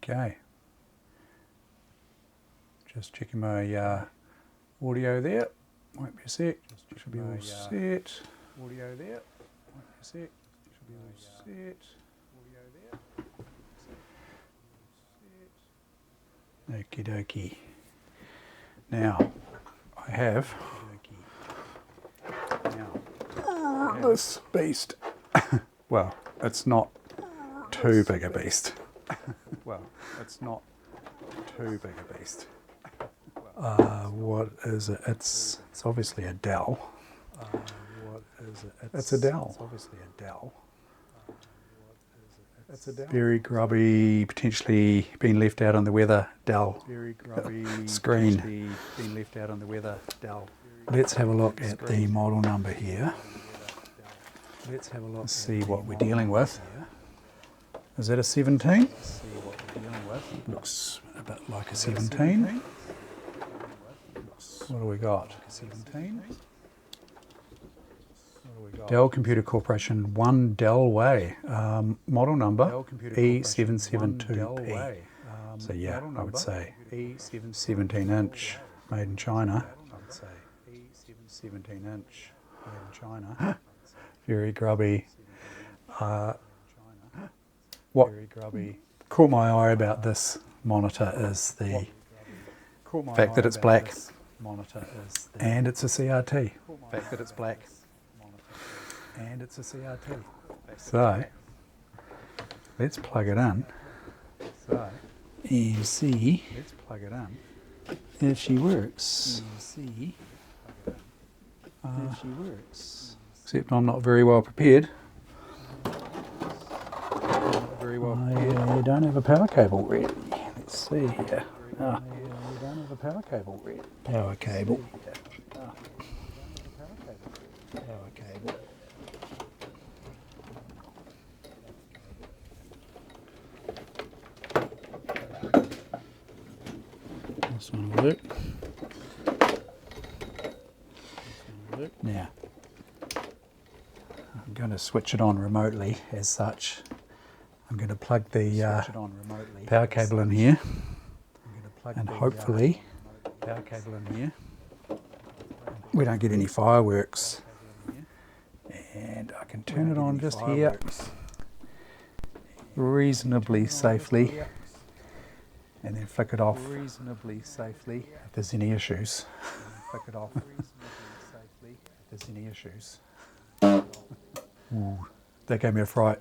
Okay. Just checking my audio there. Won't be a sec. Should be all set. Audio there. Won't be a sec. Should be all set. Audio there. Okie dokie. Now, I have this beast. Well, it's not too big a beast. Well, it's not too big a beast. What is it? It's obviously a Dell. What is it? It's a Dell. It's obviously a Dell. It's a Dell. Very grubby, potentially been left out on the weather. Dell. Very grubby screen. Been left out on the weather. Dell. Let's have a look at the model number here. Let's have a look. Let's see what we're dealing with. Is that a 17? Let's see what we're dealing with. Looks a bit like a 17. What do we got? 17. Dell Computer Corporation, 1 Dell Way. Model number E772P. So yeah, I would say 17-inch, made in China. I would say 17-inch, made in China. Very grubby. What caught my eye about this monitor is the fact that it's black. And it's a CRT. Fact that it's black. And it's a CRT. So let's plug it in and see if she works. Except I'm not very well prepared. I don't have a power cable ready. Let's see here. I don't have a power cable ready. Power cable. Power cable. This one will work. Now, I'm going to switch it on remotely as such. I'm going to plug the power cable in here, and hopefully we don't get any fireworks. And I can turn it on just here reasonably safely, and then flick it off reasonably safely if there's any issues. Flick it off reasonably safely if there's any issues. Ooh, that gave me a fright.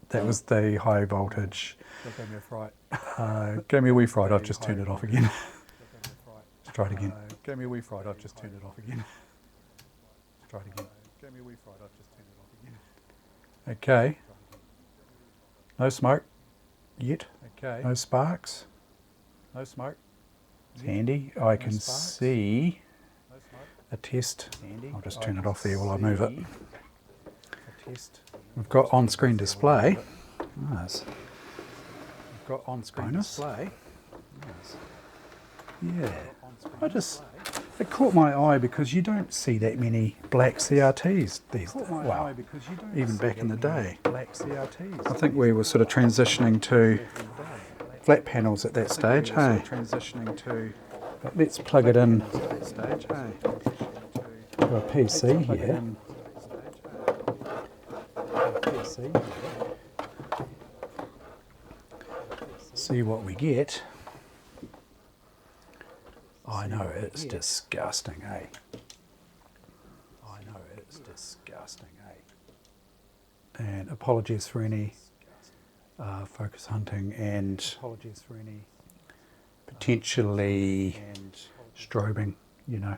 That was the high voltage. That gave me a fright. Gave me a wee fright. I've just turned it off again. Let's try it again. Gave me a wee fright. I've just turned it off again. Let's try it again. Gave me a wee fright. I've just turned it off again. Okay. No smoke yet. Okay. No sparks. No smoke. It's handy. I can see a test. I'll just turn it off there while I move it. We've got on-screen display. Nice. We've got on-screen display. Nice. Yeah. It caught my eye because you don't see that many black CRTs these days. Well, even back in the day. I think we were sort of transitioning to flat panels at that stage, hey? But let's plug it in to a PC here. See what we get. I know it's disgusting, eh? I know it's disgusting, eh? And apologies for any focus hunting and potentially strobing, you know.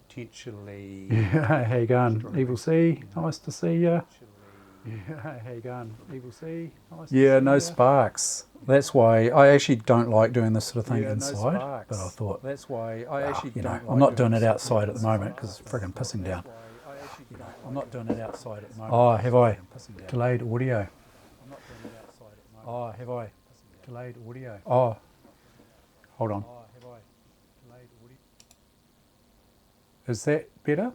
Potentially. Yeah, how you going, Evil C? Nice to see you. Yeah, how you going, Evil C? Nice yeah, no sparks. That's why I actually don't like doing this sort of thing inside. No but I thought, that's why I actually I'm not doing it outside at the moment because it's friggin' pissing down. I'm not doing it outside at the moment. Oh, have I delayed audio? Oh, have I delayed audio? Oh, hold on. Is that better?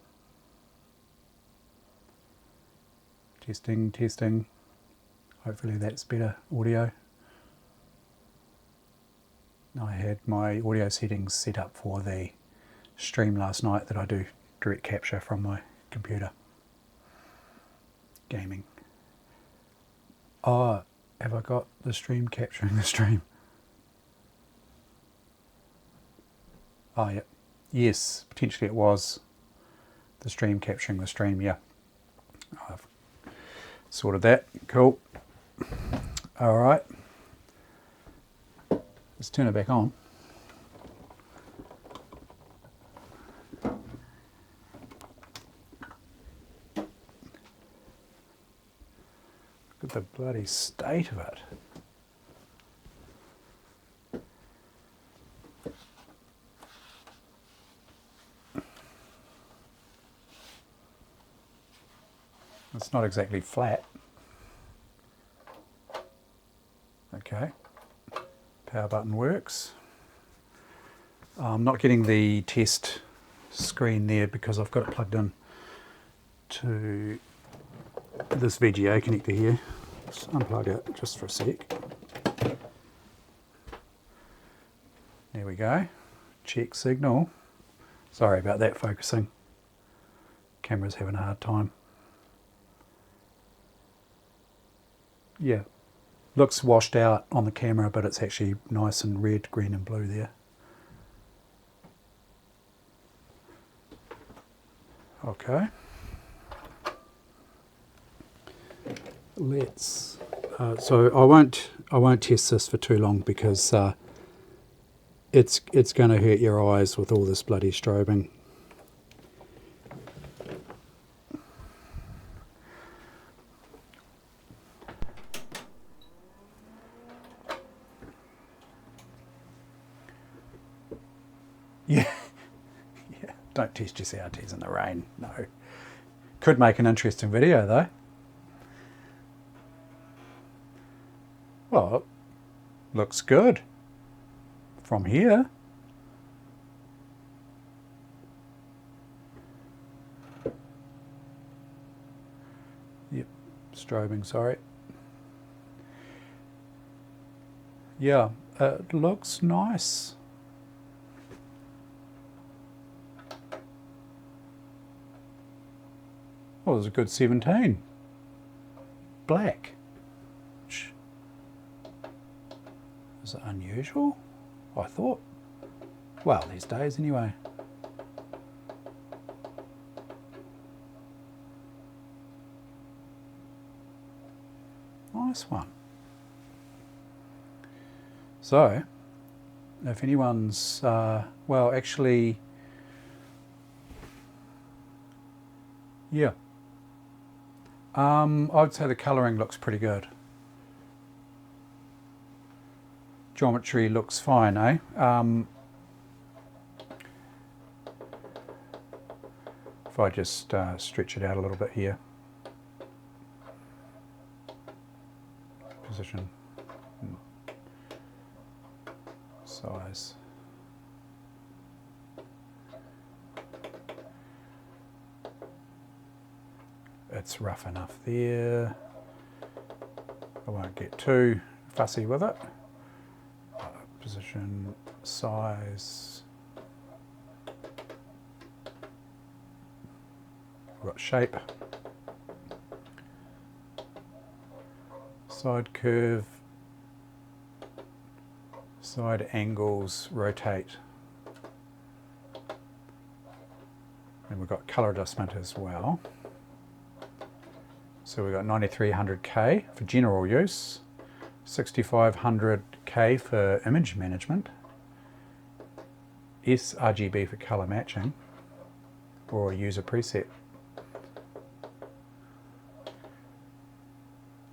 Testing, testing. Hopefully that's better audio. I had my audio settings set up for the stream last night that I do direct capture from my computer. Gaming. Oh, have I got the stream capturing the stream? Oh, yeah. Yes, potentially it was the stream capturing the stream, yeah. I've sorted that. Cool. All right. Let's turn it back on. Look at the bloody state of it. It's not exactly flat. Okay. Power button works. I'm not getting the test screen there because I've got it plugged in to this VGA connector here. Let's unplug it just for a sec. There we go. Check signal. Sorry about that focusing. Camera's having a hard time. Yeah, looks washed out on the camera, but it's actually nice and red, green and blue there. Okay. Let's. So I won't test this for too long because it's going to hurt your eyes with all this bloody strobing. Yeah, yeah. Don't test your CRTs in the rain. No. Could make an interesting video though. Well, it looks good from here. Yep, strobing, sorry. Yeah, it looks nice. Well, it was a good 17. Black. Is it unusual? I thought. Well, these days anyway. Nice one. So, if anyone's, well, actually, yeah. I'd say the colouring looks pretty good. Geometry looks fine, eh? If I just stretch it out a little bit here. Position. Size. It's rough enough there. I won't get too fussy with it. Position, size. We've got shape. Side curve. Side angles, rotate. And we've got color adjustment as well. So we've got 9300K for general use, 6500K for image management, sRGB for color matching, or user preset.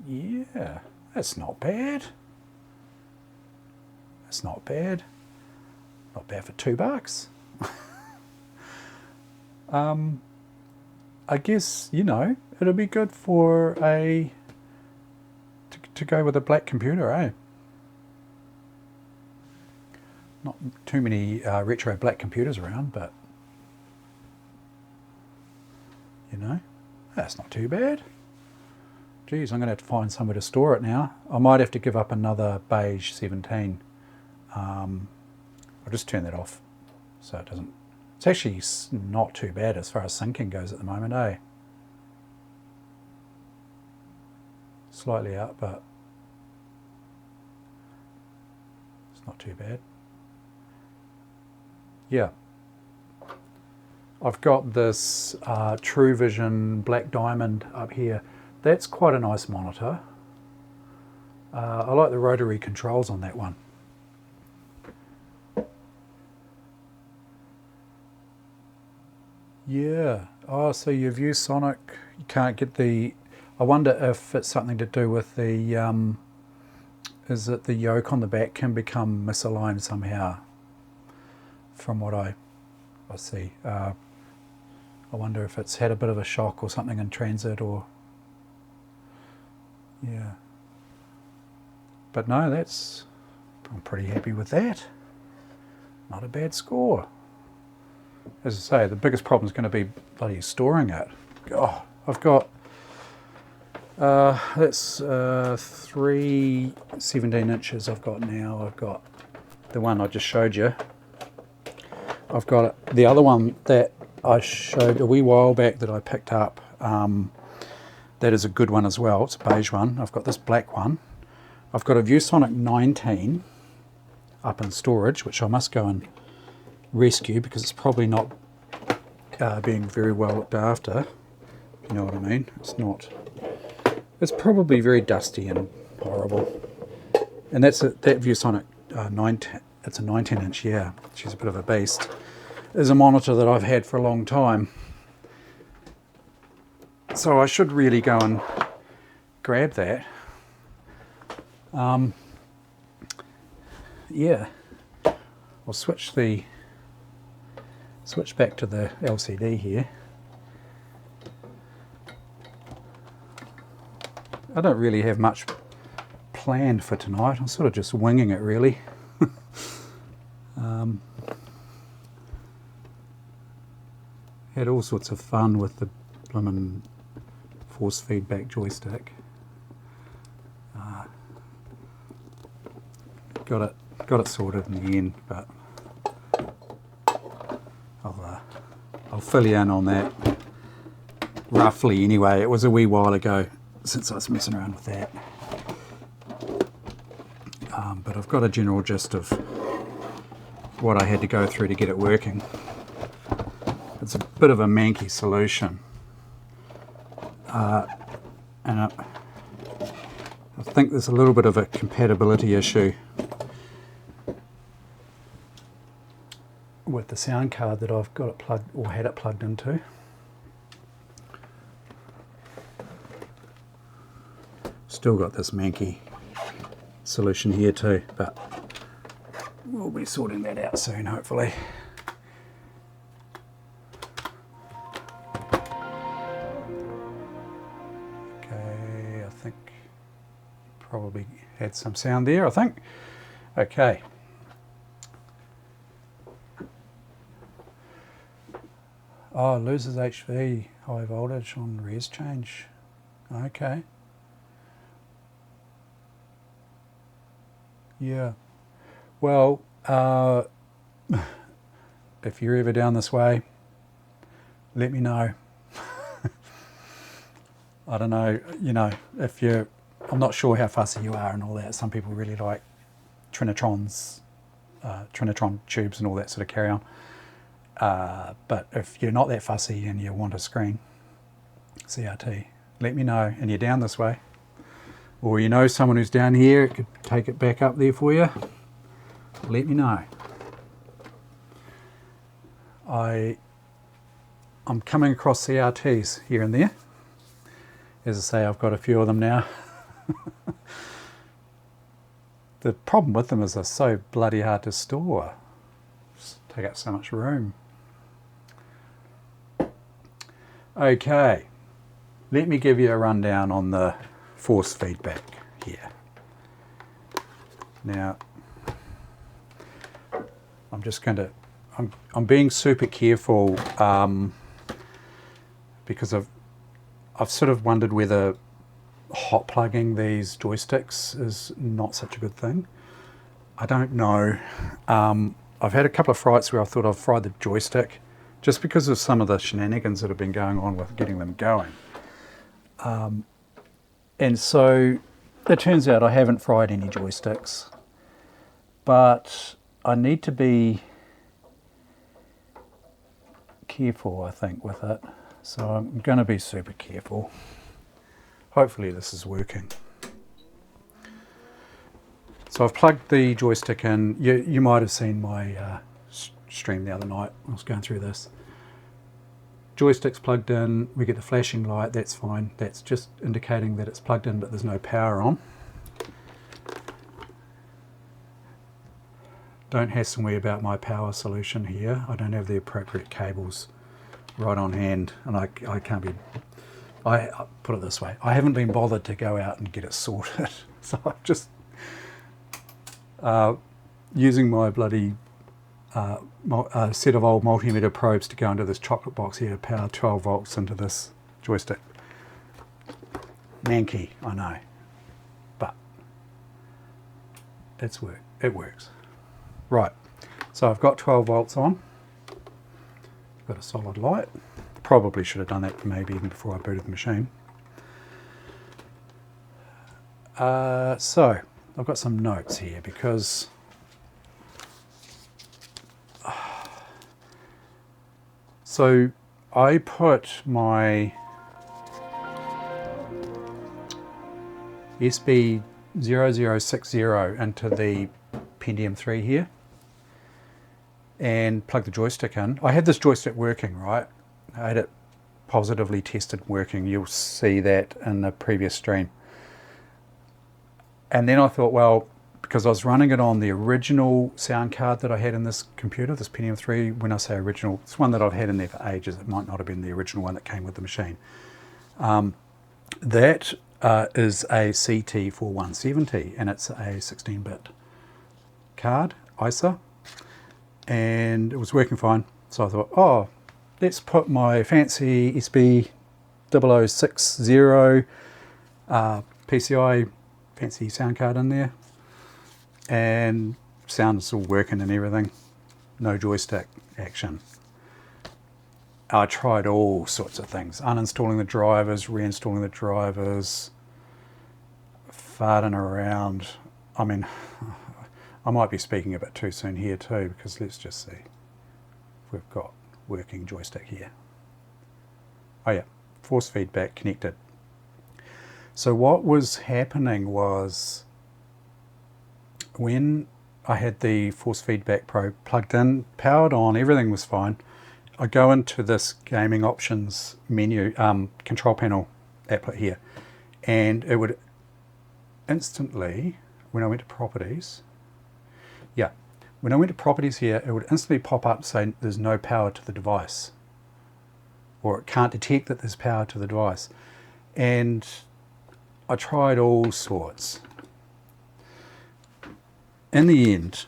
Yeah, that's not bad. That's not bad. Not bad for $2. I guess, you know, it'll be good for a to go with a black computer, eh? Not too many retro black computers around, but you know, that's not too bad. Geez, I'm going to have to find somewhere to store it now. I might have to give up another beige 17 I'll just turn that off so it doesn't. It's actually not too bad as far as syncing goes at the moment, eh? Slightly up, but it's not too bad. Yeah. I've got this True Vision Black Diamond up here. That's quite a nice monitor. I like the rotary controls on that one. Yeah. Oh, so your ViewSonic, you can't get the... I wonder if it's something to do with the... is that the yoke on the back can become misaligned somehow, from what I see. I wonder if it's had a bit of a shock or something in transit, or... Yeah. But no, I'm pretty happy with that. Not a bad score. As I say, the biggest problem is going to be bloody storing it. Oh, I've got... that's 3 17 inches I've got now. I've got the one I just showed you. I've got the other one that I showed a wee while back that I picked up. That is a good one as well. It's a beige one. I've got this black one. I've got a ViewSonic 19 up in storage, which I must go and rescue because it's probably not being very well looked after, if you know what I mean. It's probably very dusty and horrible. And that ViewSonic 19, it's a 19 inch, yeah, she's a bit of a beast. Is a monitor that I've had for a long time. So I should really go and grab that. Yeah, I'll switch back to the LCD here. I don't really have much planned for tonight. I'm sort of just winging it, really. Had all sorts of fun with the blooming force feedback joystick. Got it sorted in the end, but I'll fill you in on that roughly anyway. It was a wee while ago since I was messing around with that, but I've got a general gist of what I had to go through to get it working. It's a bit of a manky solution, and I think there's a little bit of a compatibility issue with the sound card that I've got it plugged, or had it plugged into. Still got this manky solution here too, but we'll be sorting that out soon, hopefully. Okay, I think probably had some sound there, I think. Okay. Oh, loses HV, high voltage on res change. Okay. Yeah. Well, if you're ever down this way, let me know. I don't know, if I'm not sure how fussy you are and all that. Some people really like Trinitrons, Trinitron tubes and all that sort of carry on. But if you're not that fussy and you want a screen CRT, let me know, and you're down this way, or you know someone who's down here could take it back up there for you, let me know. I'm coming across CRTs here and there. As I say, I've got a few of them now. The problem with them is they're so bloody hard to store. Just take up so much room. Okay, let me give you a rundown on the force feedback here. Now, I'm just going to, I'm being super careful because I've sort of wondered whether hot plugging these joysticks is not such a good thing. I don't know. I've had a couple of frights where I thought I've fried the joystick just because of some of the shenanigans that have been going on with getting them going. And so it turns out I haven't fried any joysticks, but I need to be careful, I think, with it. So I'm going to be super careful. Hopefully this is working. So I've plugged the joystick in. You might have seen my stream the other night. I was going through this. Joystick's plugged in, we get the flashing light, that's fine. That's just indicating that it's plugged in but there's no power on. Don't hassle me about my power solution here. I don't have the appropriate cables right on hand, and I can't be... I put it this way, I haven't been bothered to go out and get it sorted. So I'm just using my bloody set of old multimeter probes to go into this chocolate box here to power 12 volts into this joystick. Manky, I know, but it works. Right, so I've got 12 volts on, got a solid light. Probably should have done that maybe even before I booted the machine. So I've got some notes here because so I put my SB0060 into the Pentium 3 here and plug the joystick in. I had this joystick working, right? I had it positively tested working. You'll see that in the previous stream. And then I thought, well, because I was running it on the original sound card that I had in this computer, this Pentium 3, when I say original, it's one that I've had in there for ages. It might not have been the original one that came with the machine. That is a CT4170, and it's a 16-bit card, ISA, and it was working fine. So I thought, oh, let's put my fancy SB0060 PCI fancy sound card in there, and sound is all working and everything. No joystick action. I tried all sorts of things, uninstalling the drivers, reinstalling the drivers, farting around. I mean, I might be speaking a bit too soon here too, because let's just see if we've got working joystick here. Oh yeah, force feedback connected. So what was happening was when I had the force feedback probe plugged in, powered on, everything was fine. I go into this gaming options menu, control panel applet here, and it would instantly, when I went to properties, when I went to properties here, it would instantly pop up saying there's no power to the device, or it can't detect that there's power to the device. And I tried all sorts. In the end,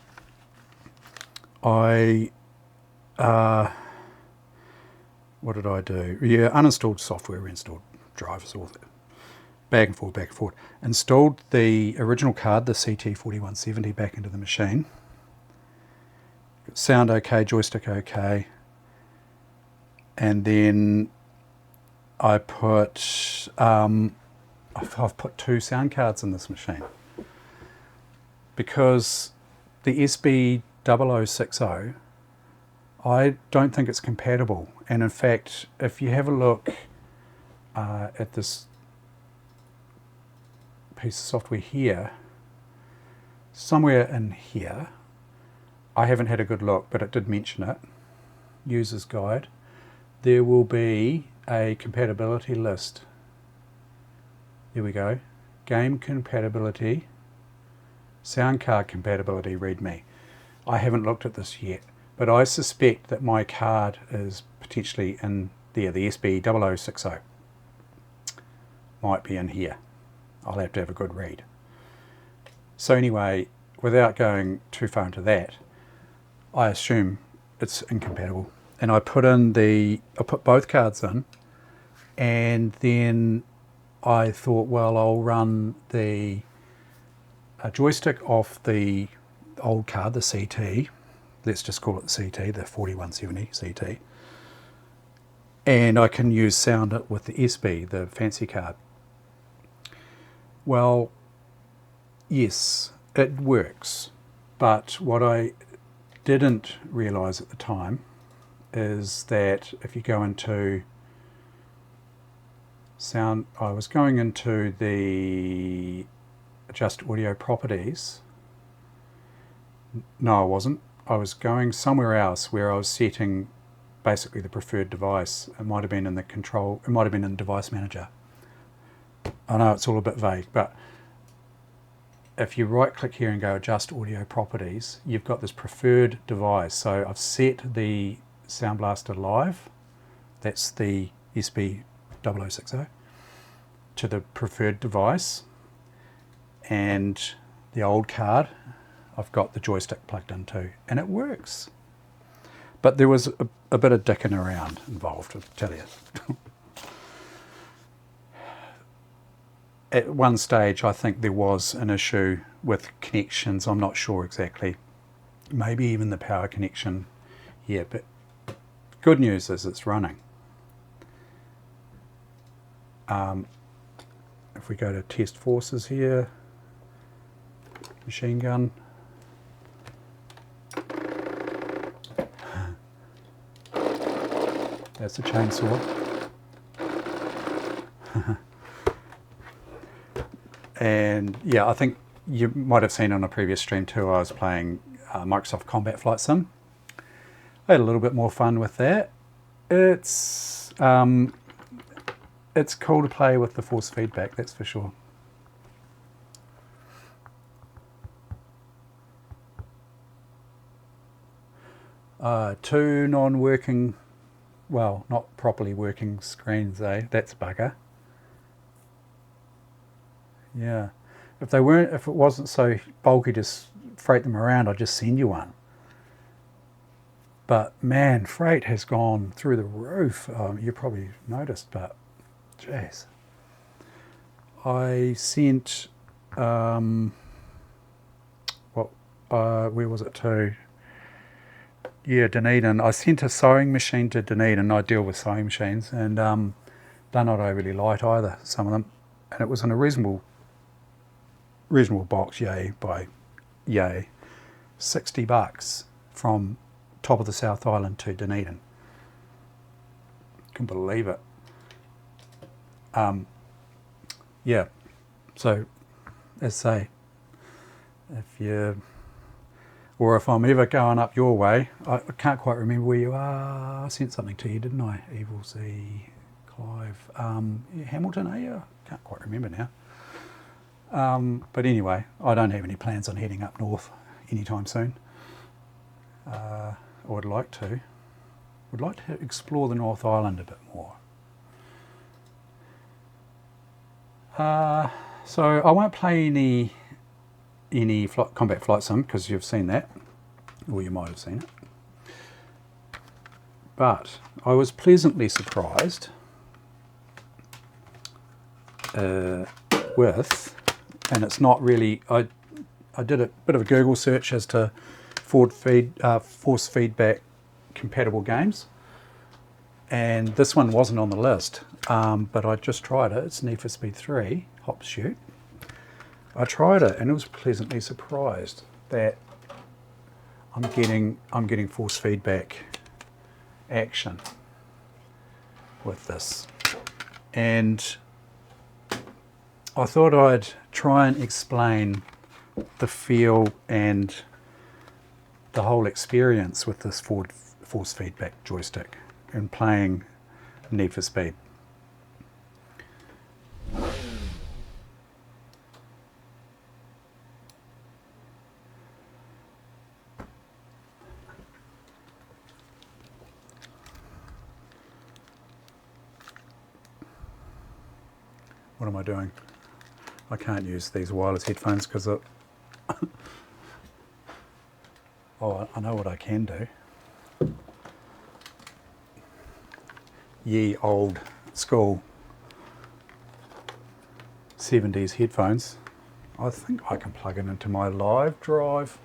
I what did I do? Yeah, uninstalled software, reinstalled drivers, all that. Back and forth, back and forth. Installed the original card, the CT4170, back into the machine. Sound okay, joystick okay. And then I put, I've put 2 sound cards in this machine. Because the SB0060, I don't think it's compatible. And in fact, if you have a look at this piece of software here, somewhere in here, I haven't had a good look, but it did mention it, user's guide, there will be a compatibility list. There we go. Game compatibility, sound card compatibility, readme. I haven't looked at this yet, but I suspect that my card is potentially in there, the SB0060. Might be in here. I'll have to have a good read. So anyway, without going too far into that, I assume it's incompatible. And I put both cards in, and then I thought, well, I'll run the joystick off the old card, the CT. Let's just call it the CT, the 4170 CT. And I can use sound it with the SB, the fancy card. Well, yes, it works. But what I didn't realise at the time is that if you go into sound, I was going into the adjust audio properties. No, I wasn't. I was going somewhere else where I was setting basically the preferred device. It might have been in the control, it might have been in the device manager. I know it's all a bit vague, but if you right click here and go adjust audio properties, you've got this preferred device. So I've set the Sound Blaster Live, that's the SB0060, to the preferred device, and the old card I've got the joystick plugged into, and it works. But there was a bit of dicking around involved, I'll tell you. At one stage, I think there was an issue with connections. I'm not sure exactly. Maybe even the power connection. Yeah, but good news is it's running. If we go to test forces here, machine gun. That's a chainsaw. And yeah, I think you might have seen on a previous stream too, I was playing Microsoft Combat Flight Sim. I had a little bit more fun with that. It's cool to play with the force feedback, that's for sure. Two non-working, well, not properly working screens, eh? That's a bugger. Yeah, if it wasn't so bulky to freight them around, I'd just send you one. But man, freight has gone through the roof. You probably noticed, but jeez. I sent, where was it to? Yeah, Dunedin. I sent a sewing machine to Dunedin. I deal with sewing machines, and they're not overly light either, some of them. And it was in a reasonable box, yay by yay, $60 from top of the South Island to Dunedin. Can believe it. Yeah, so as I say, if I'm ever going up your way, I can't quite remember where you are. I sent something to you, didn't I? Evil Z, Clive, Hamilton, are you? I can't quite remember now. But anyway, I don't have any plans on heading up north anytime soon. I would like to. Would like to explore the North Island a bit more. So I won't play any combat flight sim because you've seen that, or you might have seen it. But I was pleasantly surprised with, and it's not really, I did a bit of a Google search as to force feedback compatible games, and this one wasn't on the list, but I just tried it. It's Need for Speed 3 Hot Pursuit. I tried it and I was pleasantly surprised that I'm getting force feedback action with this, and I thought I'd try and explain the feel and the whole experience with this force feedback joystick and playing Need for Speed. What am I doing? I can't use these wireless headphones because oh, I know what I can do. Ye old school 70s headphones. I think I can plug it into my live drive.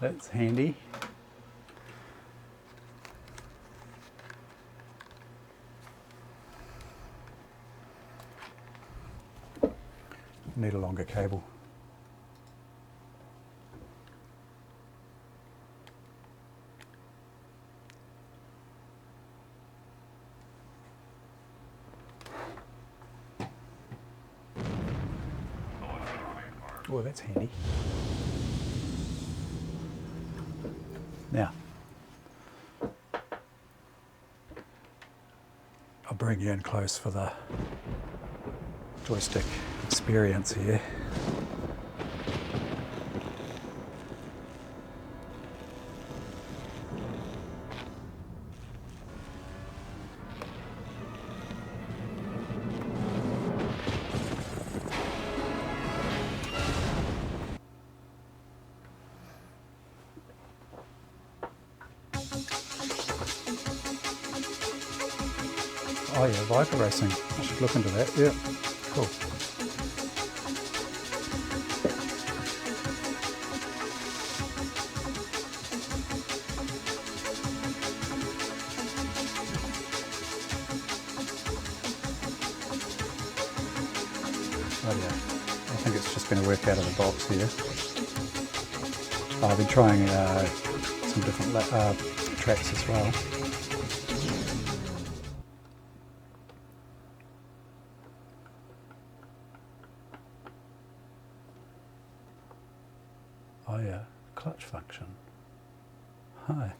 That's handy. Need a longer cable. Oh, that's handy. Now, I'll bring you in close for the joystick experience here. Oh yeah, Viper Racing. I should look into that. Yeah, cool. Oh yeah, I think it's just going to work out of the box here. I've been trying some different tracks as well. Oh yeah, clutch function. Hi.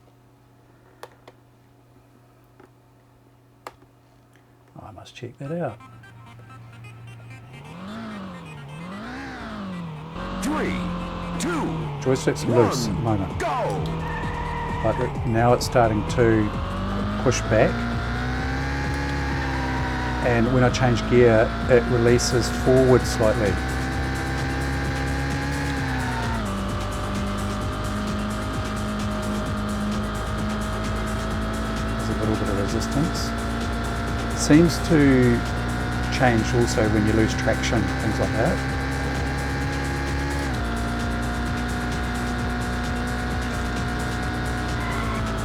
I must check that out. 3, 2, Joystick's loose at the moment. go! But now it's starting to push back. And when I change gear, it releases forward slightly. There's a little bit of resistance. Seems to change also when you lose traction, things like that.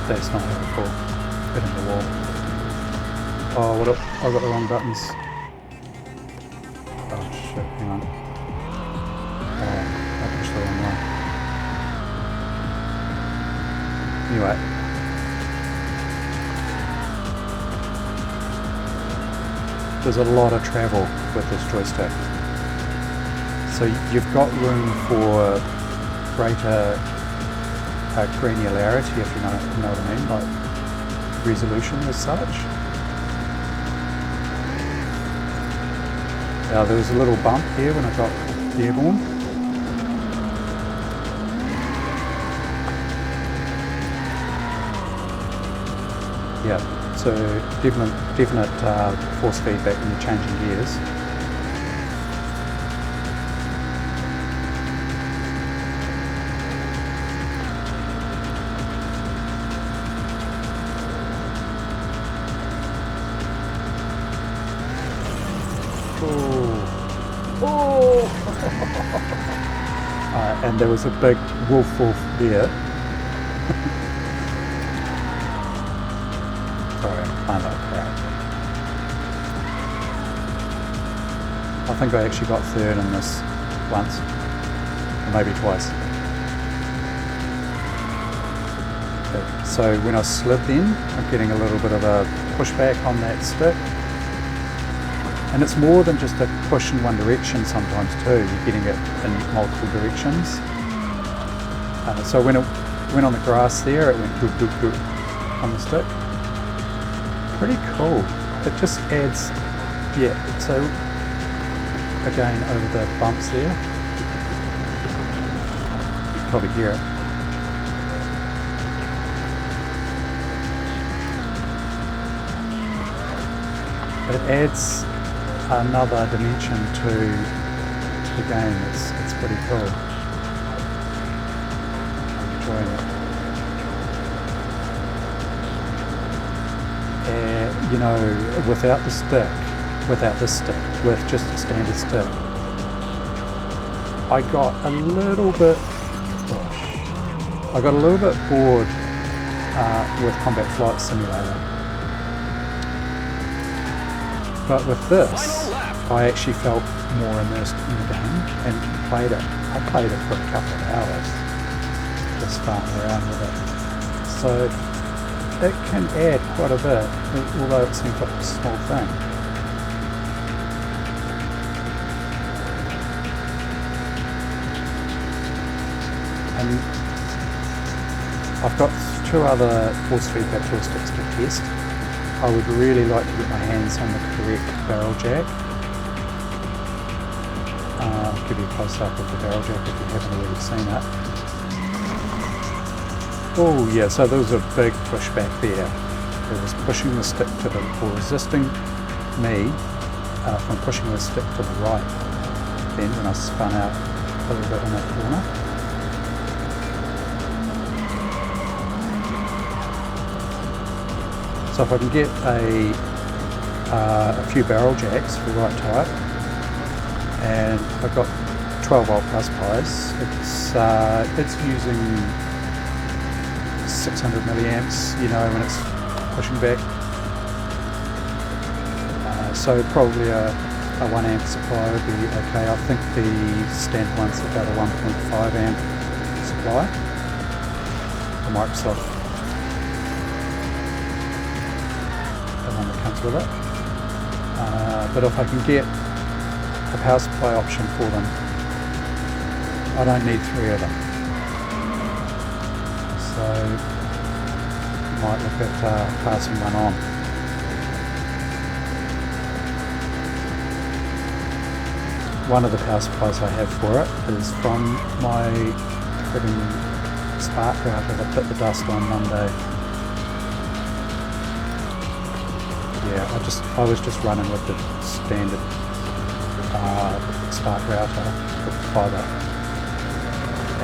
That's not helpful. Hitting the wall. Oh, what up? I've got the wrong buttons. Oh shit, hang on. Oh, I pushed the wrong one. Anyway. There's a lot of travel with this joystick. So you've got room for greater granularity, if you know what I mean, like resolution as such. Now there was a little bump here when I got airborne. Yeah, so definite force feedback when you're changing gears. And there was a big wolf there. Sorry, I'm like crap. I think I actually got third in this once, or maybe twice. Okay, so when I slid then, I'm getting a little bit of a pushback on that stick. And it's more than just a push in one direction sometimes too, you're getting it in multiple directions. So when it went on the grass there, it went doop doop doop on the stick. Pretty cool. It just adds, yeah, so again over the bumps there, you can probably hear it. It adds another dimension to the game. It's pretty cool. I'm enjoying it. You know, without this stick, with just a standard stick, I got a little bit, gosh, I got a little bit bored with Combat Flight Simulator, but with this I actually felt more immersed in the game and played it. I played it for a couple of hours, just farting around with it. So it can add quite a bit, although it seems like a small thing. And I've got 2 other force feedback joysticks to test. I would really like to get my hands on the correct barrel jack. I'll give you a close up of the barrel jack if you haven't already seen it. Oh yeah, so there was a big pushback there. It was pushing the stick to the, or resisting me from pushing the stick to the right. Then when I spun out a little bit in that corner. So if I can get a few barrel jacks for the right type, and I've got 12 volt bus plies, it's using 600 milliamps, you know, when it's pushing back. So probably a 1 amp supply would be okay. I think the standard one's about a 1.5 amp supply for Microsoft. Comes with it, but if I can get a power supply option for them, I don't need 3 of them, so might look at passing one on. One of the power supplies I have for it is from my friggin' Spark router that bit the dust on Monday. Yeah, I was just running with the standard Spark router with fibre,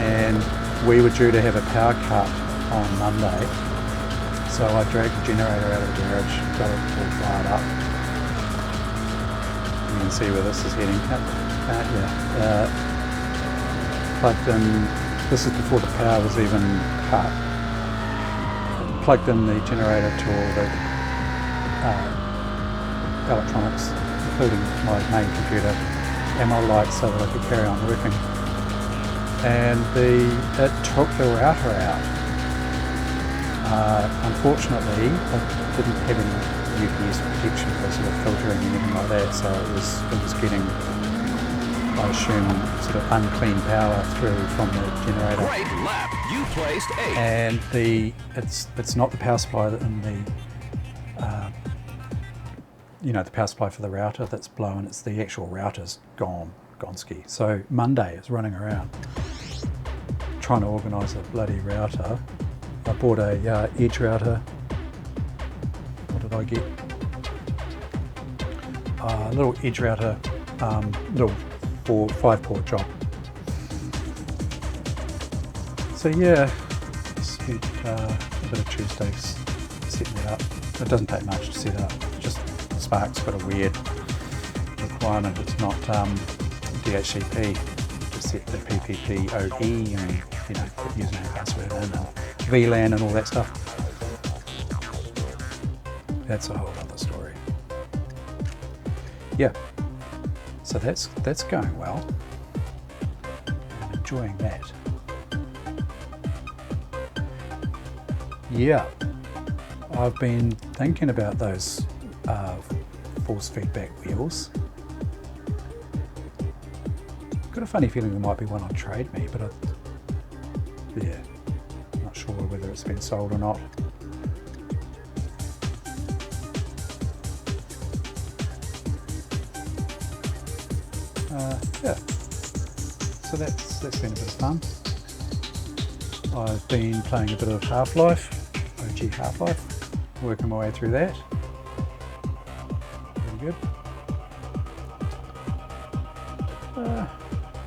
and we were due to have a power cut on Monday, so I dragged the generator out of the garage, got it all fired up. You can see where this is heading. Plugged in. This is before the power was even cut. Plugged in the generator to all the electronics, including my main computer and my lights, so that I could carry on working. And it took the router out. Unfortunately, I didn't have any UPS protection for sort of filtering and anything like that, so it was getting, I assume, sort of unclean power through from the generator. Great lap. You placed 8. And it's not the power supply in the the power supply for the router that's blown. It's the actual router's gone ski. So Monday is running around trying to organise a bloody router. I bought a edge router. What did I get? A little edge router, little 5-port job. So yeah, spent a bit of Tuesdays setting it up. It doesn't take much to set up. Just Spark's got a weird requirement. It's not DHCP to set the PPPoE and put username, password in, and VLAN and all that stuff. That's a whole other story. Yeah, so that's going well. I'm enjoying that. Yeah, I've been thinking about those force feedback wheels. Got a funny feeling there might be one on Trade Me, but I'm not sure whether it's been sold or not. Yeah, so that's been a bit of fun. I've been playing a bit of Half-Life, OG Half-Life, working my way through that. Pretty good.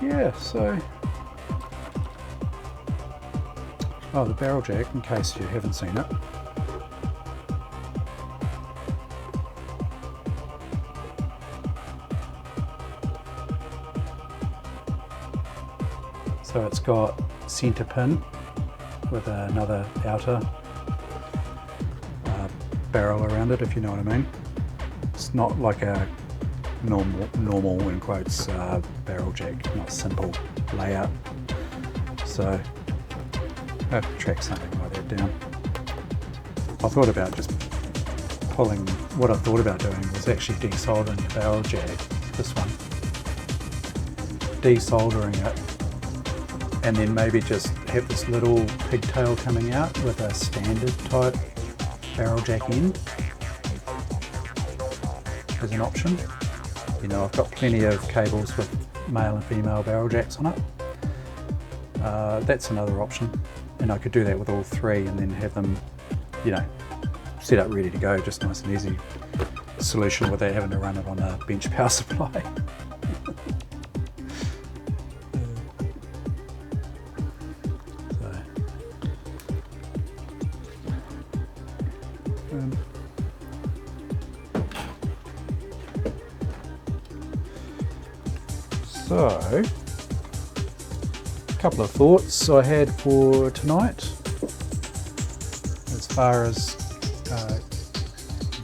Yeah, so... Oh, the barrel jack, in case you haven't seen it. So it's got centre pin with another outer barrel around it, if you know what I mean. It's not like a normal in quotes barrel jack, not simple layout. So I have to track something like that down. I thought about just pulling, what I thought about doing was actually desoldering the barrel jag, this one, desoldering it, and then maybe just have this little pigtail coming out with a standard type barrel jack end as an option. You know, I've got plenty of cables with male and female barrel jacks on it. That's another option, and I could do that with all three and then have them, you know, set up ready to go, just nice and easy solution without having to run it on a bench power supply. So, a couple of thoughts I had for tonight as far as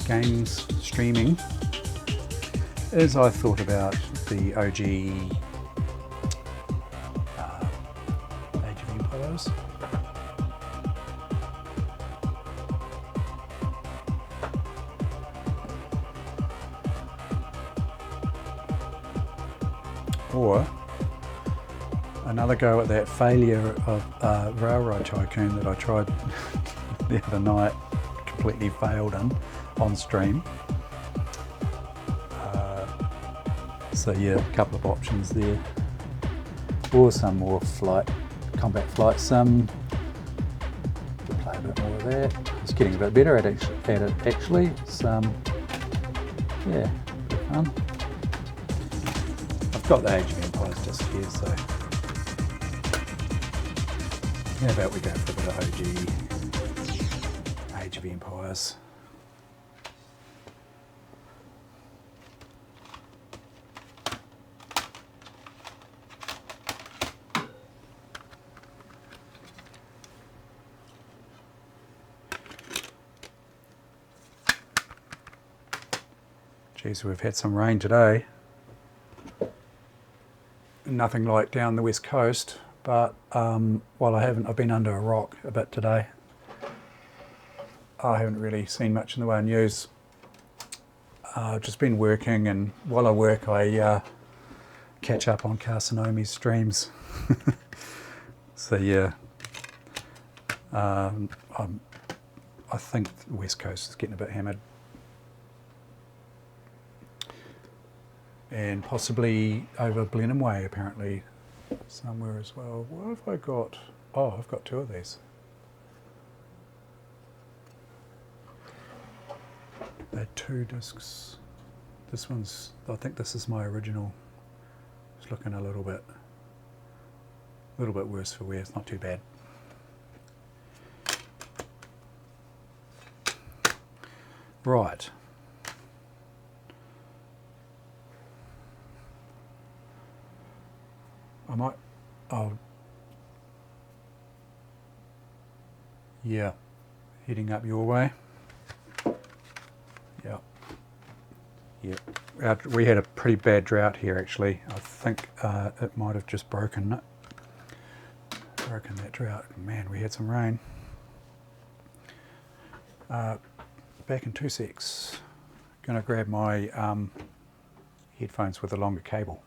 games streaming, is I thought about the OG Age of Empires. Or another go at that failure of Railroad Tycoon that I tried the other night, completely failed on stream. So yeah, a couple of options there. Or some more combat flight sim. We'll play a bit more of that. It's getting a bit better at it actually. It's yeah, a bit of fun. I've got the Age of Empires just here, so how about we go for a bit of OG Age of Empires. Geez, we've had some rain today. Nothing like down the west coast, but while I've been under a rock a bit today. I haven't really seen much in the way of news. I've just been working, and while I work I catch up on Carcinomi's streams. So yeah, I think the west coast is getting a bit hammered. And possibly over Blenheim Way, apparently, somewhere as well. What have I got? Oh, I've got two of these. They're 2 discs. This one's, I think this is my original. It's looking a little bit worse for wear. It's not too bad. Right. I might, yeah, heading up your way. Yeah. Yeah. We had a pretty bad drought here actually. I think it might have just broken that drought. Man, we had some rain. Back in 2 secs. Gonna grab my headphones with a longer cable.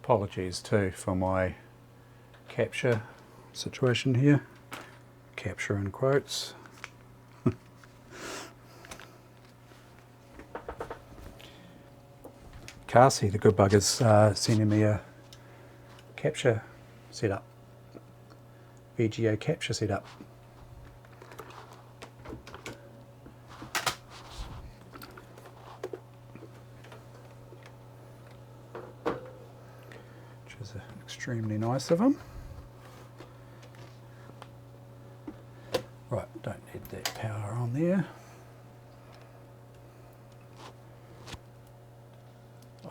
Apologies too for my capture situation here. Capture in quotes. car seat, the good bugger's sending me a capture setup, VGA capture setup. Which is extremely nice of him. Right, don't need that power on there.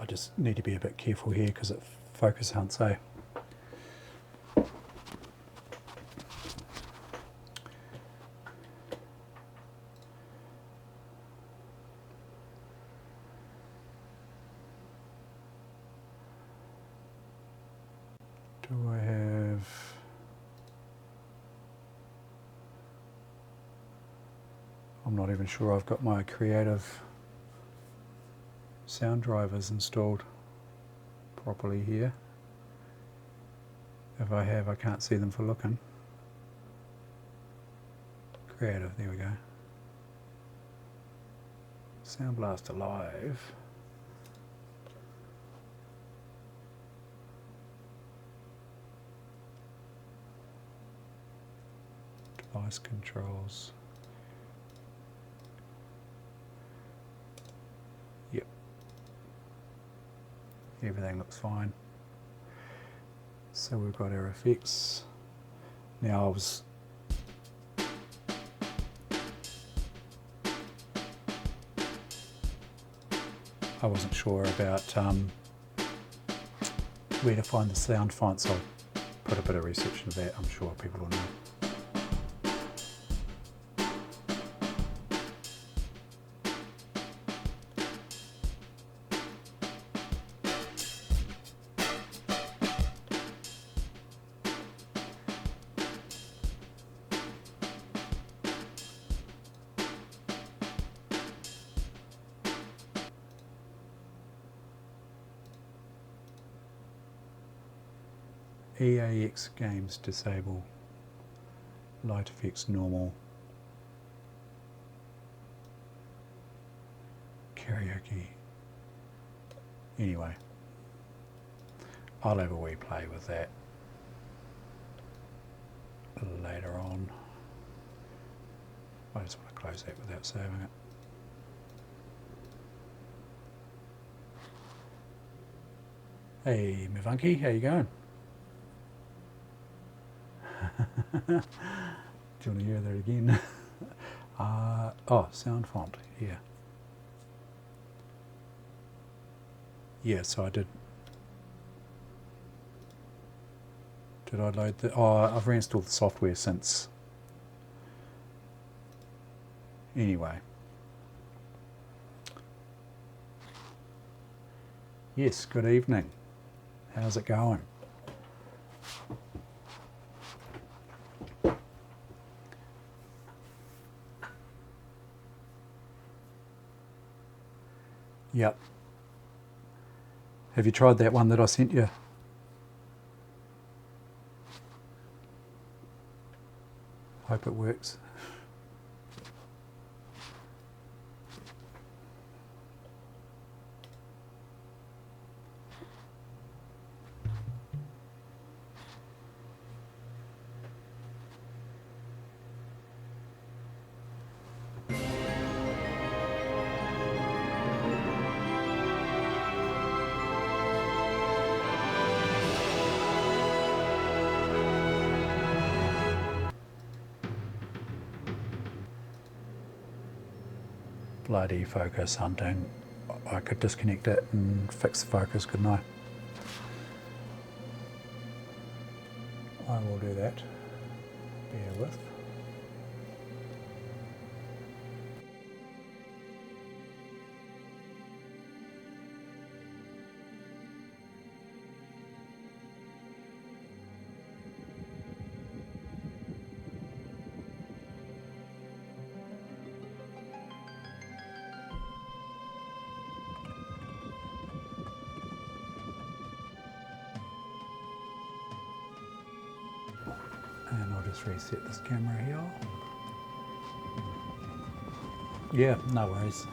I just need to be a bit careful here because it focus hunts, eh? Do I have... I'm not even sure I've got my creative sound drivers installed properly here. If I have, I can't see them for looking. Creative, there we go. Sound Blaster Live. Device controls. Yep. Everything looks fine. So we've got our effects. Now I wasn't sure about where to find the sound fonts. I'll put a bit of research into that. I'm sure people will know. EAX games disable, light effects normal, karaoke. Anyway, I'll have a wee play with that later on. I just want to close that without saving it. Hey Mavanki, how you going? Do you want to hear that again? Oh, sound font, yeah. Yeah, so I did. Did I load the... Oh, I've reinstalled the software since. Anyway. Yes, good evening. How's it going? Yep. Have you tried that one that I sent you? Hope it works. Bloody focus hunting. I could disconnect it and fix the focus, couldn't I? I will do that. Bear with. And I'll just reset this camera here. Yeah, no worries.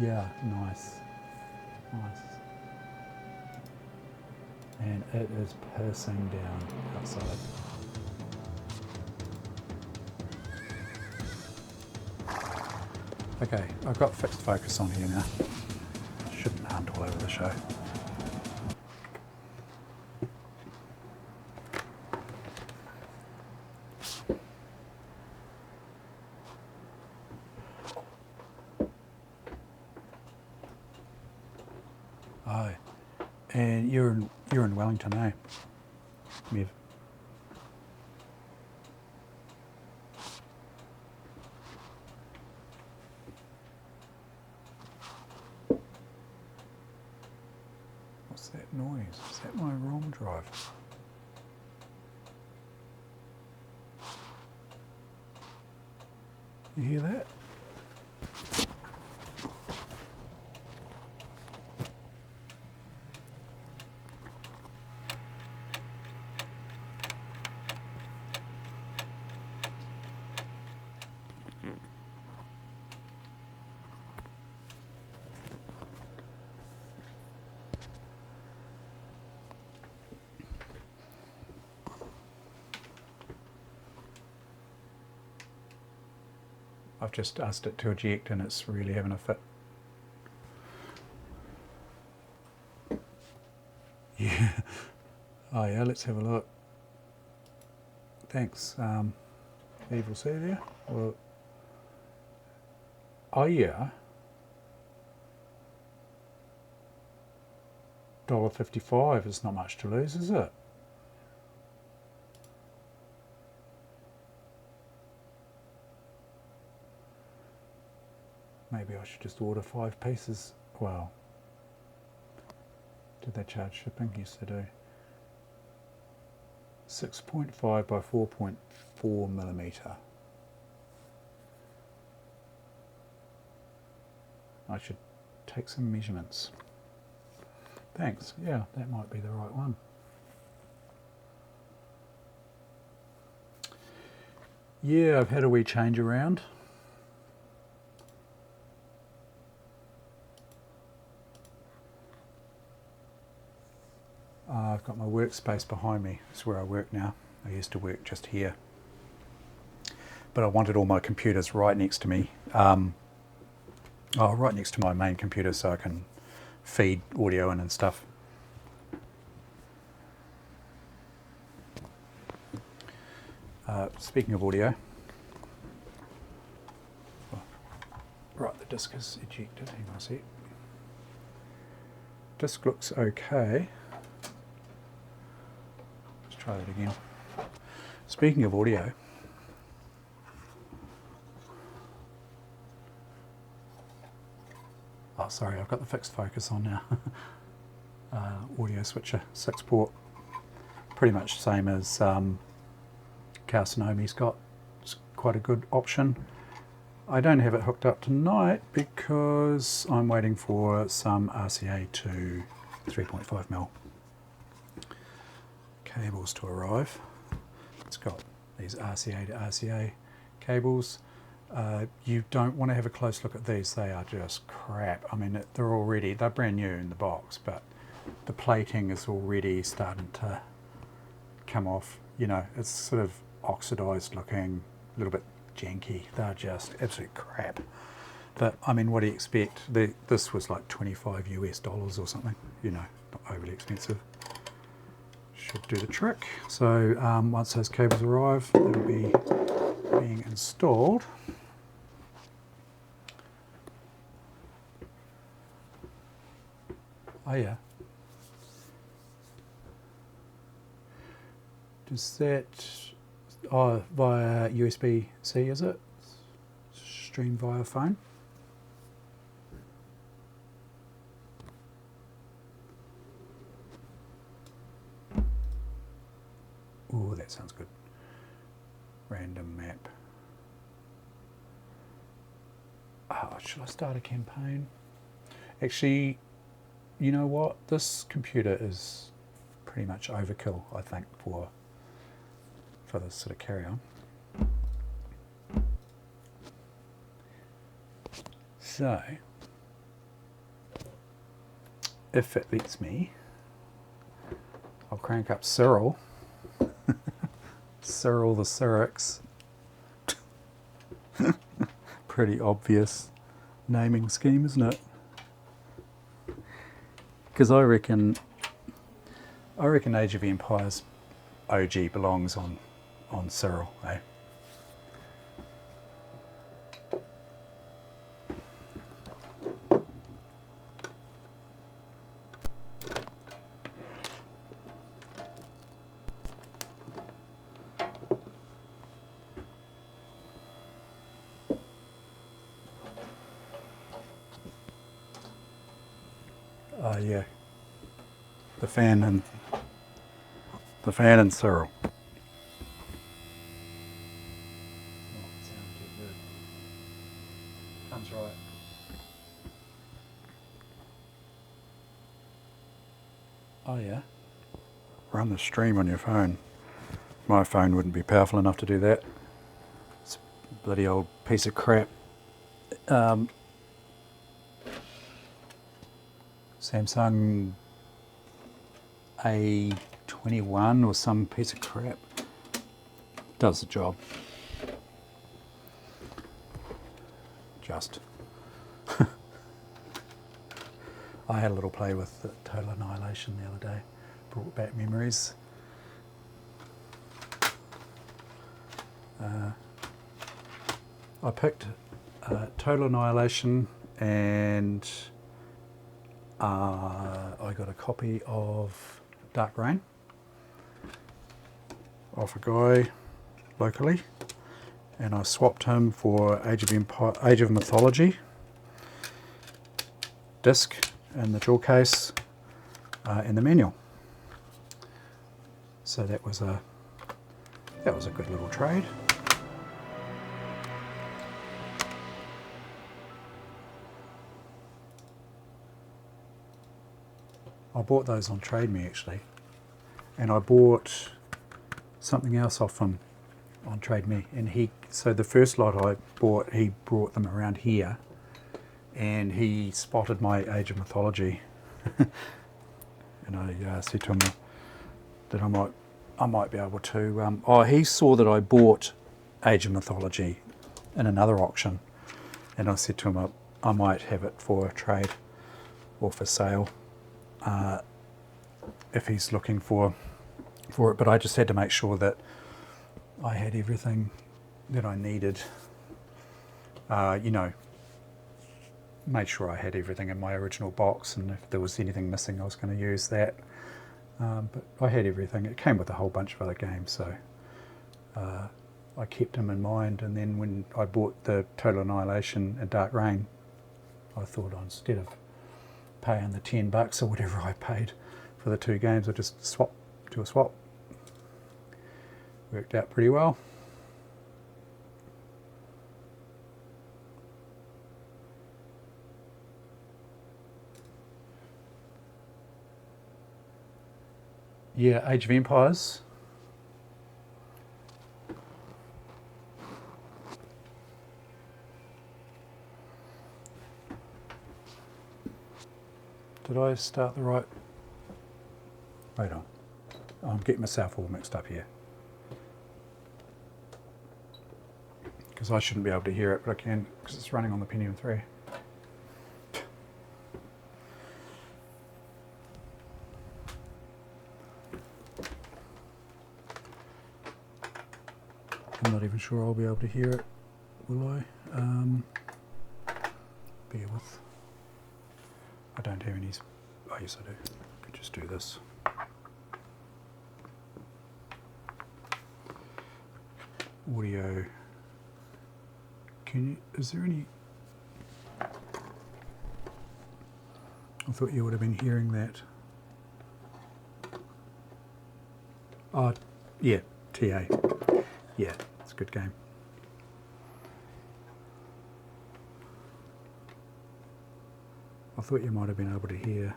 Yeah, nice. Nice. And it is pissing down outside. Okay, I've got fixed focus on here now. Shouldn't hunt all over the show. Oh, and you're in Wellington, eh? Mev. What's that noise? Is that my ROM drive? You hear that? I've just asked it to eject and it's really having a fit. Yeah. Oh yeah, let's have a look. Thanks, Evil Savior. Well, oh yeah. $1.55 is not much to lose, is it? Maybe I should just order 5 pieces. Well, did they charge shipping? Yes, they do. 6.5 by 4.4 millimeter. I should take some measurements. Thanks. Yeah, that might be the right one. Yeah, I've had a wee change around. I've got my workspace behind me. It's where I work now. I used to work just here. But I wanted all my computers right next to me. Right next to my main computer so I can feed audio in and stuff. Speaking of audio, right, the disc is ejected. Hang on a sec. Disc looks okay. Let's try that again. Speaking of audio, oh sorry, I've got the fixed focus on now. Audio switcher, 6-port, pretty much same as Carcinomi's got. It's quite a good option. I don't have it hooked up tonight because I'm waiting for some RCA to 3.5mm cables to arrive. It's got these RCA to RCA cables. You don't want to have a close look at these. They are just crap. I mean, they're brand new in the box, but the plating is already starting to come off. You know, it's sort of oxidized looking, a little bit janky. They're just absolute crap. But I mean, what do you expect? This was like $25 US or something, you know, not overly expensive. Should do the trick. So once those cables arrive, they'll be being installed. Oh yeah. Does that, via USB-C is it? Stream via phone? Ooh, that sounds good. Random map. Oh, should I start a campaign? Actually, you know what? This computer is pretty much overkill, I think, for this sort of carry-on. So, if it lets me, I'll crank up Cyril. Cyril the Syrinx. Pretty obvious naming scheme, isn't it? Because I reckon Age of Empires OG belongs on Cyril, eh? Yeah, the fan and Cyril. Not sound too good. Comes right. Oh yeah. Run the stream on your phone. My phone wouldn't be powerful enough to do that. It's a bloody old piece of crap. Samsung A21 or some piece of crap. Does the job. Just. I had a little play with the Total Annihilation the other day. Brought back memories. I picked Total Annihilation, and I got a copy of Dark Reign off a guy locally, and I swapped him for Age of Mythology disc and the jewel case and the manual. So that was a good little trade. I bought those on Trade Me actually, and I bought something else off him on Trade Me, and so the first lot I bought, he brought them around here, and he spotted my Age of Mythology, and I said to him that I might be able to. He saw that I bought Age of Mythology in another auction, and I said to him I might have it for trade or for sale. If he's looking for it, but I just had to make sure that I had everything that I needed. Made sure I had everything in my original box, and if there was anything missing, I was going to use that. But I had everything. It came with a whole bunch of other games, so I kept them in mind. And then when I bought the Total Annihilation and Dark Reign, I thought instead of paying the $10 or whatever I paid for the two games, I just do a swap. Worked out pretty well. Yeah, Age of Empires. Did I start the right? Wait on. I'm getting myself all mixed up here. Because I shouldn't be able to hear it, but I can because it's running on the Pentium 3. I'm not even sure I'll be able to hear it, will I? Bear with. I don't have any. Oh, yes, I do. I could just do this. Audio. Is there any? I thought you would have been hearing that. Oh, yeah, TA. Yeah, it's a good game. I thought you might have been able to hear.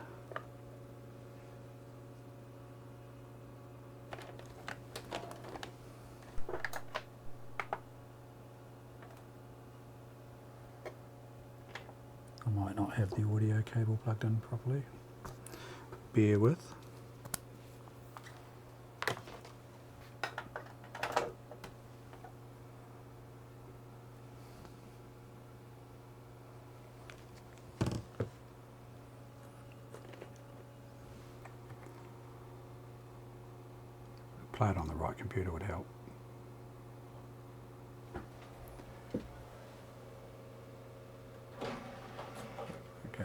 I might not have the audio cable plugged in properly. bear with. Play it on the right computer would help. Okay.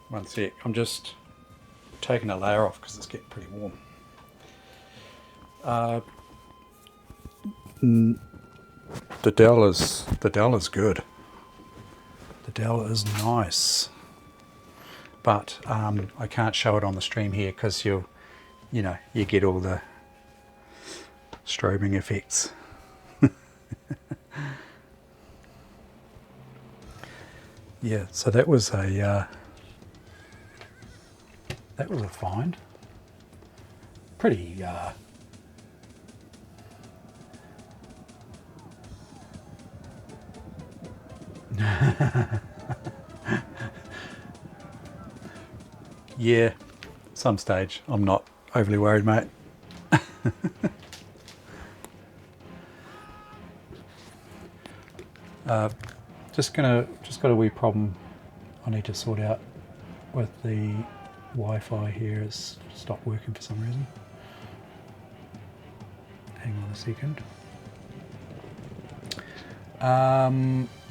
One sec, I'm just taking a layer off because it's getting pretty warm. The Dell is good. The Dell is nice, but I can't show it on the stream here because you get all the strobing effects. Yeah, so that was a find. Pretty yeah, some stage. I'm not overly worried, mate. Just got a wee problem I need to sort out with the Wi-Fi here. It's stopped working for some reason. Hang on a second.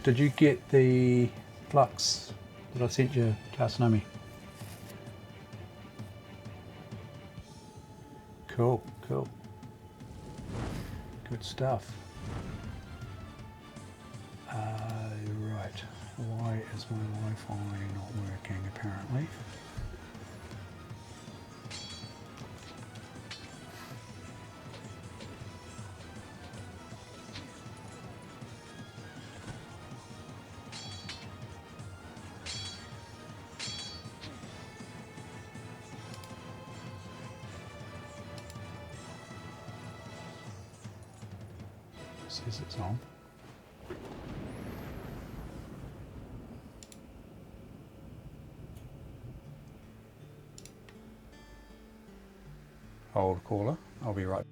Did you get the flux that I sent you, Tasunami? Cool. Good stuff. Right, why is my Wi-Fi not working apparently? Says it's on. Hold caller, I'll be right.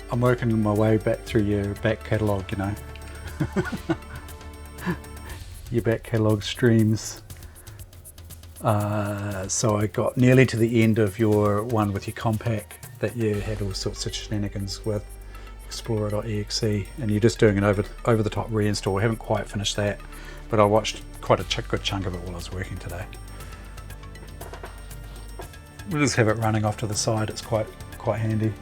I'm working my way back through your back catalogue, you know. Your back catalogue streams. So I got nearly to the end of your one with your compact that you had all sorts of shenanigans with, Explorer.exe, and you're just doing an over the top reinstall. I haven't quite finished that, but I watched quite a good chunk of it while I was working today. We'll just have it running off to the side. It's quite handy.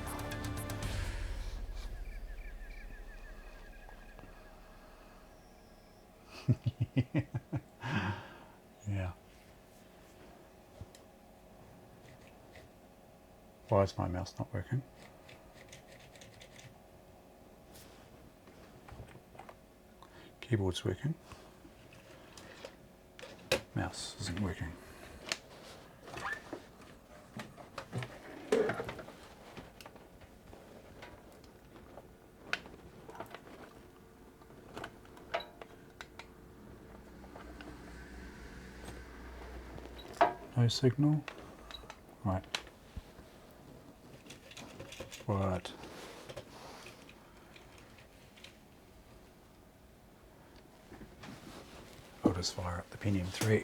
Yeah. Why is my mouse not working? Keyboard's working. Mouse isn't working. No signal. Right. What? I'll just fire up the Pentium 3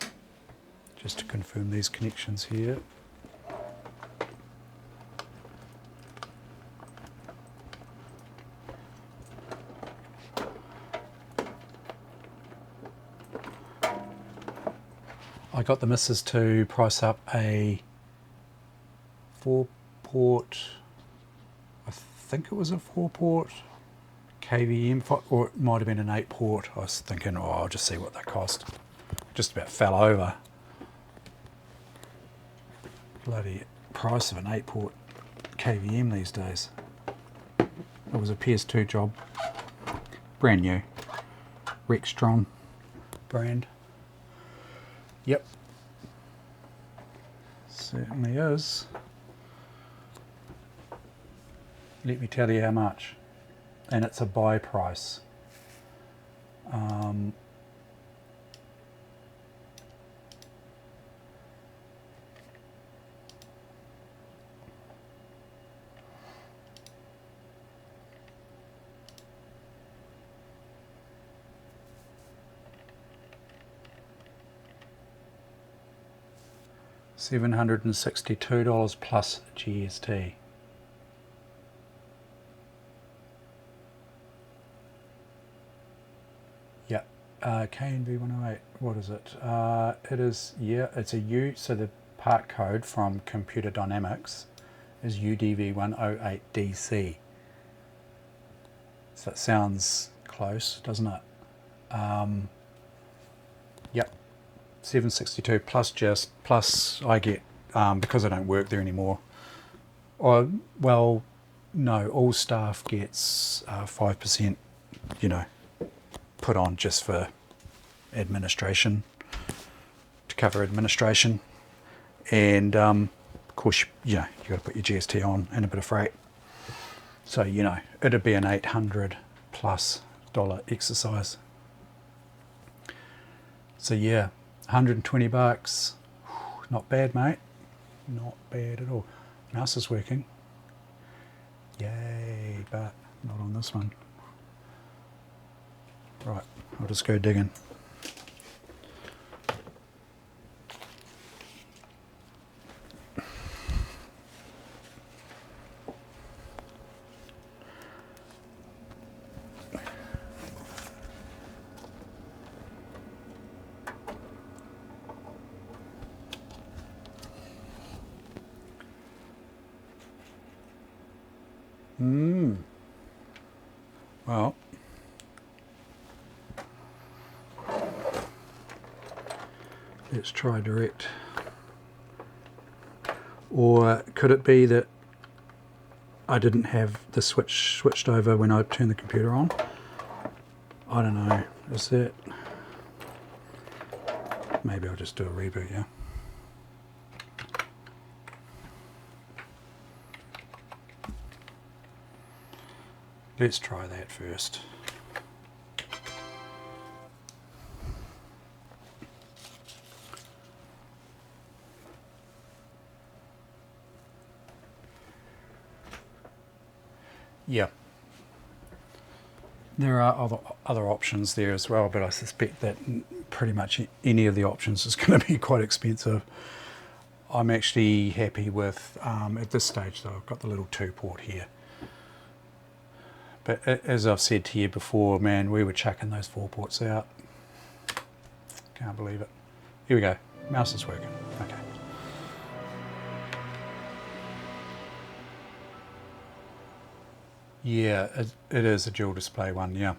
just to confirm these connections here. I got the missus to price up a 4-port, I think it was a 4-port KVM, or it might have been an 8-port. I was thinking, oh, I'll just see what that cost. Just about fell over. Bloody price of an 8-port KVM these days. It was a PS2 job. Brand new. Rextron brand. Yep. Certainly is. Let me tell you how much. And it's a buy price. $762 plus GST. Yeah, KNV 108. What is it? It is, yeah, it's a U. So the part code from Computer Dynamics is UDV108DC. So that sounds close, doesn't it? Yep. 762 plus I get, because I don't work there anymore, well, no, all staff gets 5%, put on just for administration, to cover administration, and of course, you got to put your GST on and a bit of freight, so it'd be an $800 plus exercise. So yeah, $120. Not bad, mate. Not bad at all. Mouse is working. Yay, but not on this one. Right, I'll just go digging. Well, let's try direct. Or could it be that I didn't have the switched over when I turned the computer on? I don't know. Is that... Maybe I'll just do a reboot, yeah? Let's try that first. Yeah. There are other options there as well, but I suspect that pretty much any of the options is going to be quite expensive. I'm actually happy with, at this stage though, I've got the little 2-port here. But as I've said to you before, man, we were chucking those 4-ports out. Can't believe it. Here we go. Mouse is working. Okay. Yeah, it is a dual display one, yeah.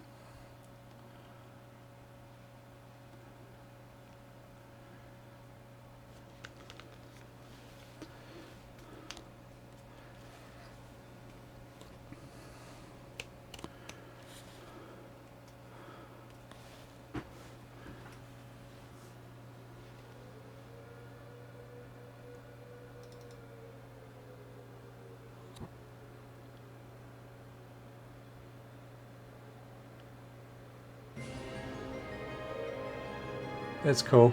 That's cool.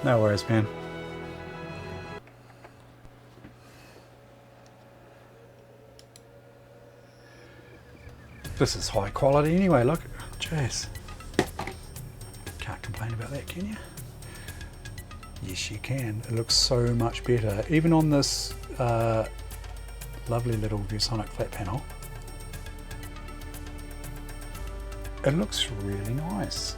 No worries, man. This is high quality anyway, look. Jeez. Can't complain about that, can you? Yes, you can. It looks so much better. Even on this lovely little ViewSonic flat panel. It looks really nice.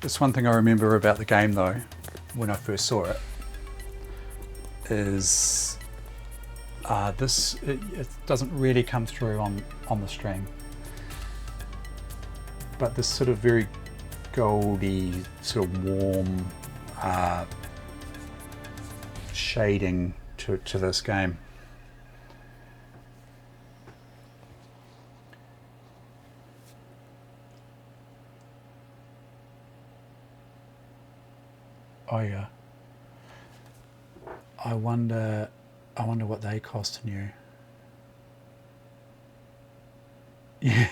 Just one thing I remember about the game though, when I first saw it, is it doesn't really come through on the stream. But this sort of very goldy, sort of warm shading to this game. Oh yeah. I wonder what they cost new. Yeah.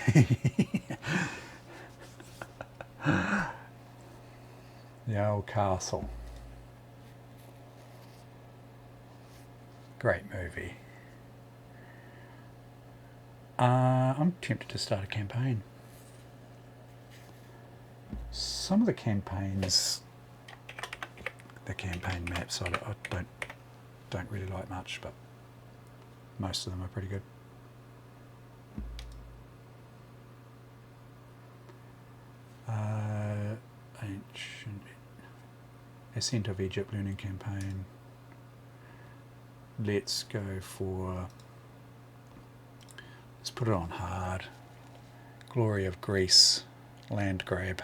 The old castle. Great movie. I'm tempted to start a campaign. Some of the campaigns, the campaign maps, I don't really like much, but most of them are pretty good. Ancient Ascent of Egypt learning campaign. Let's go for, let's put it on hard. Glory of Greece, land grab.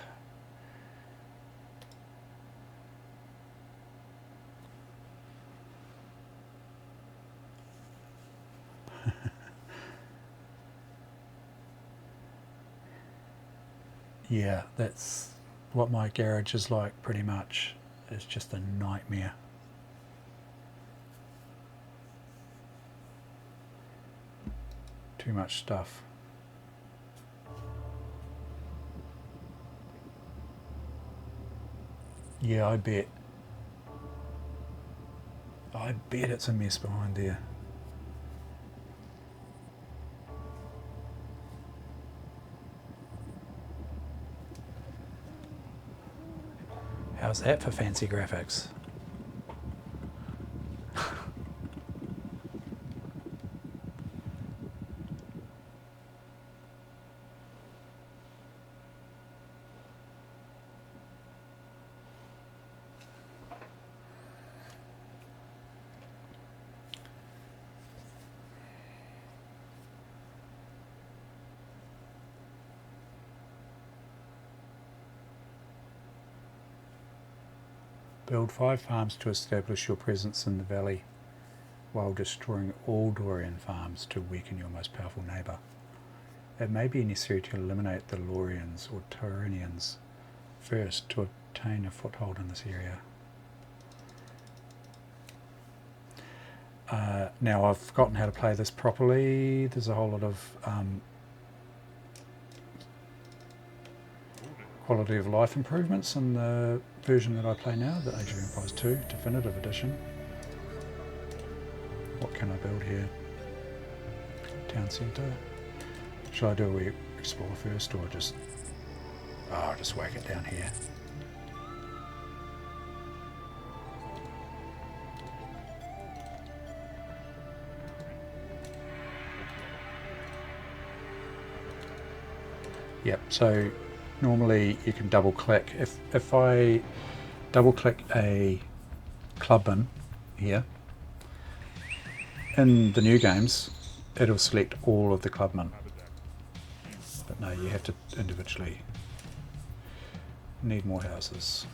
Yeah, that's what my garage is like pretty much. It's just a nightmare. Too much stuff. Yeah, I bet it's a mess behind there. How's that for fancy graphics? Build 5 farms to establish your presence in the valley while destroying all Dorian farms to weaken your most powerful neighbour. It may be necessary to eliminate the Laurians or Taurinians first to obtain a foothold in this area. Now I've forgotten how to play this properly. There's a whole lot of quality of life improvements in the version that I play now, the Age of Empires 2 Definitive Edition. What can I build here? Town centre. Should I do a wee explore first, or just just whack it down here? Yep, so normally you can double click. If I double click a club bin here, in the new games it'll select all of the club bin. But no, you have to individually. Need more houses.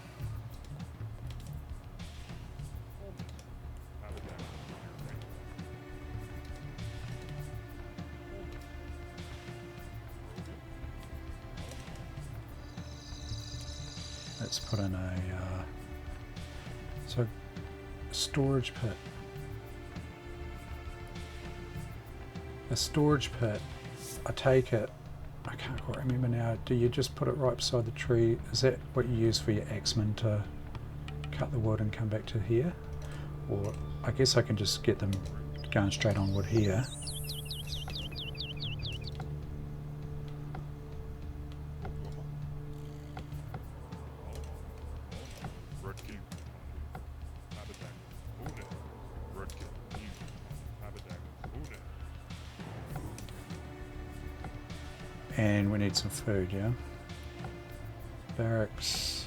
Let's put in a storage pit. A storage pit. I take it. I can't quite remember now. Do you just put it right beside the tree? Is that what you use for your axemen to cut the wood and come back to here? Or I guess I can just get them going straight on wood here. And we need some food, yeah? Barracks.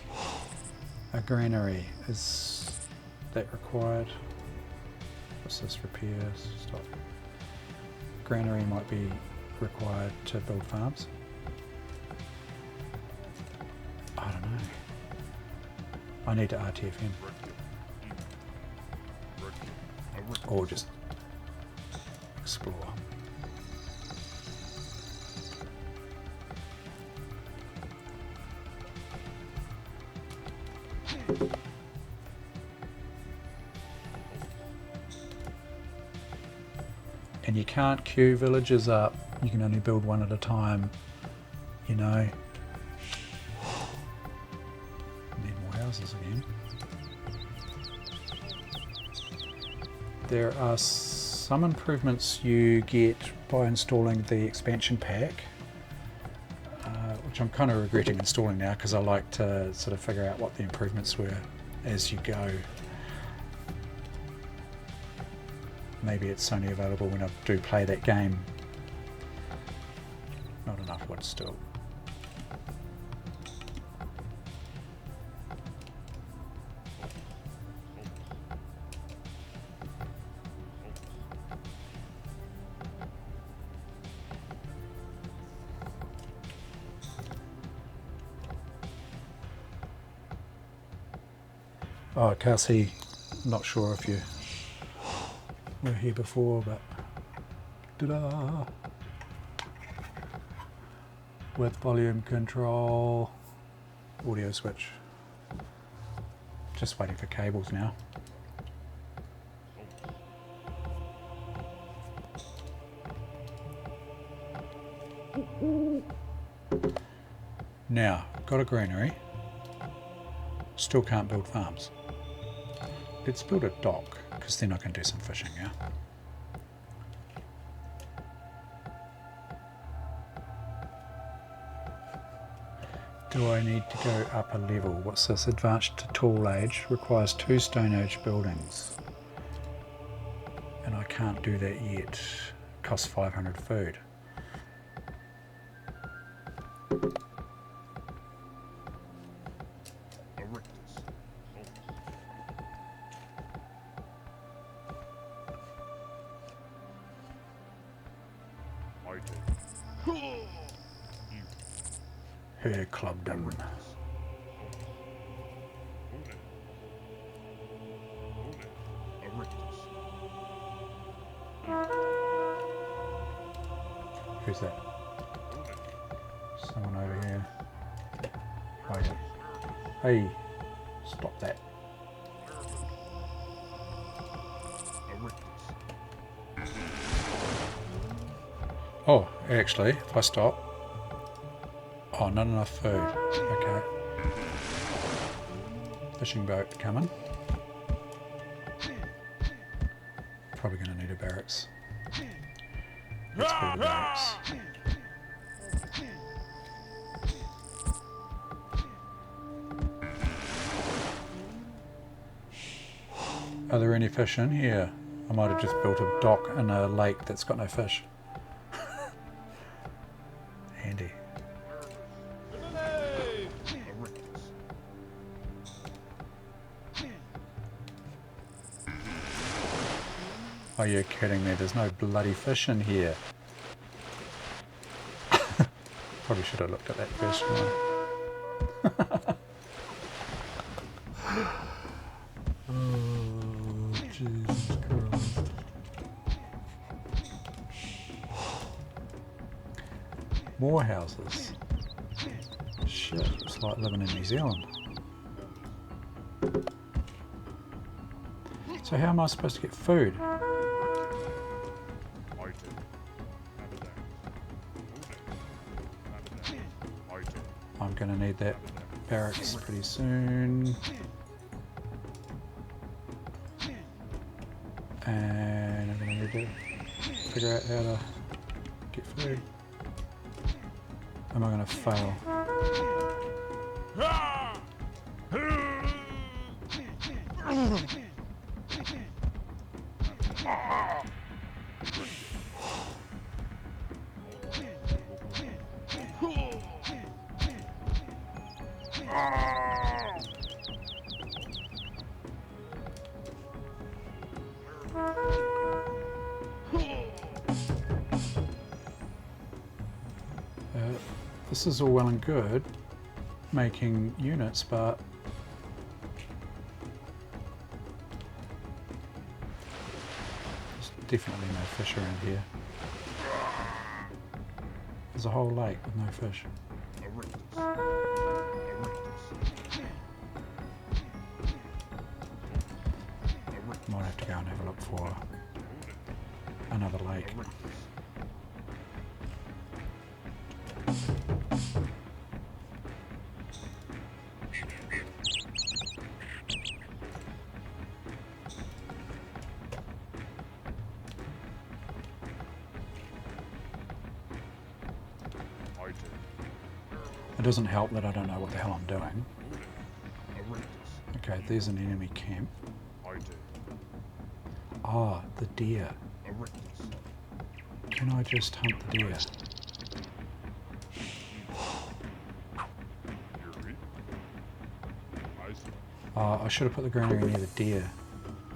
A granary. Is that required? What's this? Repairs. Stop. Granary might be required to build farms. I don't know. I need to RTFM. Or just explore. And you can't queue villages up, you can only build one at a time, you know. Need more houses again. There are some improvements you get by installing the expansion pack, which I'm kind of regretting installing now because I like to sort of figure out what the improvements were as you go. Maybe it's only available when I do play that game. Not enough wood still. Oh, Kelsey, not sure if you were here before, but ta-da! With volume control, audio switch. Just waiting for cables now. Now, got a granary. Still can't build farms. Let's build a dock, because then I can do some fishing, yeah? Do I need to go up a level? What's this? Advanced to tall age. Requires 2 Stone Age buildings. And I can't do that yet. Costs 500 food. Her club done. Who's that? Someone over here. Wait. Hey, stop that. Oh, actually, if I stop, Oh, not enough food. Okay. Fishing boat coming. Probably going to need a barracks. Let's build a barracks. Are there any fish in here? I might have just built a dock in a lake that's got no fish. Handy. Oh, you're kidding me. There's no bloody fish in here. Probably should have looked at that first one. Oh, Jesus Christ. More houses. Shit, it's like living in New Zealand. So how am I supposed to get food? I'm going to need that barracks pretty soon. And I'm going to need to figure out how to get food. Am I going to fail? This is all well and good, making units, but there's definitely no fish around here. There's a whole lake with no fish. Might have to go and have a look for another lake. It doesn't help that I don't know what the hell I'm doing. Okay, there's an enemy camp. Ah, the deer. Can I just hunt the deer? I should have put the granary near the deer.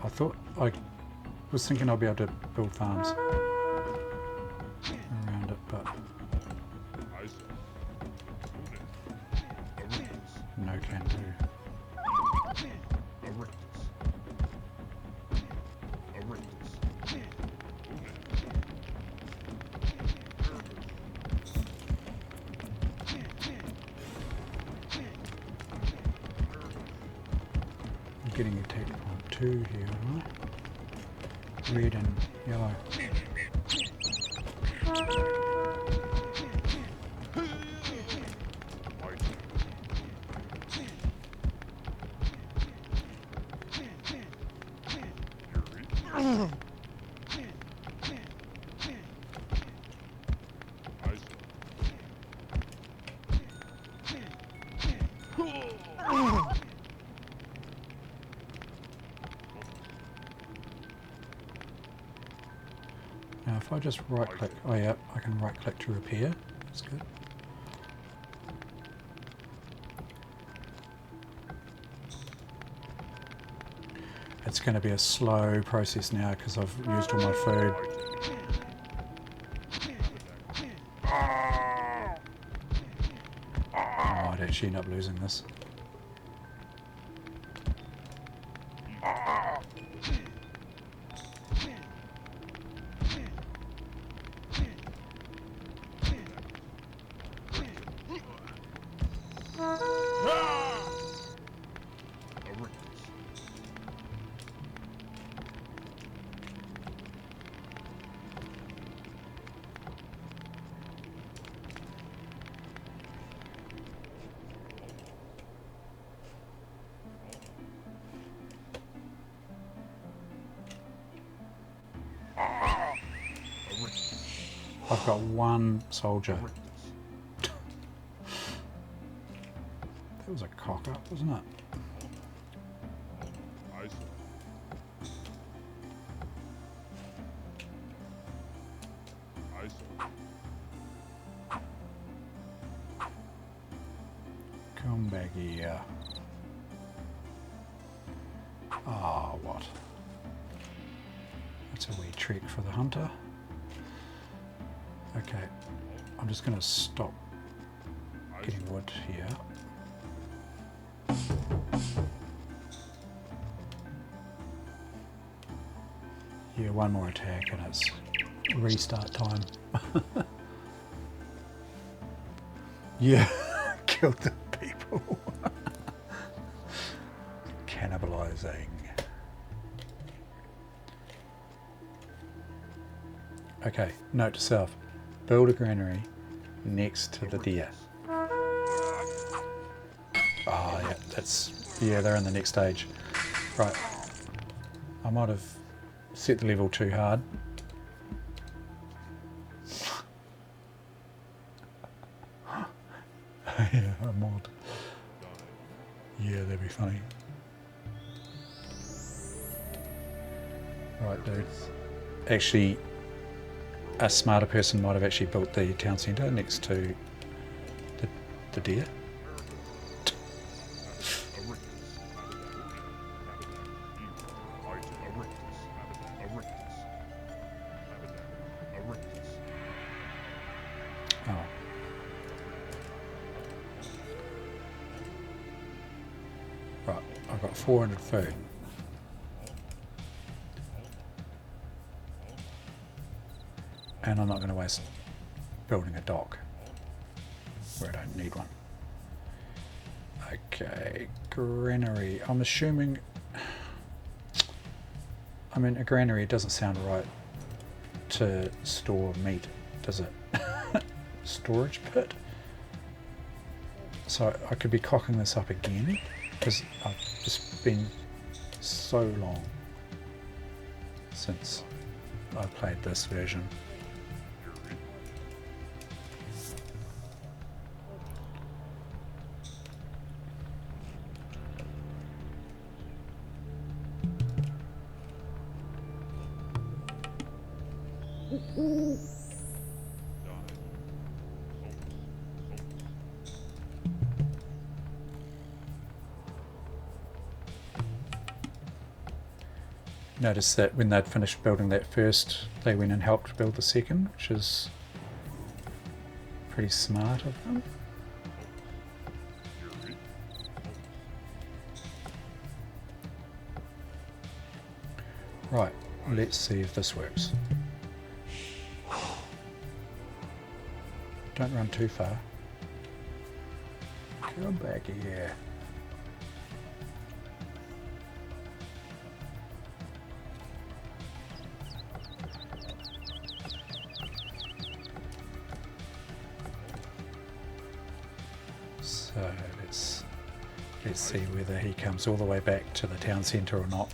I was thinking I'd be able to build farms around it, but no can do. I'm getting attacked on 2 here, am I? Red and yellow. Now if I just right click, oh yeah, I can right click to repair, that's good. It's going to be a slow process now because I've used all my food. I might actually end up losing this. I've got one soldier. That was a cock up, wasn't it? Come back here. Ah, what? That's a wee trick for the hunter. Okay, I'm just going to stop getting wood here. Yeah, one more attack and it's restart time. Yeah, killed the people. Cannibalizing. Okay, note to self. Build a granary next to the deer. Oh, yeah, they're in the next stage. Right. I might have set the level too hard. Yeah, a mod. Yeah, that'd be funny. Right, dude. Actually, a smarter person might have actually built the town centre next to the deer. Oh. Right, I've got 400 food. And I'm not going to waste building a dock where I don't need one. Okay, granary. I'm assuming... I mean, a granary doesn't sound right to store meat, does it? Storage pit? So I could be cocking this up again, because I've just been so long since I played this version. Notice that when they'd finished building that first, they went and helped build the second, which is pretty smart of them. Right, let's see if this works. Don't run too far. Come back here. So let's see whether he comes all the way back to the town centre or not.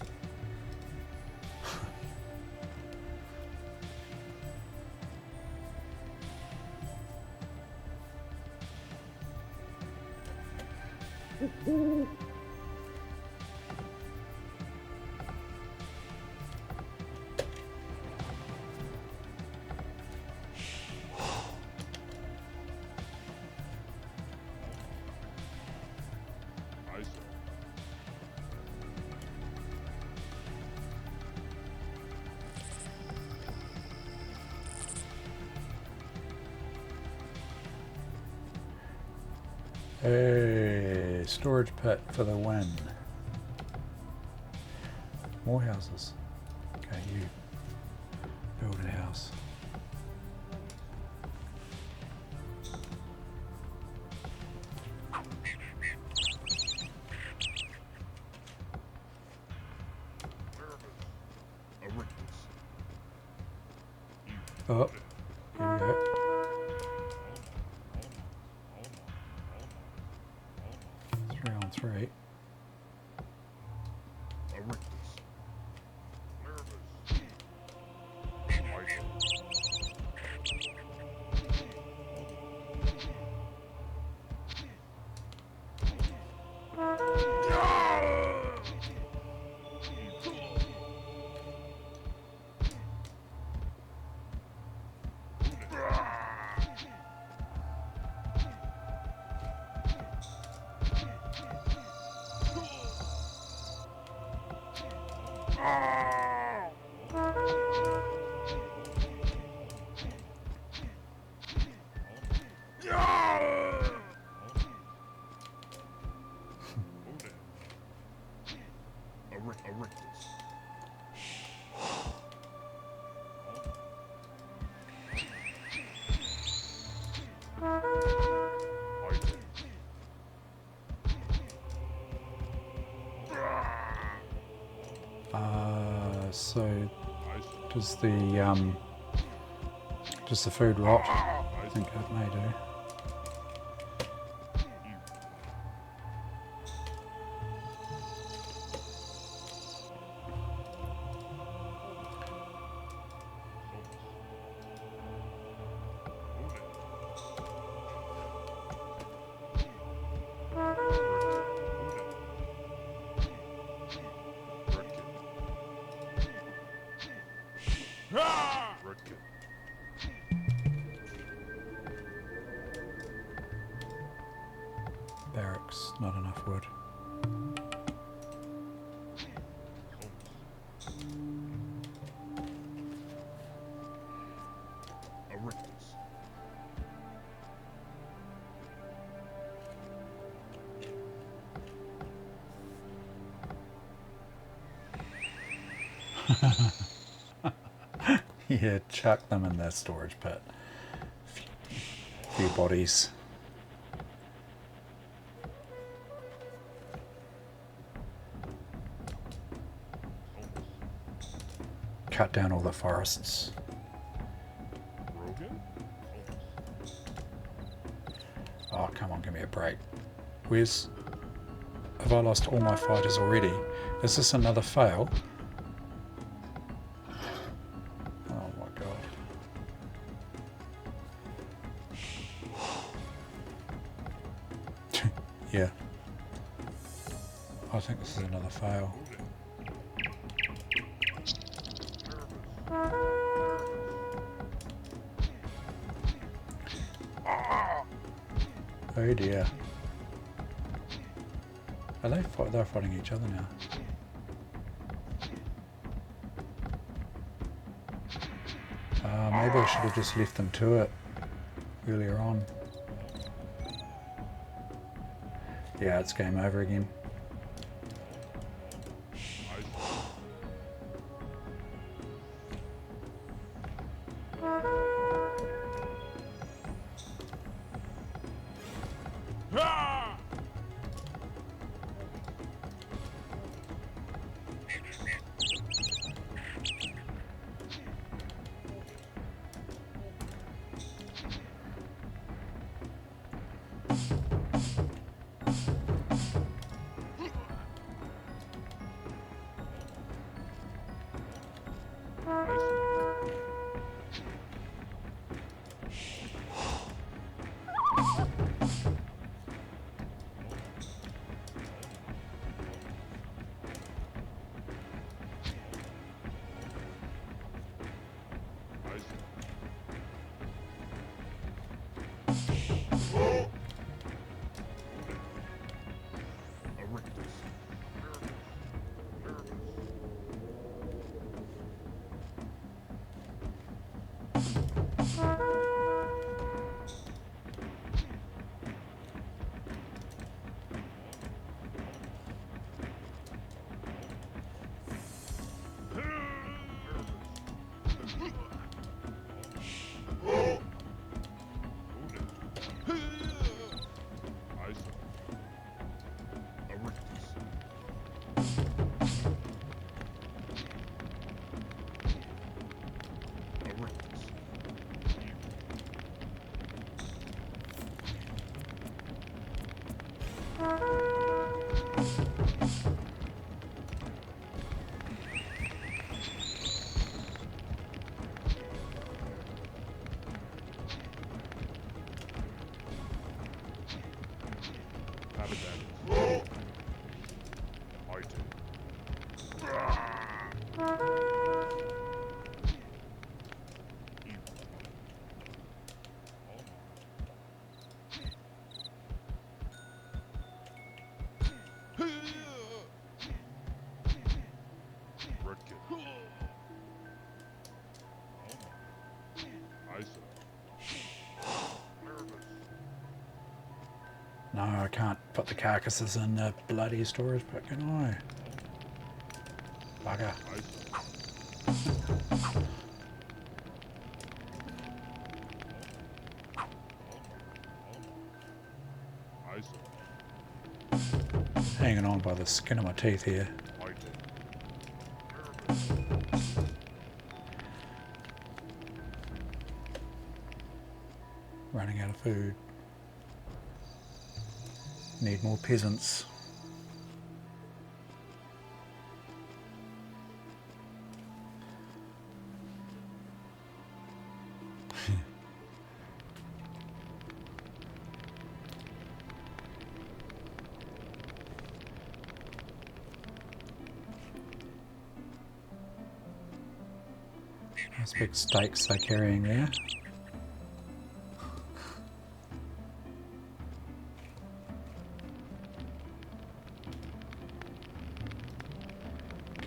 Hey, storage pit for the win. More houses. Okay, you build a house. Oh, here we go. Three. So does the food rot? I think it may do. Barracks, not enough wood. Yeah, chuck them in their storage pit. Few bodies. Cut down all the forests. Oh, come on, give me a break. Have I lost all my fighters already? Is this another fail? Oh my god. Yeah. I think this is another fail. Oh dear. Are they're fighting each other now? Maybe I should have just left them to it earlier on. Yeah, it's game over again. put the carcasses in the bloody storage bin, can I? Bugger. Hanging on by the skin of my teeth here. Running out of food. Need more peasants. Those big stakes they're carrying there.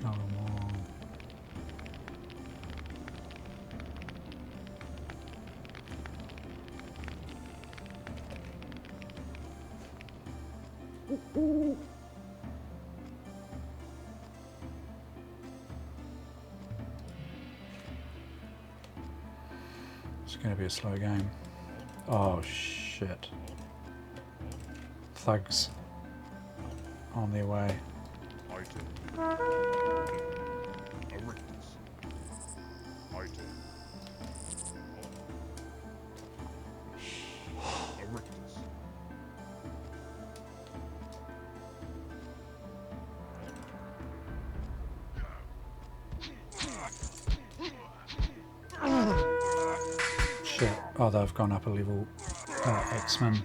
Come on. It's going to be a slow game. Oh shit. Thugs on their way. Shit. Oh, they've gone up a level. X-Men.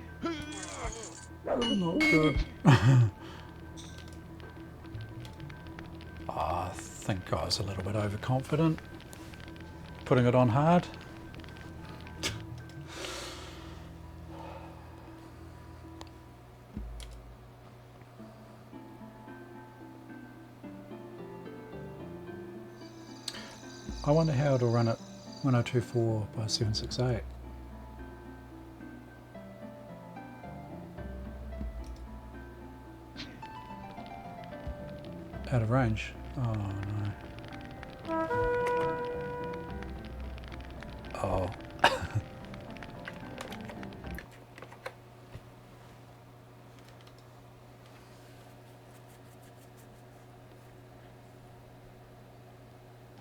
Not good. I think I was a little bit overconfident. Putting it on hard. I wonder how it'll run at 1024 by 768. Out of range. Oh no. Oh.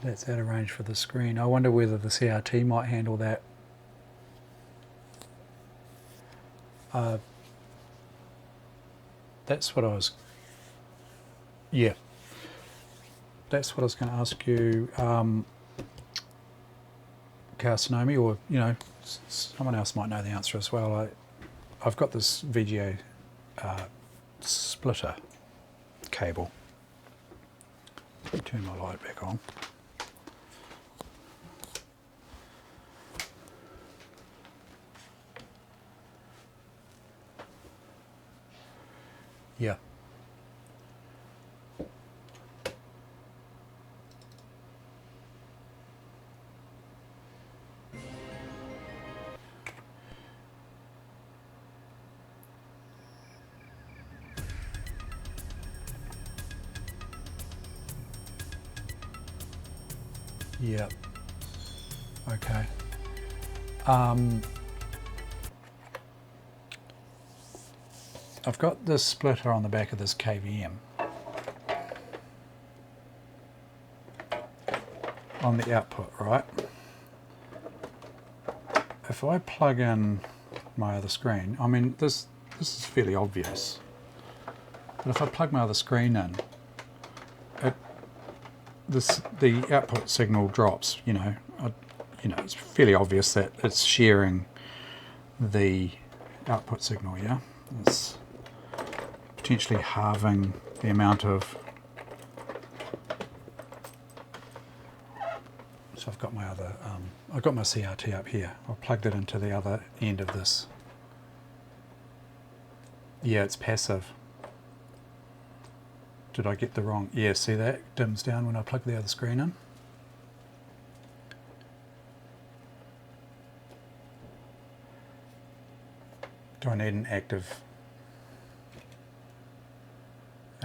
That's out of range for the screen. I wonder whether the CRT might handle that. That's what I was... Yeah. That's what I was going to ask you, Carcinomi, or, you know, someone else might know the answer as well. I've got this VGA splitter cable. Turn my light back on. Yeah. Yeah. Okay. I've got this splitter on the back of this KVM. On the output, right? If I plug in my other screen, I mean, this is fairly obvious. But if I plug my other screen in, the output signal drops. You know, it's fairly obvious that it's sharing the output signal. Yeah, it's potentially halving the amount of. So I've got my other, I've got my CRT up here. I've plugged it into the other end of this. Yeah, it's passive. Did I get the wrong? Yeah, see that? Dims down when I plug the other screen in. Do I need an active?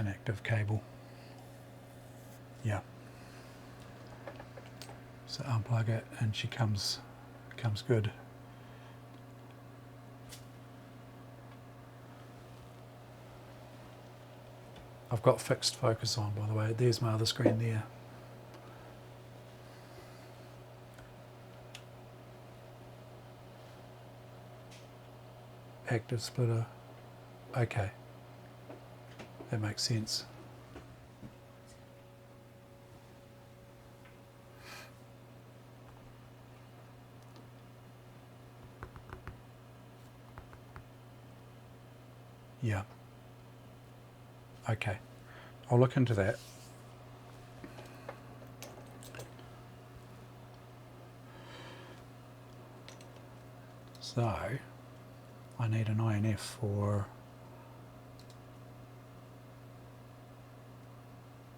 an active cable. Yeah. So unplug it and she comes good. I've got fixed focus on, by the way. There's my other screen there. Active splitter. Okay. That makes sense. Yeah. Okay. I'll look into that. So, I need an INF for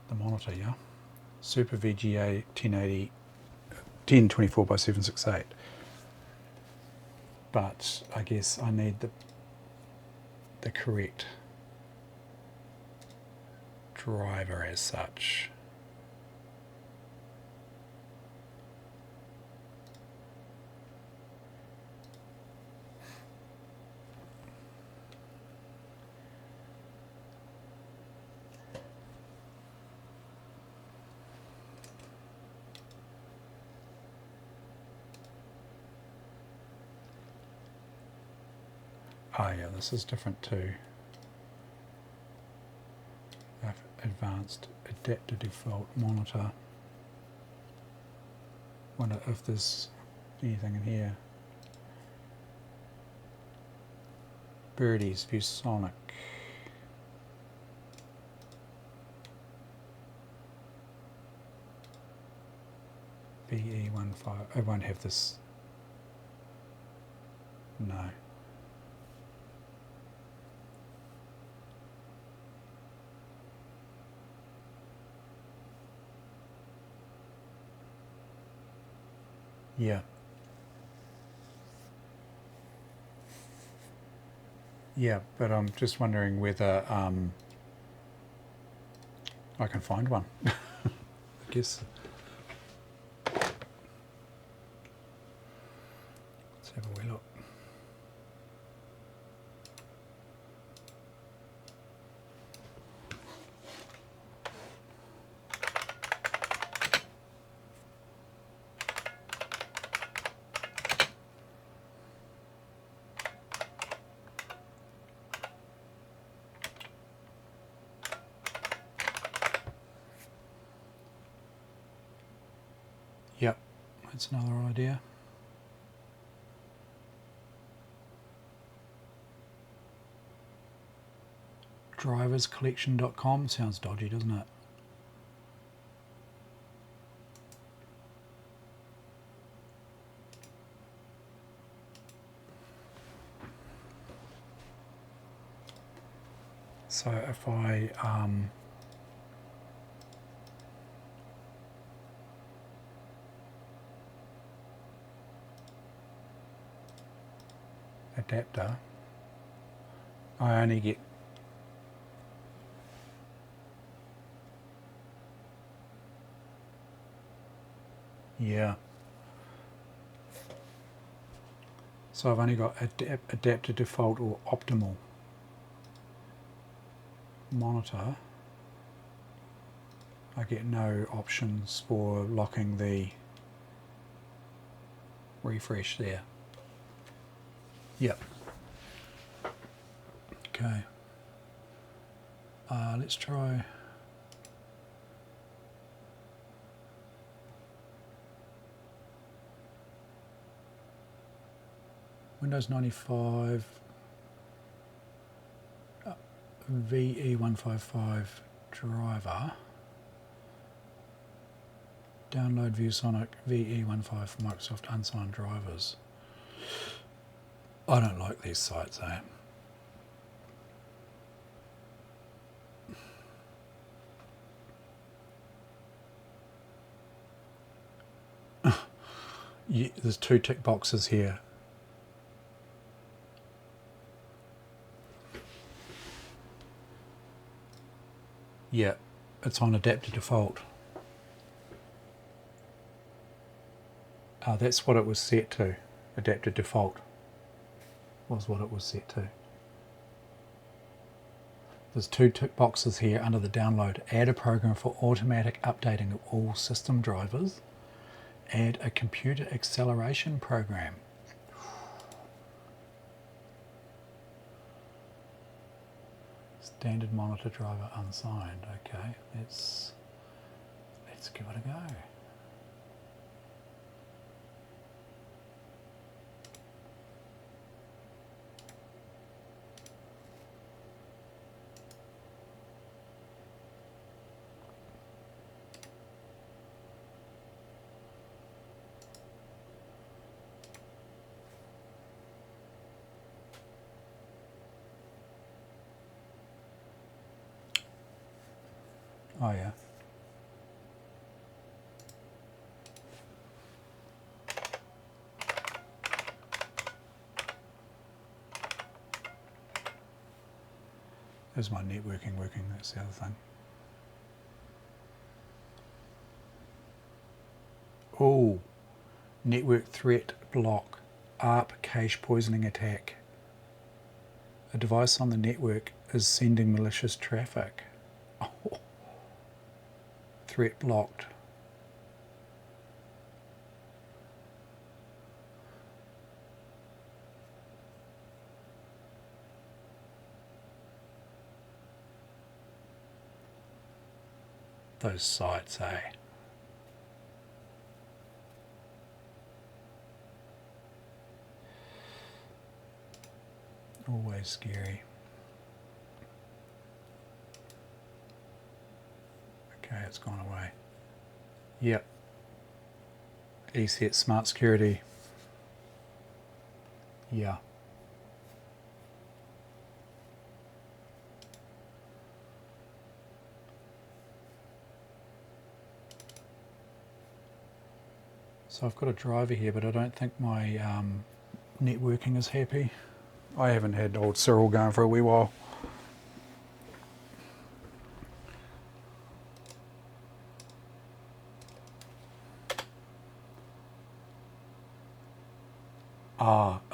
the monitor, yeah? Super VGA 1080, 1024 by 768. But I guess I need the correct driver as such. Oh yeah, this is different too. Advanced adapter default monitor. Wonder if there's anything in here. Birdies, ViewSonic. BE15. I won't have this. No. Yeah. Yeah, but I'm just wondering whether I can find one. I guess. Let's have a wee look. Yep, that's another idea. Driverscollection.com sounds dodgy, doesn't it? So if I adapter, I only get yeah. So I've only got adapter default or optimal monitor. I get no options for locking the refresh there. Yep. Okay. Let's try. Windows 95 VE155 driver. Download ViewSonic VE15 from Microsoft unsigned drivers. I don't like these sites, eh? Yeah, there's two tick boxes here. Yeah, it's on adaptive default. That's what it was set to. Adaptive default was what it was set to. There's two tick boxes here under the download. Add a program for automatic updating of all system drivers. Add a computer acceleration program. Standard monitor driver unsigned. Okay, let's give it a go. Oh yeah. There's my networking working, that's the other thing. Oh, network threat block, ARP cache poisoning attack. A device on the network is sending malicious traffic. Oh. Threat blocked. Those sites, eh? Always scary. Okay, it's gone away. Yep. ESET Smart Security. Yeah. So I've got a driver here, but I don't think my networking is happy. I haven't had old Cyril going for a wee while.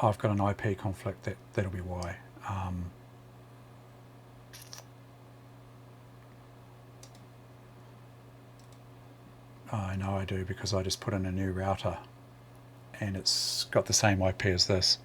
I've got an IP conflict, that'll be why. I know I do, because I just put in a new router and it's got the same IP as this.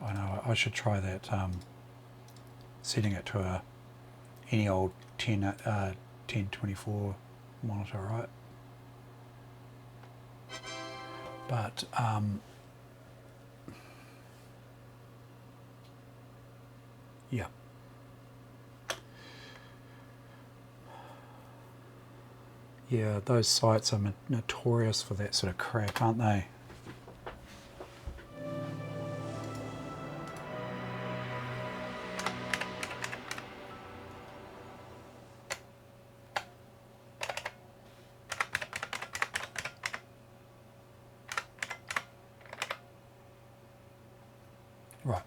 I know, I should try that, setting it to any old 1024 monitor, right? But yeah. Yeah, those sites are notorious for that sort of crap, aren't they? Right.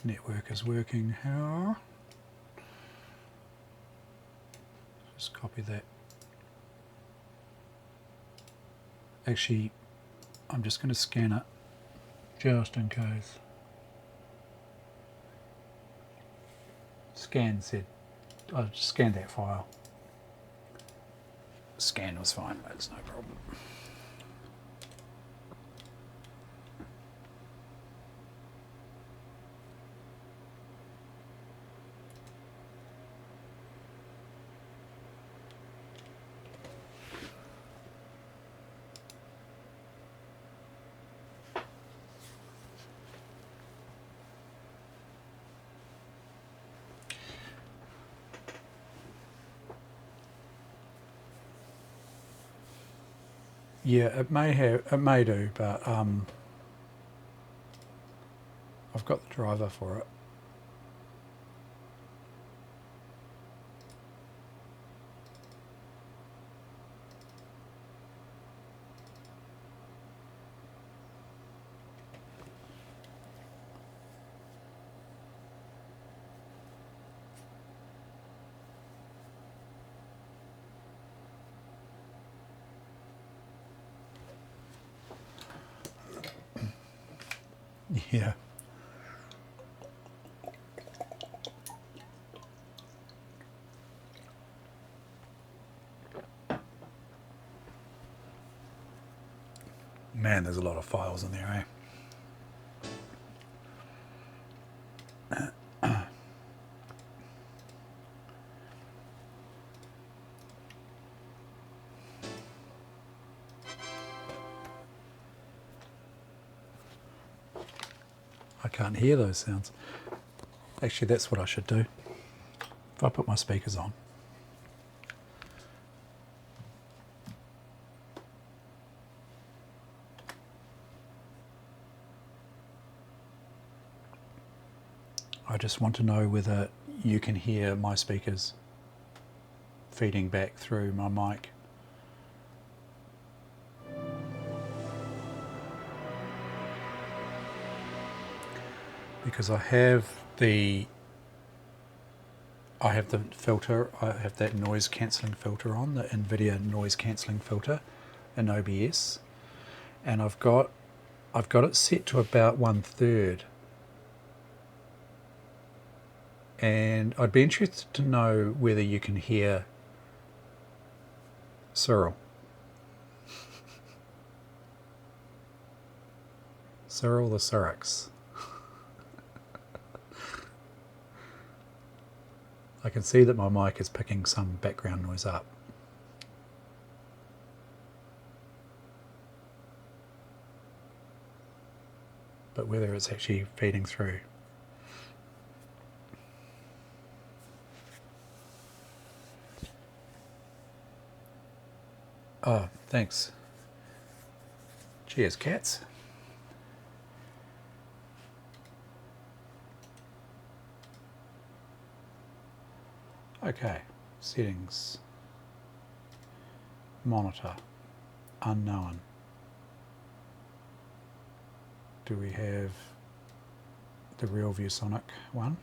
Network is working here. Just copy that. Actually, I'm just going to scan it, just in case. Scan said, I scanned that file. Scan was fine, that's no problem. Yeah, it may do, but I've got the driver for it. Yeah. Man, there's a lot of files in there, eh? I can't hear those sounds. Actually, that's what I should do. If I put my speakers on. I just want to know whether you can hear my speakers feeding back through my mic. Because I have the filter, I have that noise cancelling filter on, the NVIDIA noise cancelling filter in OBS, and I've got it set to about 1/3. And I'd be interested to know whether you can hear Cyril. Cyril the Syrinx. I can see that my mic is picking some background noise up. But whether it's actually feeding through. Oh, thanks. Cheers, cats. Okay, settings. Monitor. Unknown. Do we have the real ViewSonic one?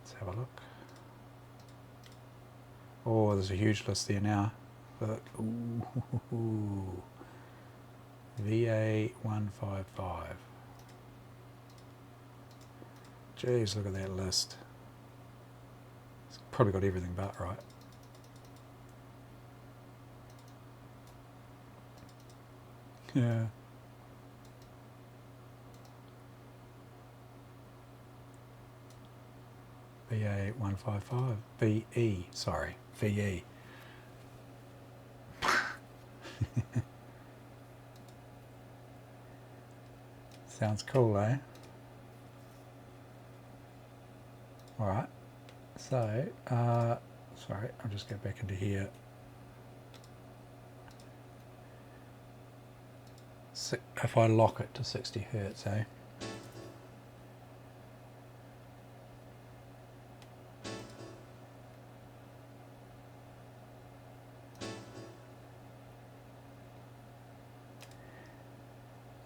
Let's have a look. Oh, there's a huge list there now. But, ooh, VA155. Jeez, look at that list. It's probably got everything but right. Yeah. VA155. VE, sorry. VE. Sounds cool, eh? Alright. So, sorry, I'll just go back into here. If I lock it to 60 Hertz, eh?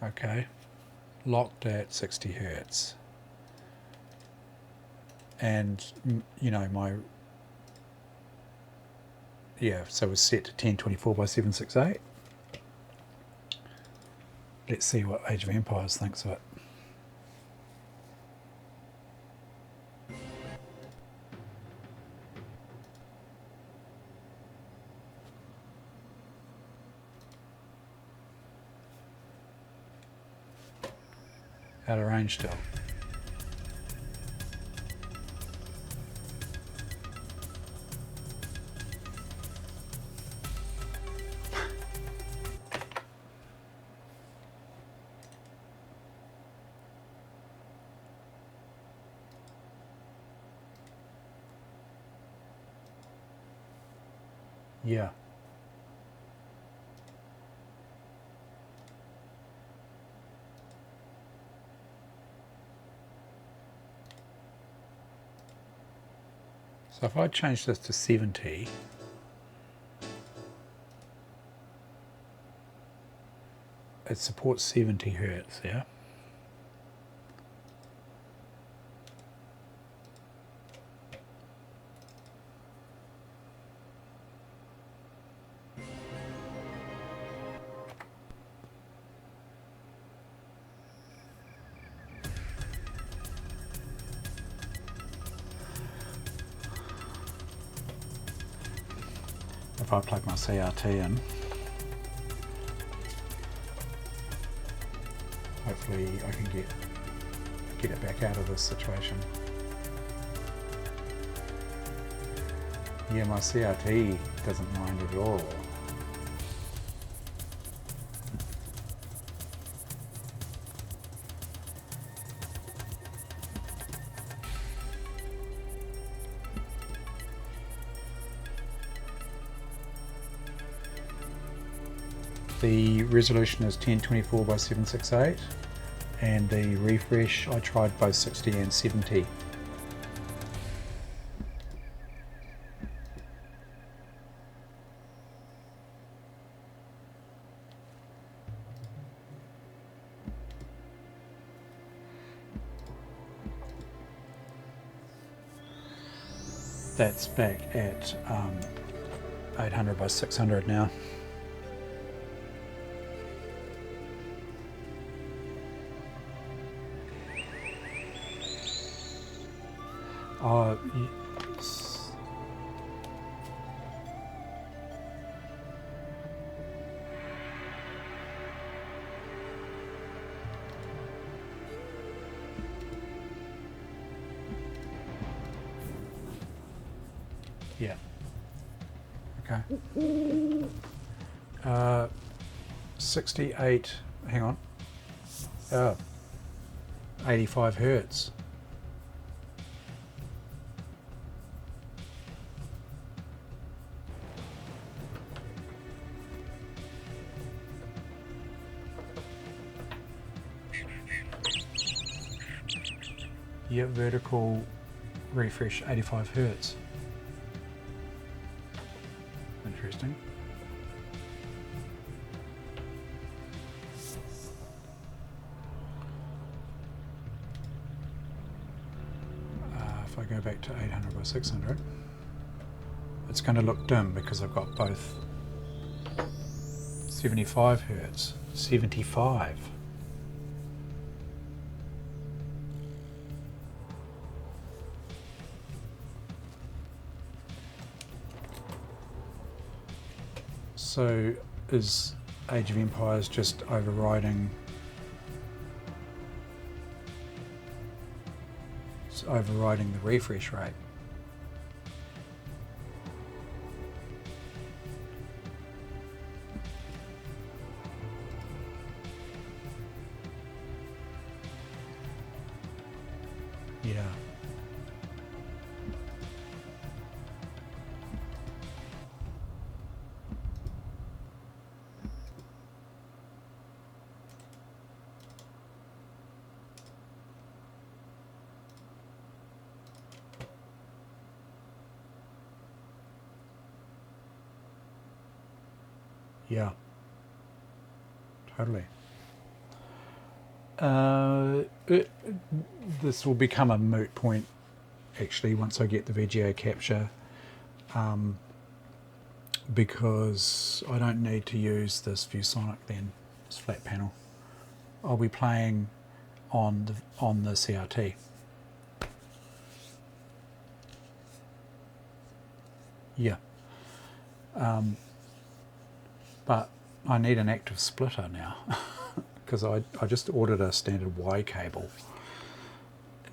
Okay, locked at 60 Hertz. And, you know, so it's set to 1024 by 768. Let's see what Age of Empires thinks of it. Out of range still. Yeah. So if I change this to 70, it supports 70 Hertz, yeah? If I plug my CRT in, hopefully I can get it back out of this situation. Yeah, my CRT doesn't mind at all. The resolution is 1024 by 768, and the refresh, I tried both 60 and 70. That's back at 800 by 600 now. Yes. Yeah. Okay. 68, hang on. 85 Hertz. Yeah, vertical refresh 85 Hertz. Interesting. If I go back to 800 by 600, it's going to look dim because I've got both 75 Hertz. 75. So is Age of Empires just overriding the refresh rate? Yeah. Yeah, totally. This will become a moot point actually once I get the VGA capture, because I don't need to use this ViewSonic then, this flat panel. I'll be playing on the CRT. Yeah. But I need an active splitter now because I just ordered a standard Y cable,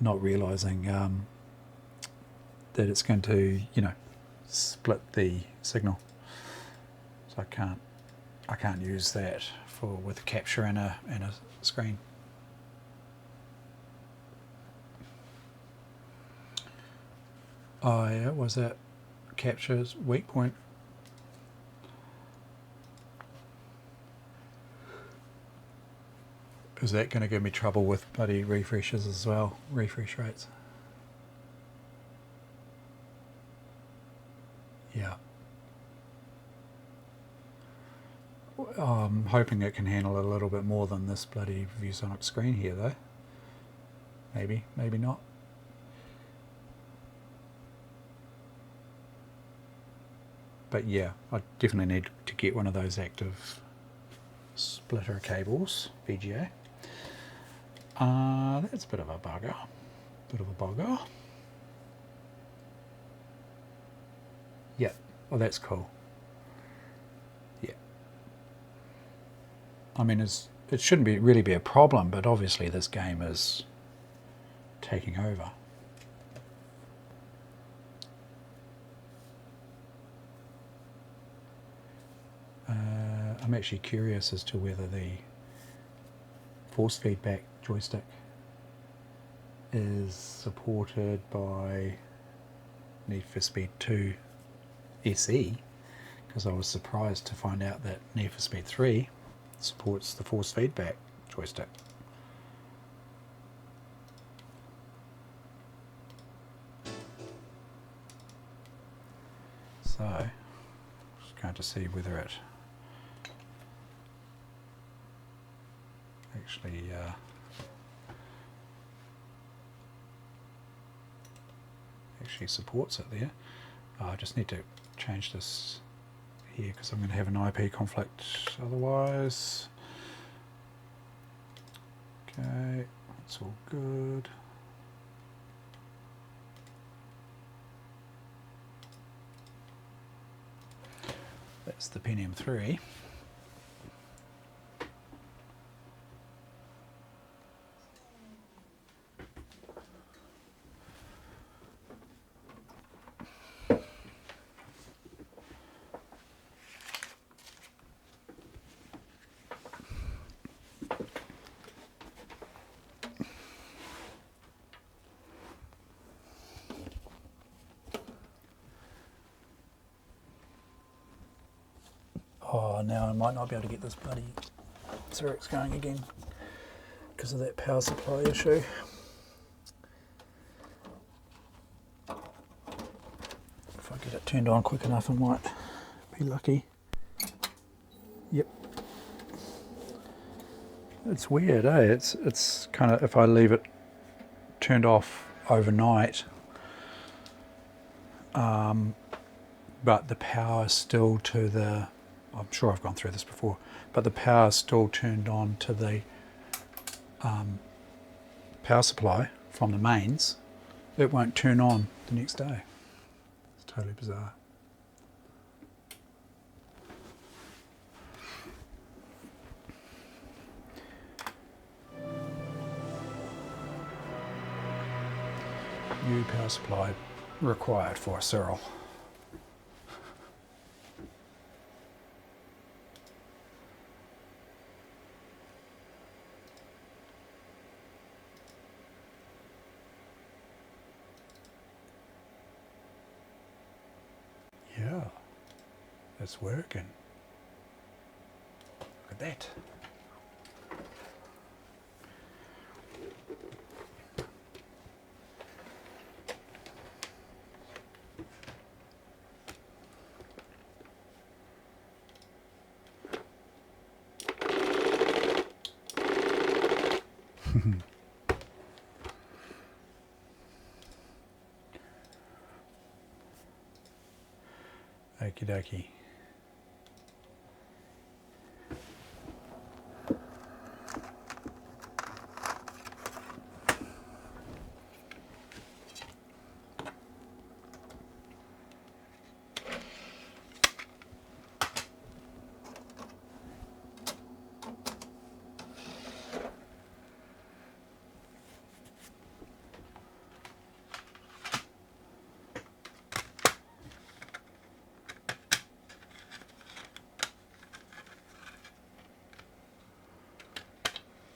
not realizing that it's going to, split the signal. So I can't use that with a capture and a screen. Oh yeah, was that capture's weak point? Is that going to give me trouble with bloody refreshes as well, refresh rates? Yeah. I'm hoping it can handle a little bit more than this bloody ViewSonic screen here though. Maybe, maybe not. But yeah, I definitely need to get one of those active splitter cables, VGA. That's a bit of a bugger. Bit of a bugger. Yeah. Oh, that's cool. Yeah. I mean, it shouldn't really be a problem, but obviously this game is taking over. I'm actually curious as to whether the force feedback joystick is supported by Need for Speed 2 SE, because I was surprised to find out that Need for Speed 3 supports the force feedback joystick. So, just going to see whether it actually supports it there. I just need to change this here because I'm going to have an IP conflict otherwise. Okay, that's all good. That's the Pentium 3. Oh, now I might not be able to get this bloody Xerox going again because of that power supply issue. If I get it turned on quick enough, I might be lucky. Yep. It's weird, eh? It's kind of, if I leave it turned off overnight, but the power still to the, I'm sure I've gone through this before, but the power is still turned on to the power supply from the mains, it won't turn on the next day. It's totally bizarre. New power supply required for a Cyril. Yeah, it's working. Look at that. Okie dokie.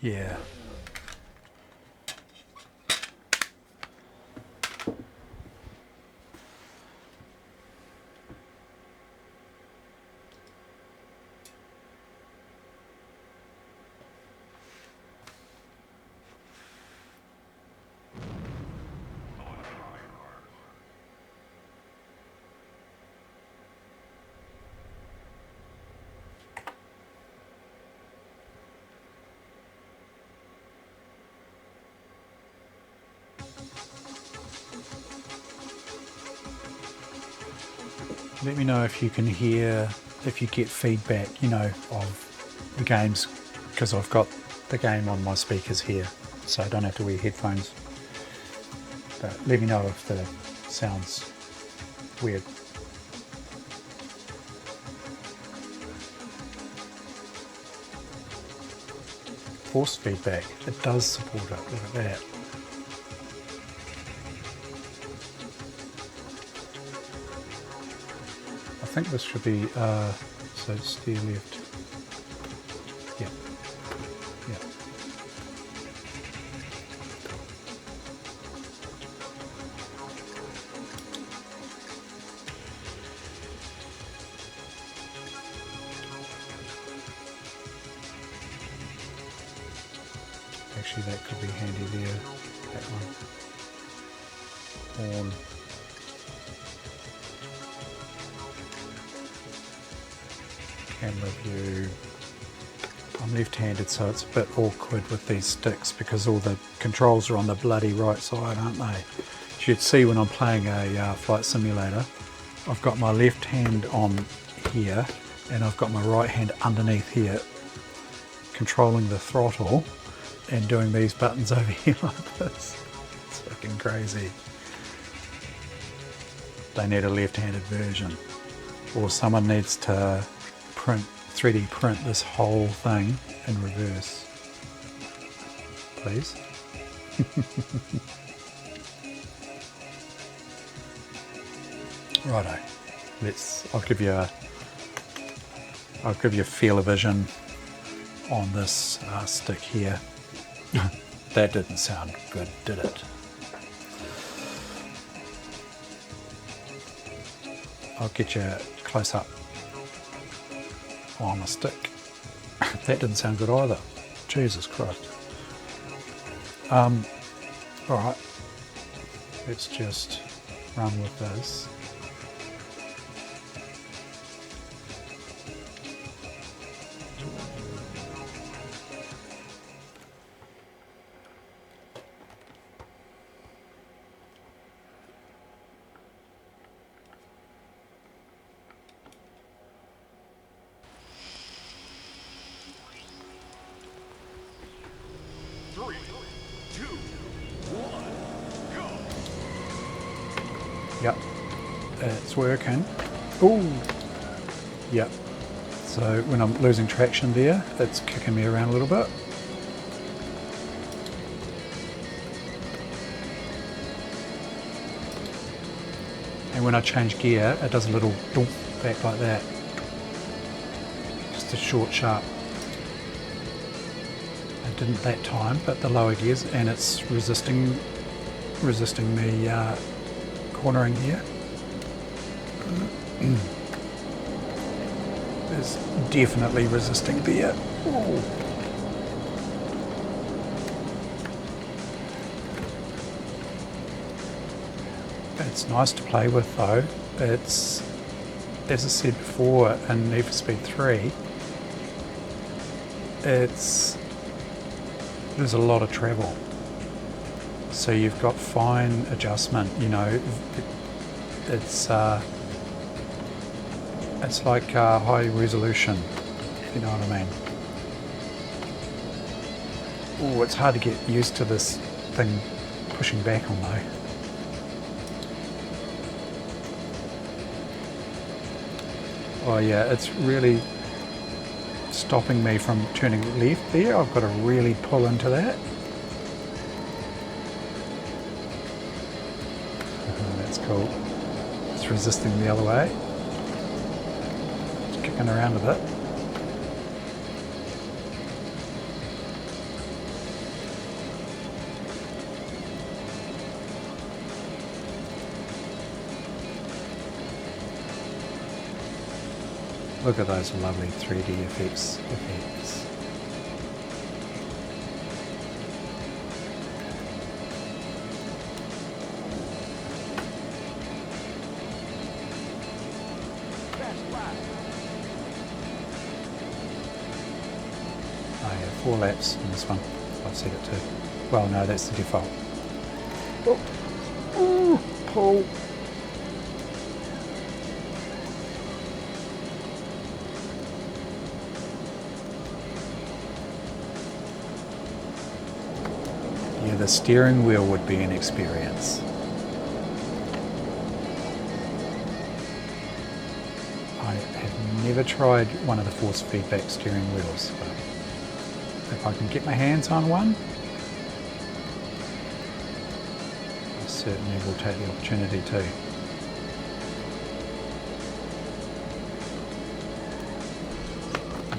Yeah. Let me know if you can hear, if you get feedback, you know, of the games, because I've got the game on my speakers here, so I don't have to wear headphones. But let me know if the sound's weird. Force feedback, it does support it, look at that. I think this should be, so steer left. Yep, yep. Actually, that could be handy there, that one. Horn. Camera view. I'm left-handed, so it's a bit awkward with these sticks because all the controls are on the bloody right side, aren't they? As you'd see when I'm playing a flight simulator, I've got my left hand on here and I've got my right hand underneath here, controlling the throttle and doing these buttons over here like this. It's fucking crazy. They need a left-handed version, or someone needs to 3D print this whole thing in reverse, please. Righto, I'll give you a feel of vision on this stick here. That didn't sound good, did it? I'll get you close up on a stick. That didn't sound good either. Jesus Christ. Alright, let's just run with this. Yep, it's working. Ooh, yep. So when I'm losing traction there, it's kicking me around a little bit. And when I change gear, it does a little doomp back like that. Just a short, sharp. It didn't that time, but the lower gears, and it's resisting me cornering here. It's definitely resisting there. Ooh. It's nice to play with though. It's, as I said before in Need for Speed 3, there's a lot of travel. So you've got fine adjustment, you know, it's like high resolution, if you know what I mean. Oh, it's hard to get used to this thing pushing back on though. Oh yeah, it's really stopping me from turning left there. I've got to really pull into that. That's cool. It's resisting the other way. It's kicking around a bit. Look at those lovely 3D effects. Oh yeah, 4 laps in this one. I've set it to. Well, no, that's the default. Oh, ooh, pull. the steering wheel would be an experience. I have never tried one of the force feedback steering wheels, but if I can get my hands on one, I certainly will take the opportunity too.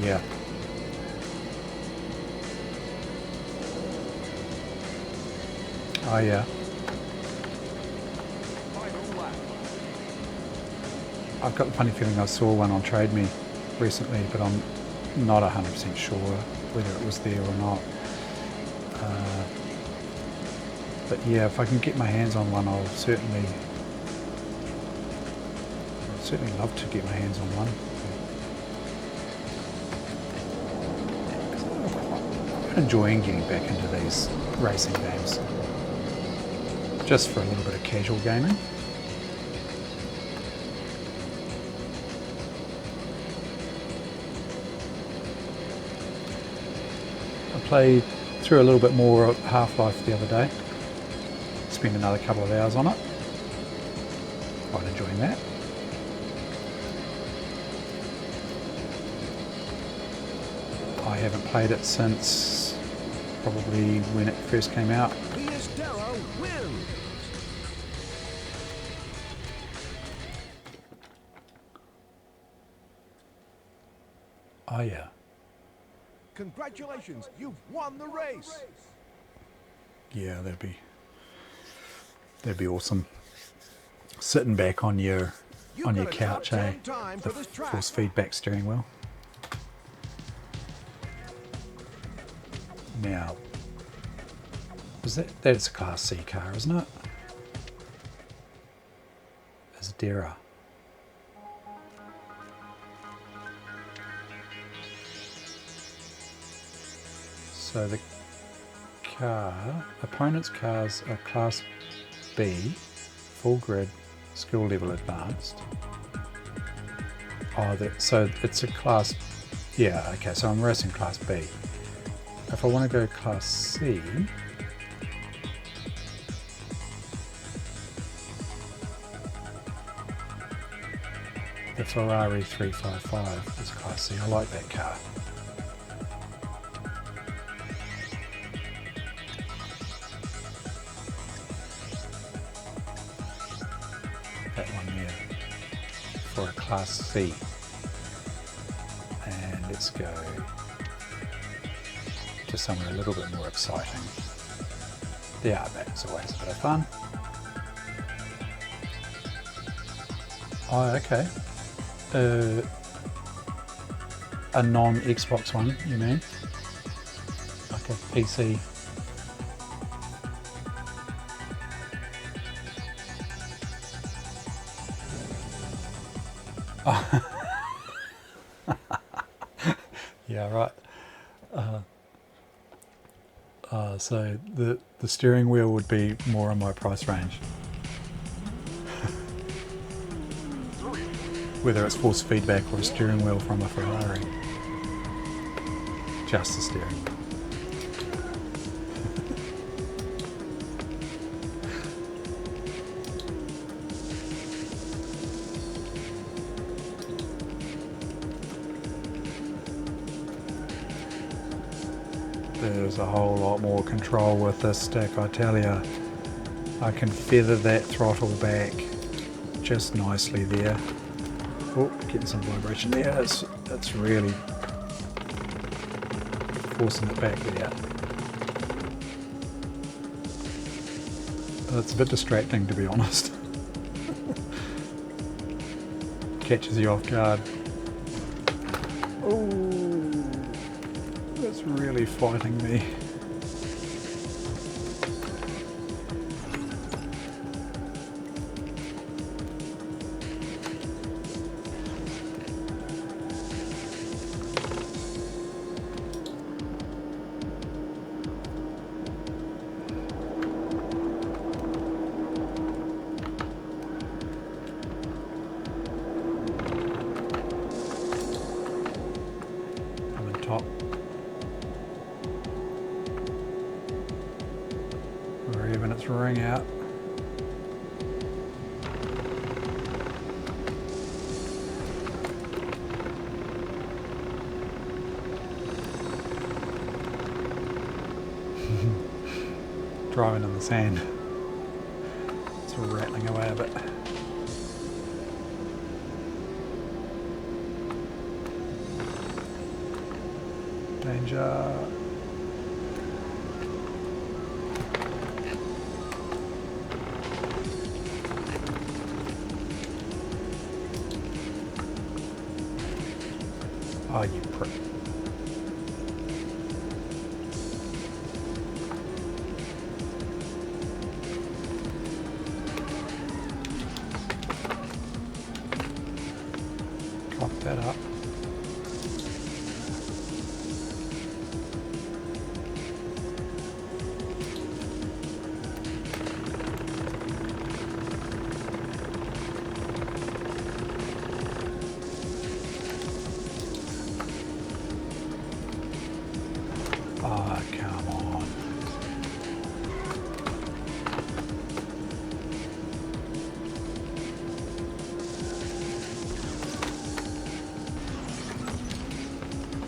Yeah. Oh yeah. I've got the funny feeling I saw one on Trade Me recently, but I'm not 100% sure whether it was there or not. But yeah, if I can get my hands on one, I'd certainly love to get my hands on one. I'm enjoying getting back into these racing games, just for a little bit of casual gaming. I played through a little bit more of Half-Life the other day. Spent another couple of hours on it. Quite enjoying that. I haven't played it since probably when it first came out. Oh yeah. Congratulations, you've won the race. Yeah, that'd be awesome. Sitting back on your couch, eh? The force feedback steering wheel. Now, that's a Class C car, isn't it? It's a Dera. So the opponent's cars are Class B, full grid, skill level advanced. Oh, so it's a Class, yeah, okay, so I'm racing Class B. If I want to go Class C, the Ferrari 355 is Class C. I like that car. That one there for a Class C. And let's go to somewhere a little bit more exciting. The Outback's always a bit of fun. Oh, okay. A non-Xbox one, you mean? Like a PC. Oh. Yeah, right. So the steering wheel would be more in my price range. Whether it's force feedback or a steering wheel from a Ferrari. Just the steering wheel. There's a whole lot more control with this stick, I tell ya. I can feather that throttle back just nicely there. Oh, getting some vibration there. It's really forcing it back there. It's a bit distracting, to be honest. Catches you off guard. Oh. It's really fighting me. I'm on top. given its ring out. Driving in the sand. It's rattling away a bit. Danger. Oh, you prick. Drop that up. Oh, come on.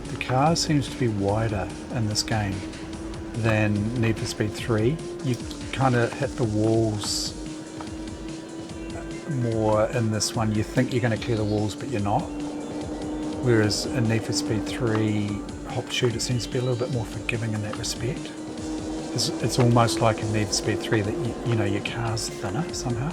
The car seems to be wider in this game than Need for Speed 3. You kind of hit the walls more in this one. You think you're going to clear the walls, but you're not. Whereas in Need for Speed 3 Hop Shoot, it seems to be a little bit more forgiving in that respect. It's almost like in Need for Speed 3 that you know your car's thinner somehow.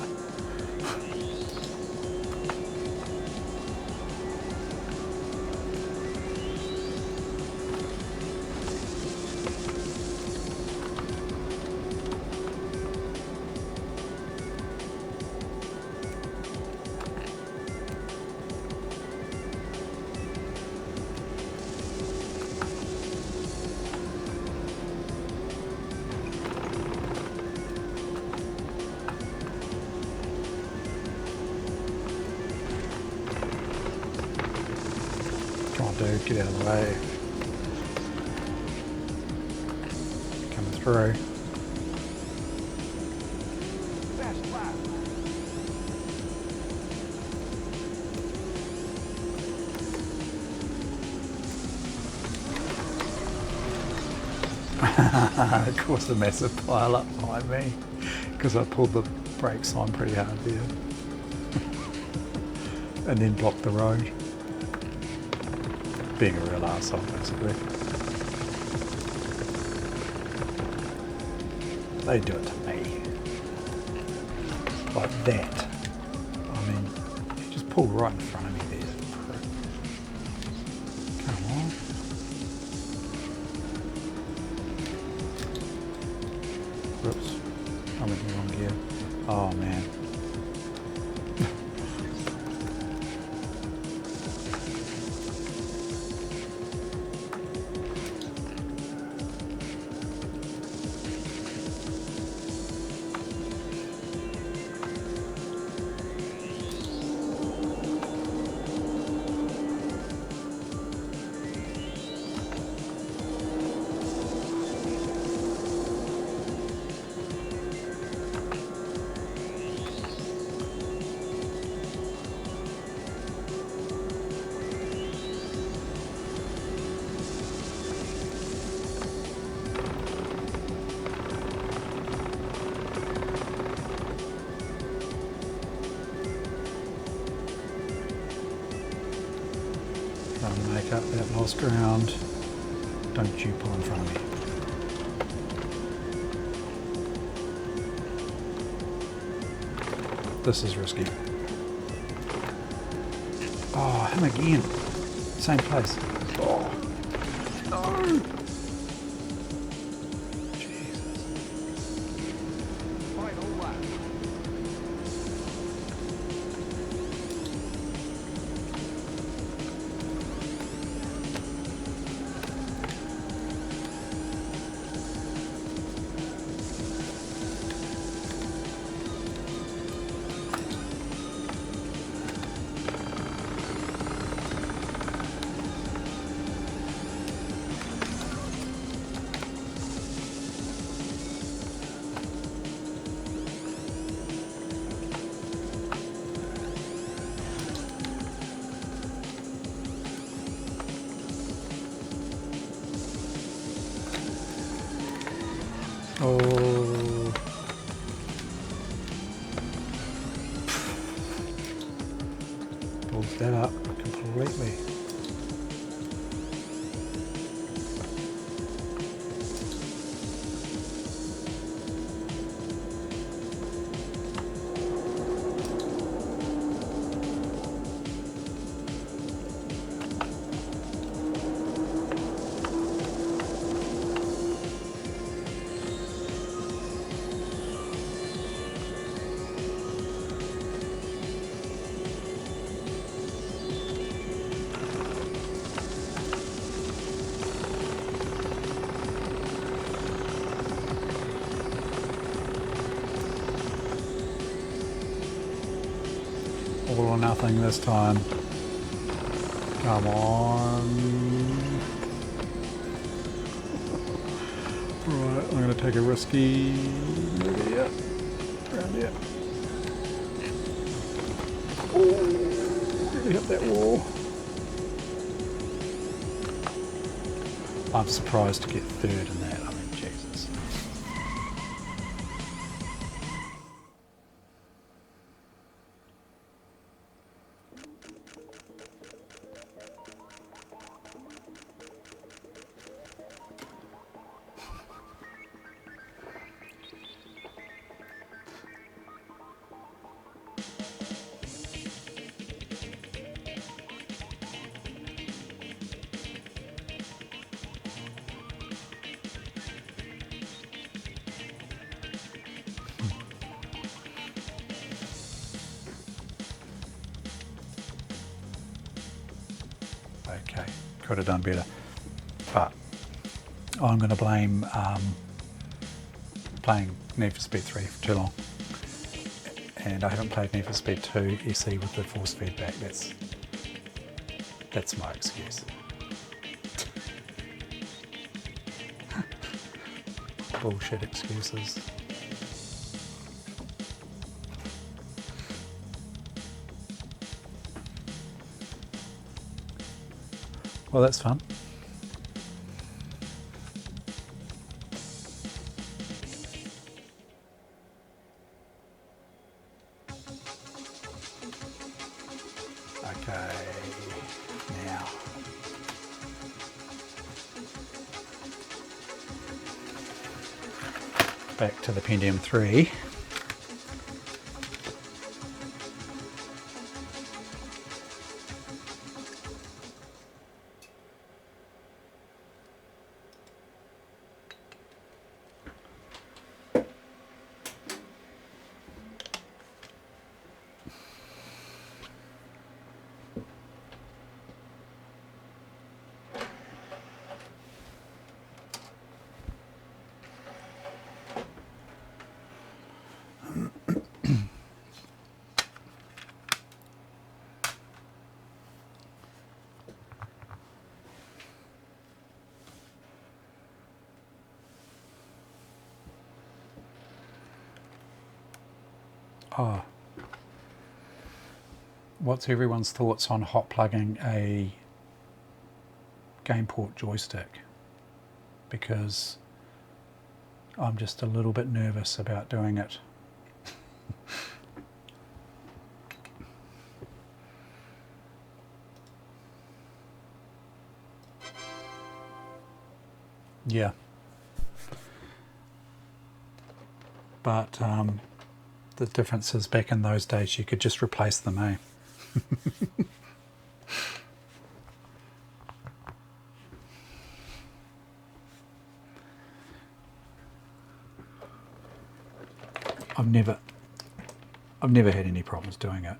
Come on, dude, get out of the way. Coming through. Fast lap. Caused a massive pile up behind me because I pulled the brakes on pretty hard there and then blocked the road. Being a real arsehole, basically. They do it to me. Like that. I mean, you just pulled right in front of me there. Come on. Whoops. I'm in the wrong gear. Oh man. Trying to make up that lost ground. Don't you pull in front of me. This is risky. Oh, him again. Same place. Oh, no! Jesus. Final lap. that up completely. All or nothing this time. Come on. Right, I'm going to take a risky move here. Around here. Oh, did he hit that wall? I'm surprised to get third in that. I mean, Jesus. Okay, could have done better, but I'm going to blame playing Need for Speed 3 for too long, and I haven't played Need for Speed 2 SE with the force feedback. That's my excuse. Bullshit excuses. Well, that's fun. Okay, now. Back to the Pentium 3. Oh, what's everyone's thoughts on hot plugging a game port joystick? Because I'm just a little bit nervous about doing it. Yeah. But the difference is back in those days you could just replace them, eh? I've never had any problems doing it.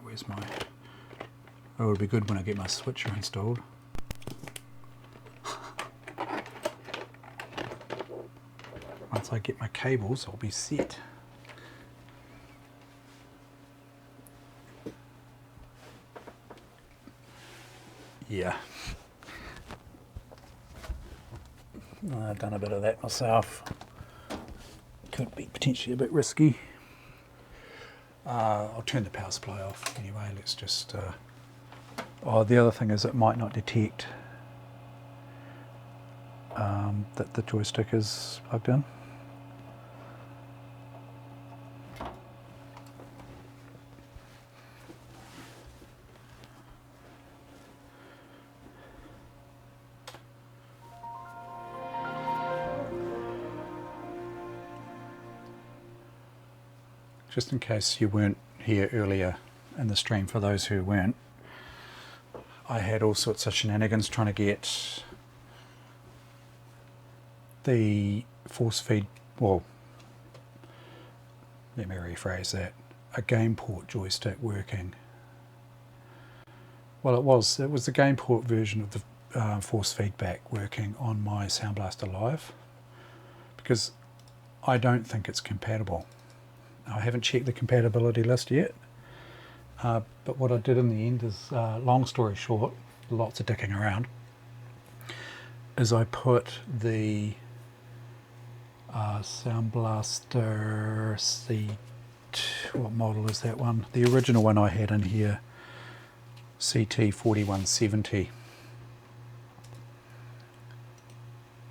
Where's my... Oh, it'll be good when I get my switcher installed. Once I get my cables, I'll be set. Yeah. I've done a bit of that myself. Could be potentially a bit risky. I'll turn the power supply off anyway. Let's just... Oh, the other thing is it might not detect that the joystick is plugged in. Just in case you weren't here earlier in the stream, for those who weren't, I had all sorts of shenanigans trying to get the force feed, well, let me rephrase that, a game port joystick working. Well, it was the game port version of the force feedback working on my Sound Blaster Live, because I don't think it's compatible. I haven't checked the compatibility list yet, but what I did in the end is, long story short, lots of dicking around, is I put the Sound Blaster what model is that one? The original one I had in here, CT4170.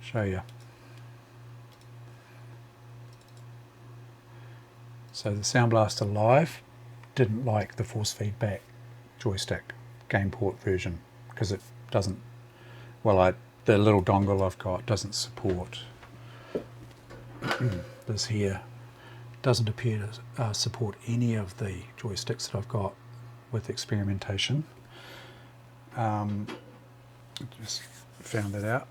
Show you. So the Sound Blaster Live didn't like the force feedback joystick game port version because it doesn't, well, the little dongle I've got doesn't support this here. Doesn't appear to support any of the joysticks that I've got with experimentation. Just found that out.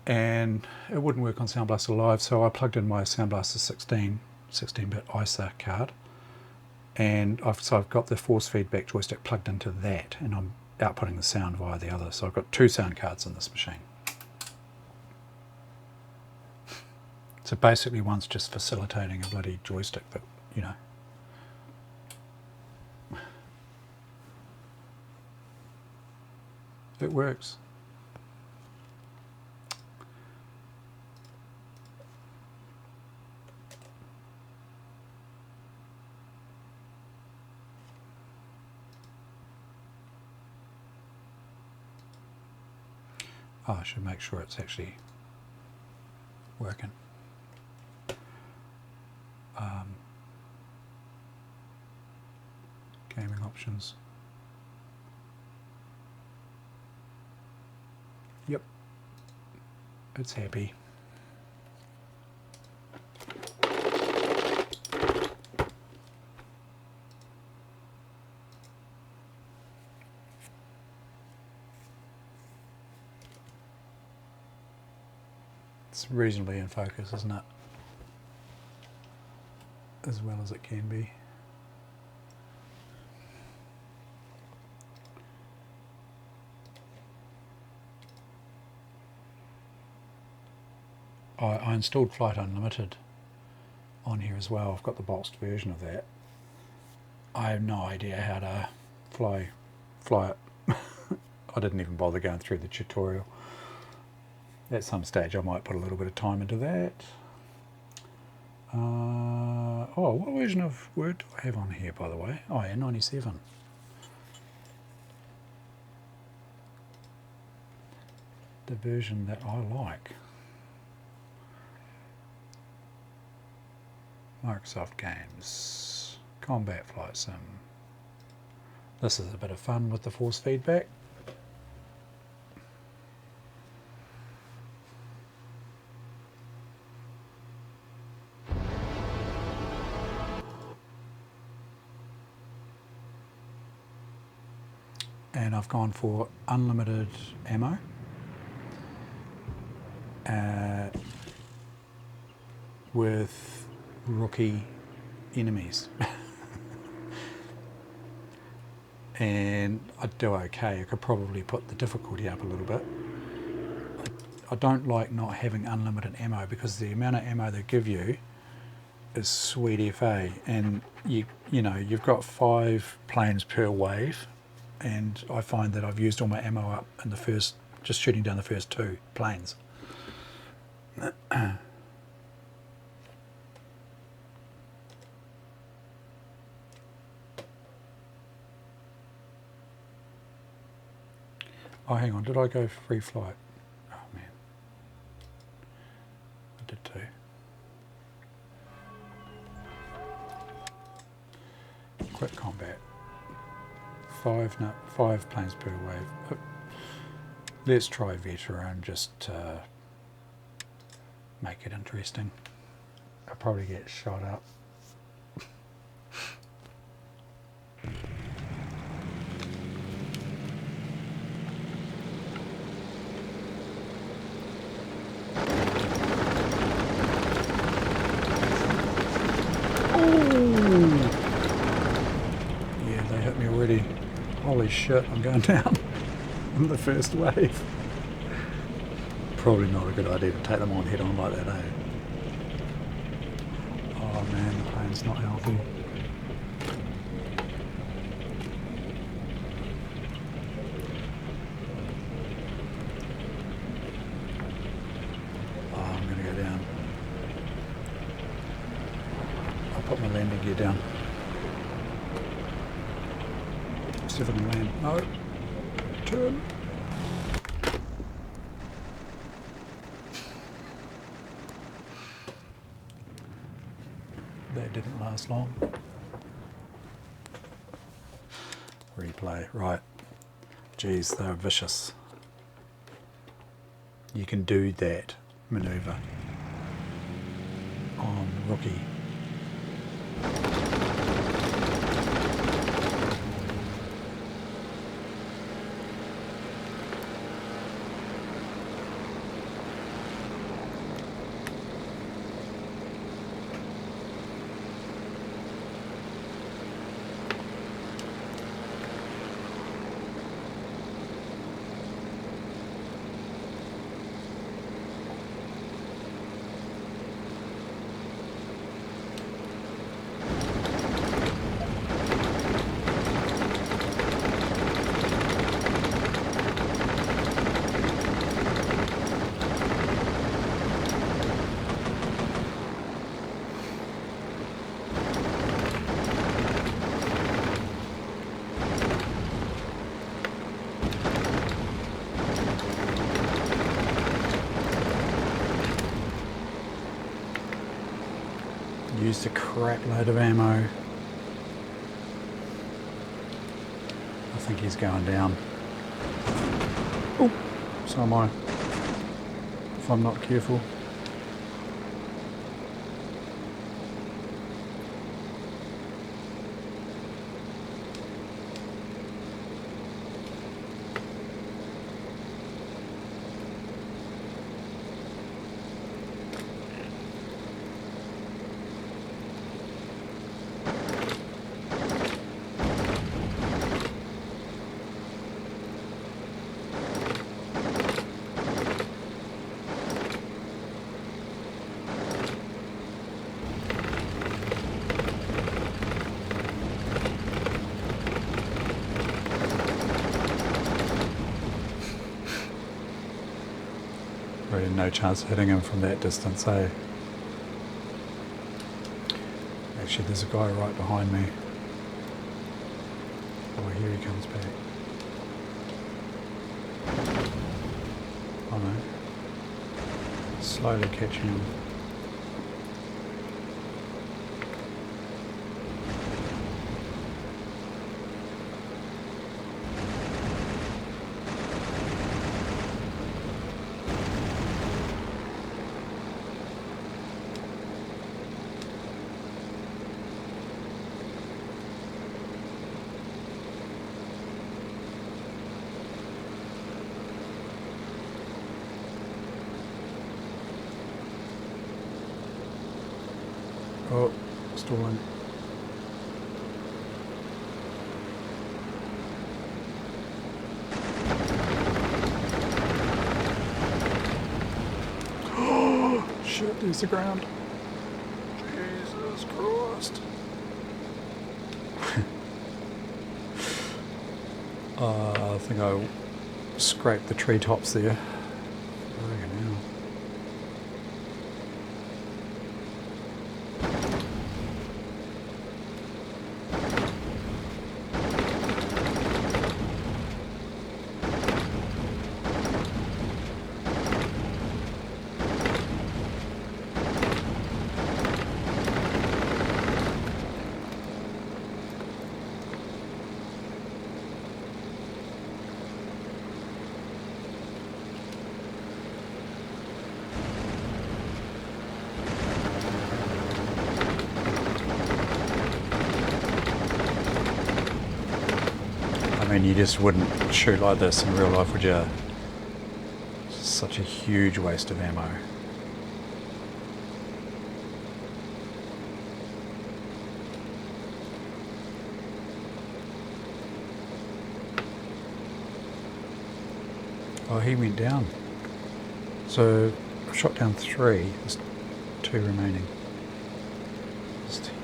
And it wouldn't work on Sound Blaster Live, so I plugged in my Sound Blaster 16-bit ISA card, and I've got the force feedback joystick plugged into that, and I'm outputting the sound via the other. So I've got two sound cards in this machine. So basically one's just facilitating a bloody joystick that, you know. It works. Oh, I should make sure it's actually working. Gaming options. Yep, it's happy. It's reasonably in focus, isn't it? As well as it can be. I installed Flight Unlimited on here as well. I've got the boxed version of that. I have no idea how to fly it. I didn't even bother going through the tutorial. At some stage I might put a little bit of time into that. Oh, what version of Word do I have on here, by the way? Oh yeah, 97. The version that I like. Microsoft Games, Combat Flight Sim. This is a bit of fun with the force feedback. And I've gone for unlimited ammo. With rookie enemies. And I'd do okay. I could probably put the difficulty up a little bit. I don't like not having unlimited ammo because the amount of ammo they give you is sweet FA, and you know you've got 5 planes per wave, and I find that I've used all my ammo up in the first, just shooting down the first 2 planes. Oh, hang on, did I go free flight? Oh man, I did too. Quick combat. 5 planes per wave. Let's try veteran, just make it interesting. I'll probably get shot up. Yeah, they hit me already. Holy shit, I'm going down in the first wave. Probably not a good idea to take them on head on like that, eh? Oh man, the plane's not healthy. Oh, I'm gonna go down. I'll put my landing gear down. See if I can land. No. Turn. That didn't last long. Replay. Right. Geez, they're vicious. You can do that maneuver on rookie. Used a crap load of ammo. I think he's going down. Oh, so am I. If I'm not careful. Really no chance of hitting him from that distance, eh? Actually, there's a guy right behind me. Oh, here he comes back. Oh no. Slowly catching him. Oh, stalling. Oh, shit, there's the ground. Jesus Christ. I think I scraped the treetops there. Friggin' hell. mean, you just wouldn't shoot like this in real life, would you? It's such a huge waste of ammo. Oh, he went down. So I shot down 3. There's 2 remaining. Just here.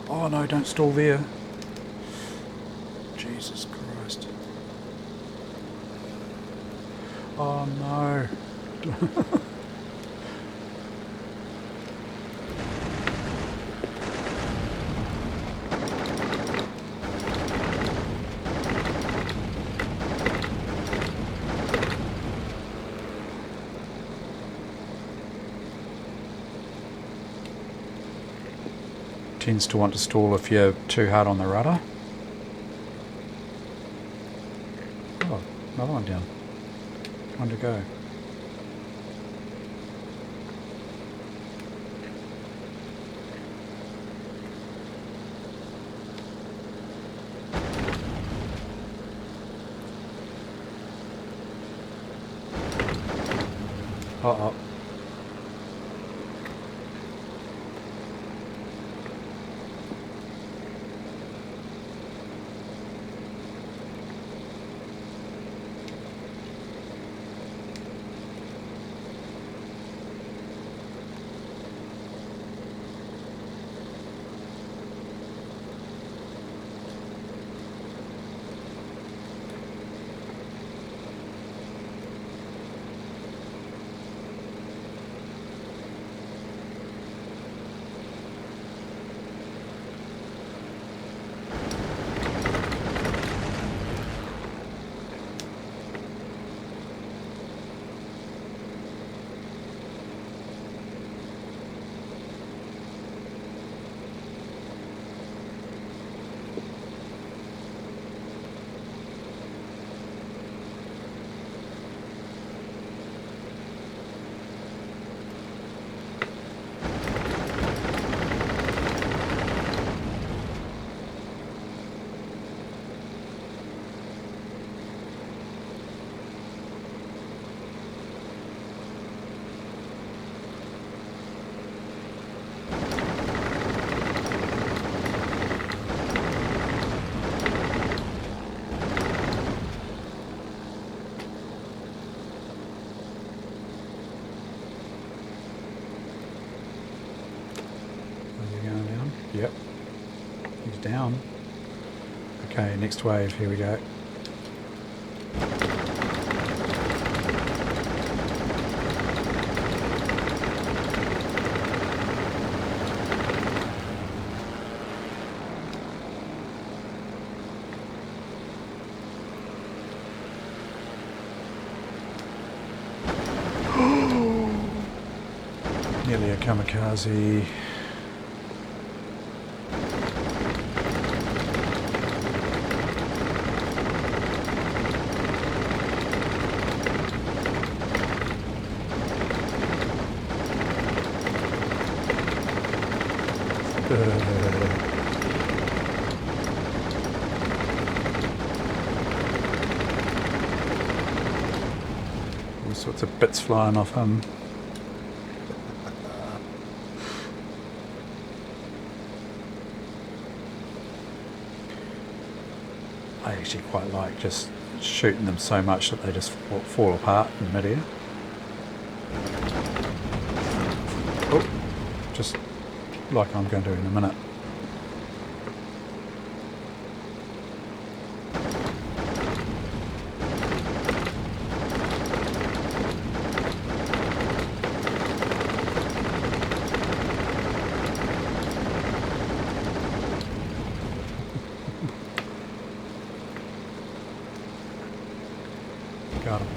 Oh no, don't stall there. Jesus Christ. Oh no. Tends to want to stall if you're too hard on the rudder. Oh, another one down. One to go. Uh-oh. Yep, he's down. Okay, next wave, here we go. Nearly a kamikaze. All sorts of bits flying off him. I actually quite like just shooting them so much that they just fall apart in midair. Oh, just like I'm going to do in a minute. Got him.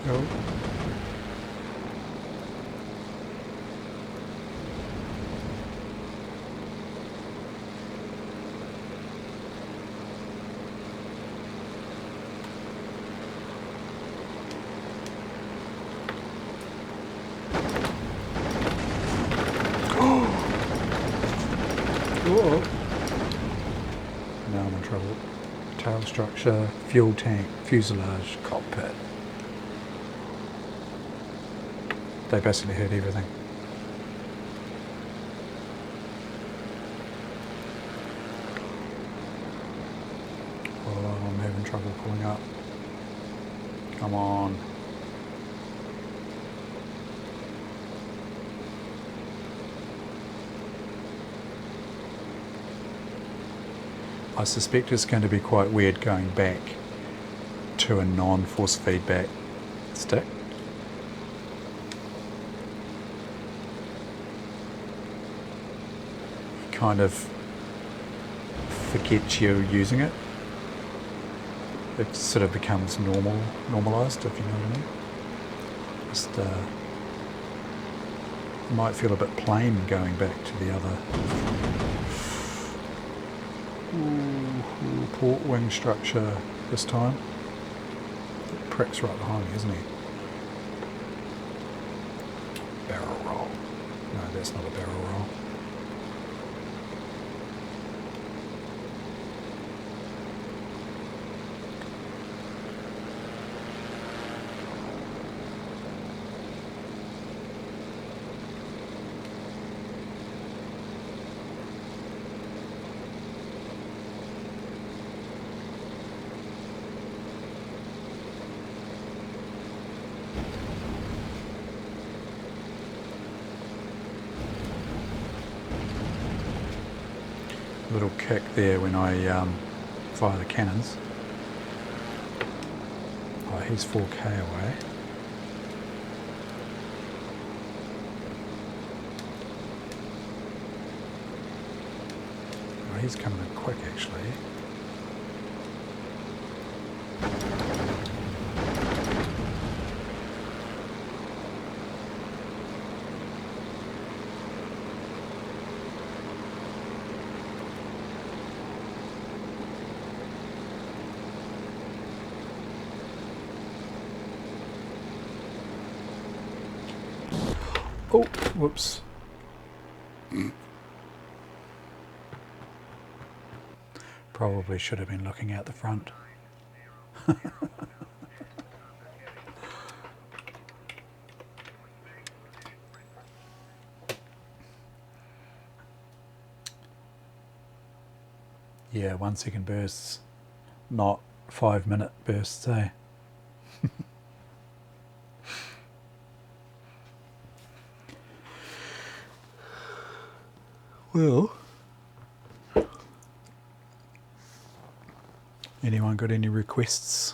Oh. Oh. Now I'm in trouble. Tail structure, fuel tank, fuselage, cockpit. They basically hurt everything. Oh, I'm having trouble pulling up. Come on. I suspect it's going to be quite weird going back to a non-force feedback stick. Kind of forget you're using it. It sort of becomes normalized, if you know what I mean. Just might feel a bit plain going back to the other. Ooh, port wing structure this time. The prick's right behind me, isn't he? Barrel roll. No, that's not a barrel roll. Little kick there when I fire the cannons. Oh, he's 4K away. Oh, he's coming in quick actually. Oh, whoops. Probably should have been looking out the front. Yeah, 1 second bursts, not 5-minute bursts, eh? Well, anyone got any requests?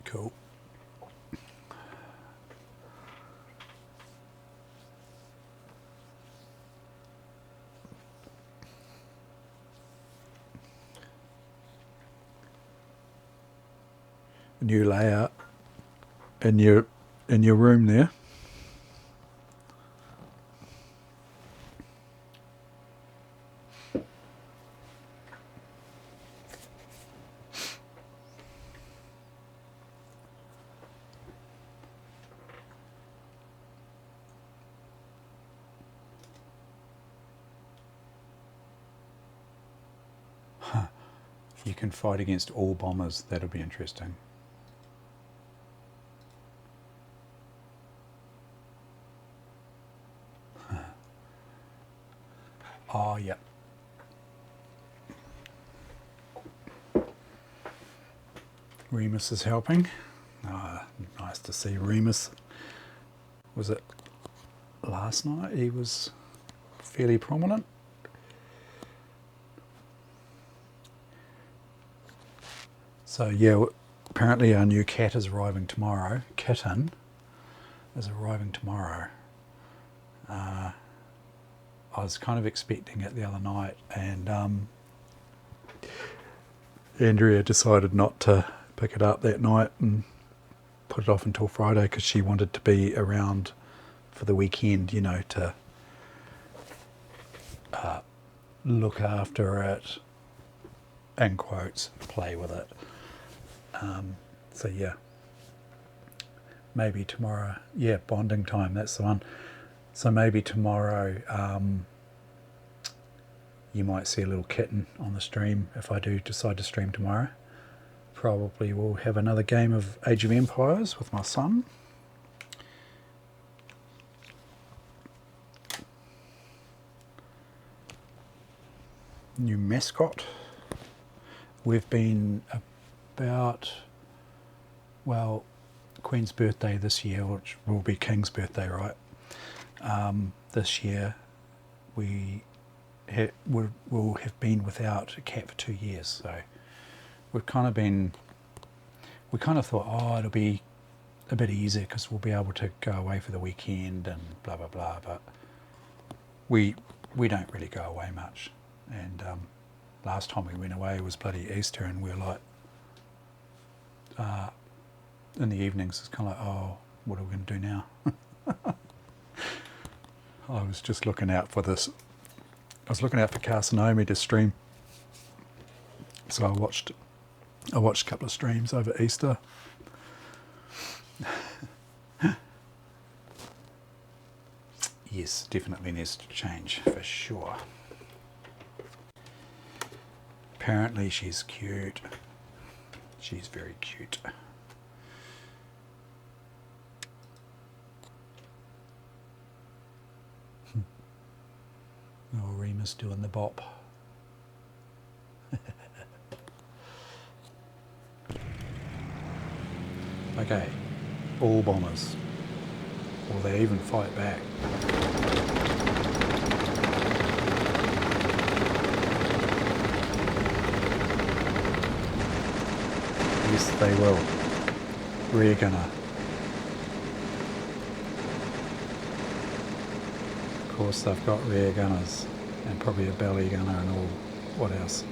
Cool. New layout in your room there. You can fight against all bombers. That'll be interesting. Oh, yeah. Remus is helping. Nice to see Remus. Was it last night? He was fairly prominent. So yeah, apparently our new cat is arriving tomorrow. Kitten is arriving tomorrow. I was kind of expecting it the other night, and Andrea decided not to pick it up that night and put it off until Friday because she wanted to be around for the weekend, you know, to look after it, in quotes, play with it. So yeah, maybe tomorrow, yeah, bonding time, that's the one. So maybe tomorrow you might see a little kitten on the stream if I do decide to stream tomorrow. Probably we'll have another game of Age of Empires with my son. New mascot. We've been about, well, Queen's birthday this year, which will be King's birthday, right? This year we will have been without a cat for 2 years, so we kind of thought, oh, it'll be a bit easier because we'll be able to go away for the weekend and blah blah blah, but we don't really go away much. And last time we went away was bloody Easter, and we were like, in the evenings it's kind of like, oh, what are we going to do now? I was just looking out for this. I was looking out for Carsinomi to stream, so I watched a couple of streams over Easter. Yes, definitely needs to change for sure. Apparently she's cute. She's very cute. Oh, Remus doing the bop. Okay, all bombers. Or they even fight back. Yes, they will. Rear gunner. Of course, they've got rear gunners and probably a belly gunner and all. What else?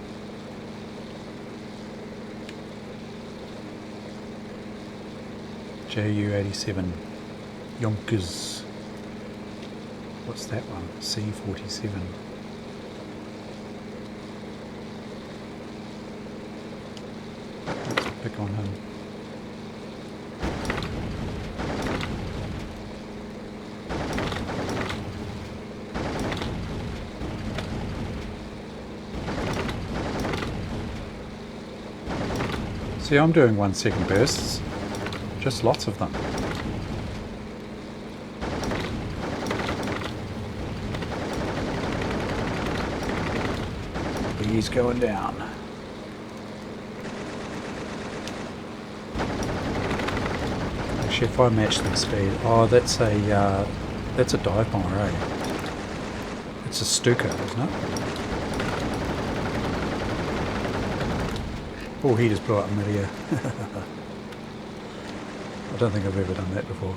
JU-87 Yonkers. What's that one? C-47. Let's pick on him. See, I'm doing 1 second bursts. Just lots of them. He's going down. Actually, if I match the speed, oh, that's a dive bomber, eh? It's a Stuka, isn't it? Oh, he just blew up in midair. I don't think I've ever done that before.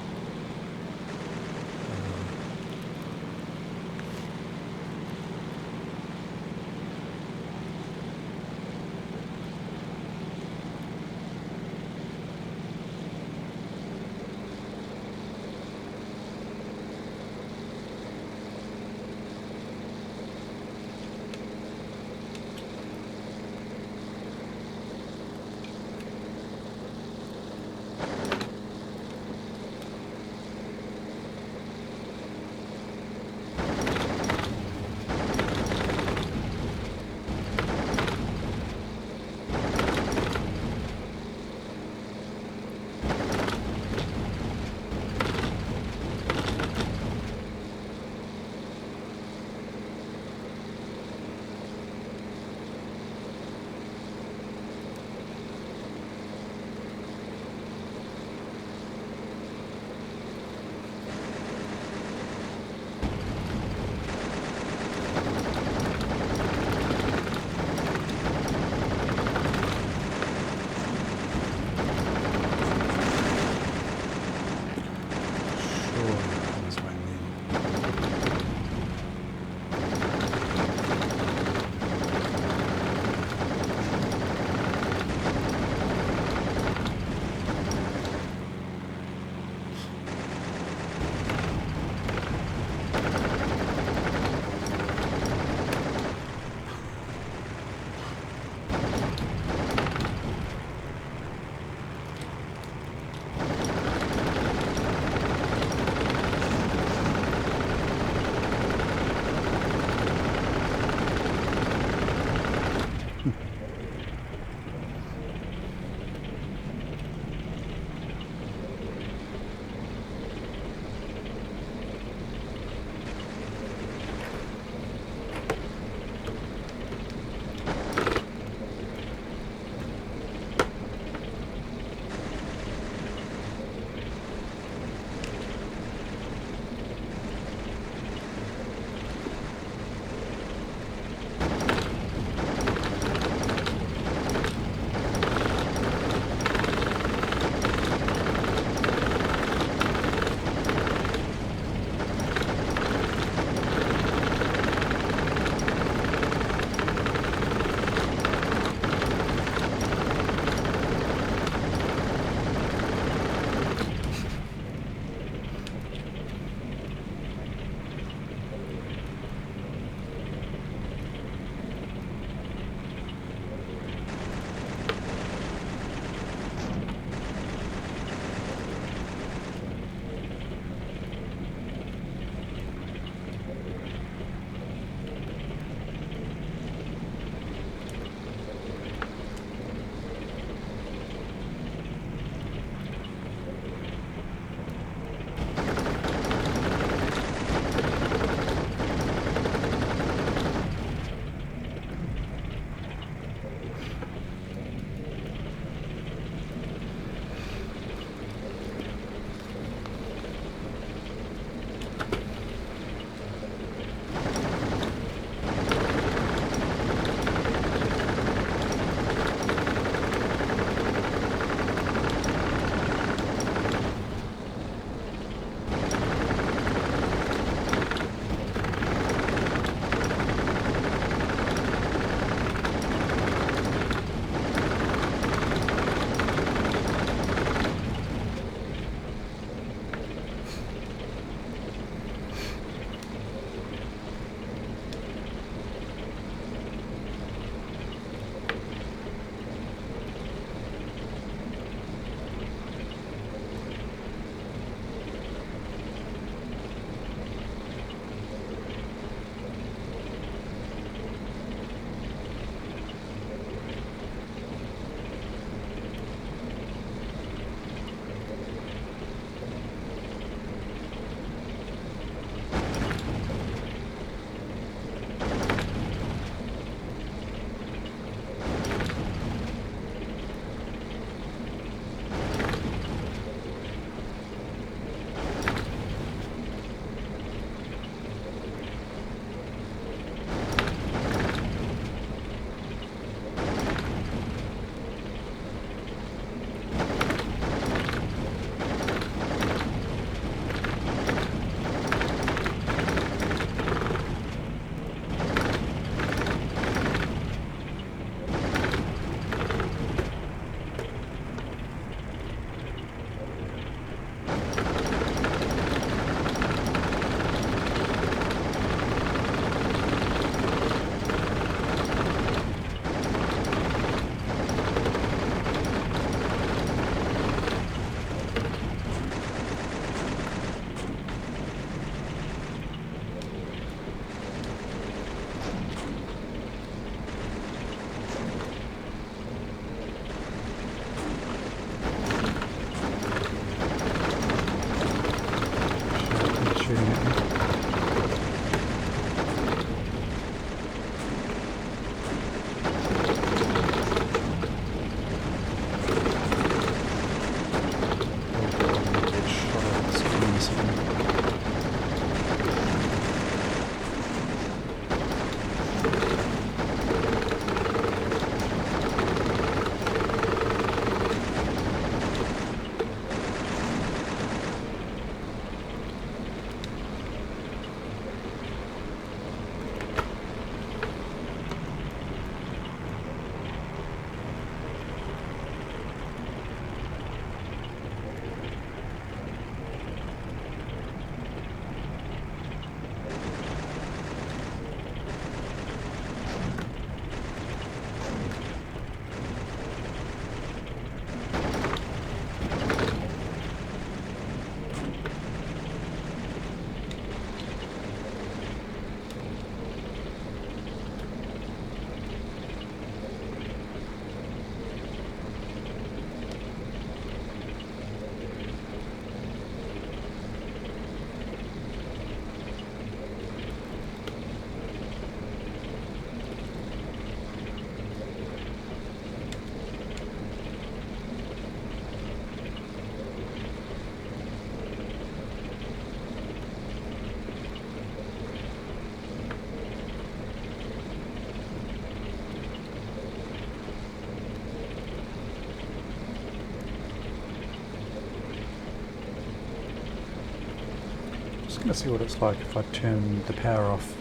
Let's see what it's like if I turn the power off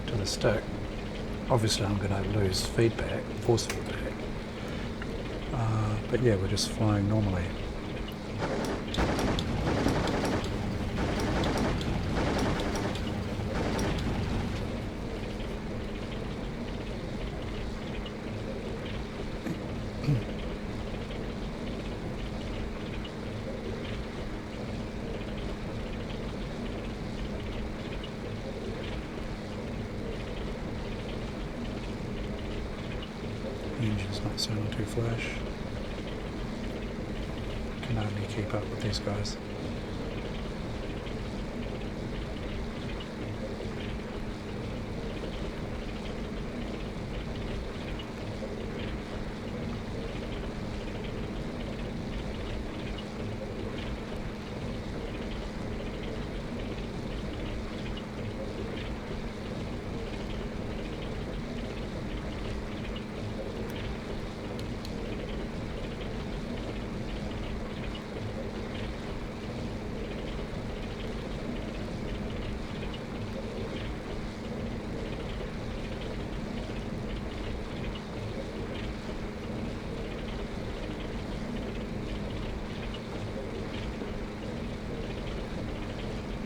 to the stick. Obviously I'm going to lose feedback, force feedback. But yeah, we're just flying normally. The engine's not sounding too flash. Can hardly keep up with these guys.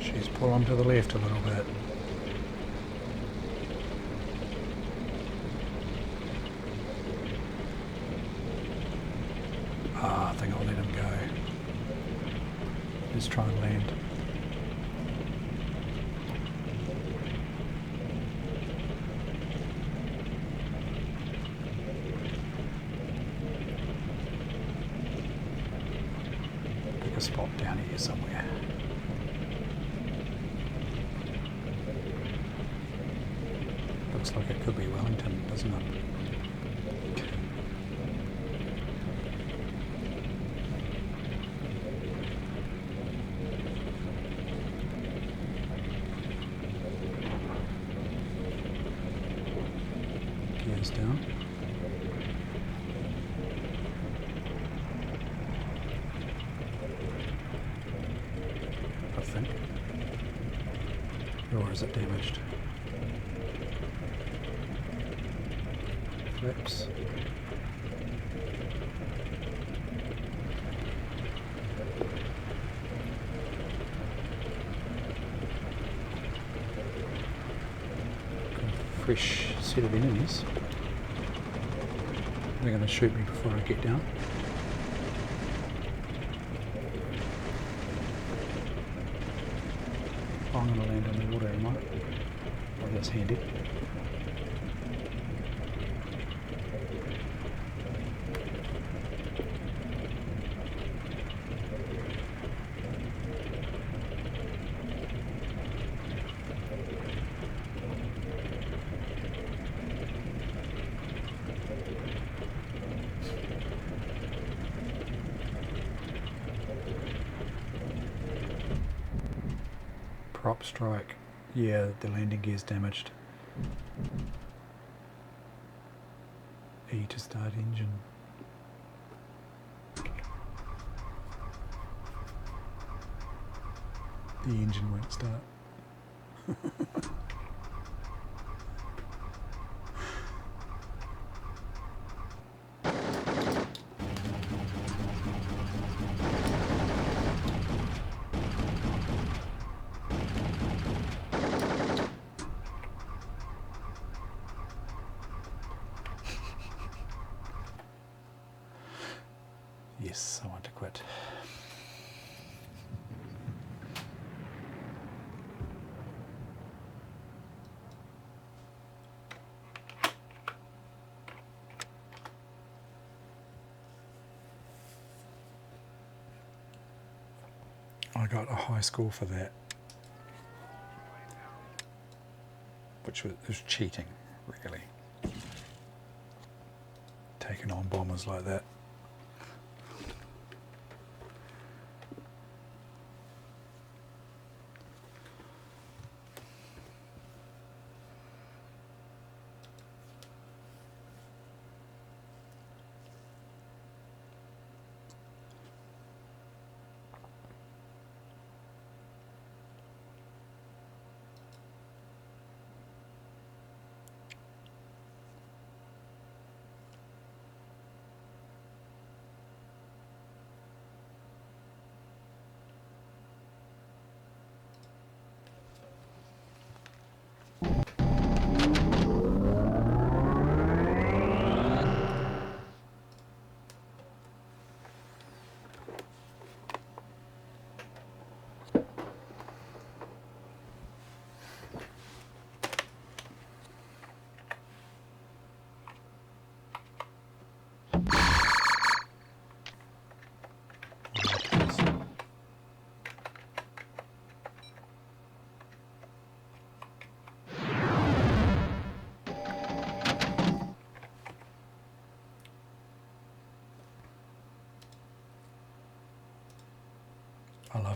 She's pulling to the left a little bit. I think I'll let him go. Let's try and land. Pick a spot down here somewhere. Looks like it could be Wellington, doesn't it? Gears down. I think. Or is it damaged? Flips. Fresh set of enemies. They're going to shoot me before I get down. Oh, I'm going to land in the water, am I? Oh, that's handy. Prop strike. Yeah, the landing gear's damaged. E to start engine. The engine won't start. Yes, I want to quit. I got a high score for that, which was cheating, really. Taking on bombers like that.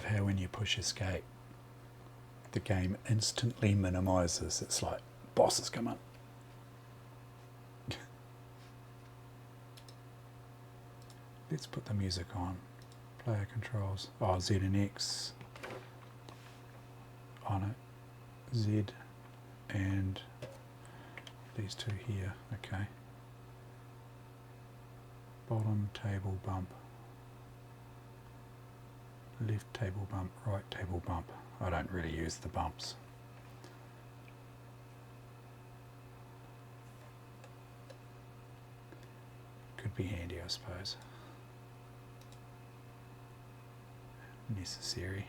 how when you push escape, the game instantly minimises. It's like, bosses come up. Let's put the music on. Player controls. Oh, Z and X. On it. Z and these two here. Okay. Bottom table bump. Left table bump, right table bump. I don't really use the bumps. Could be handy, I suppose. Necessary.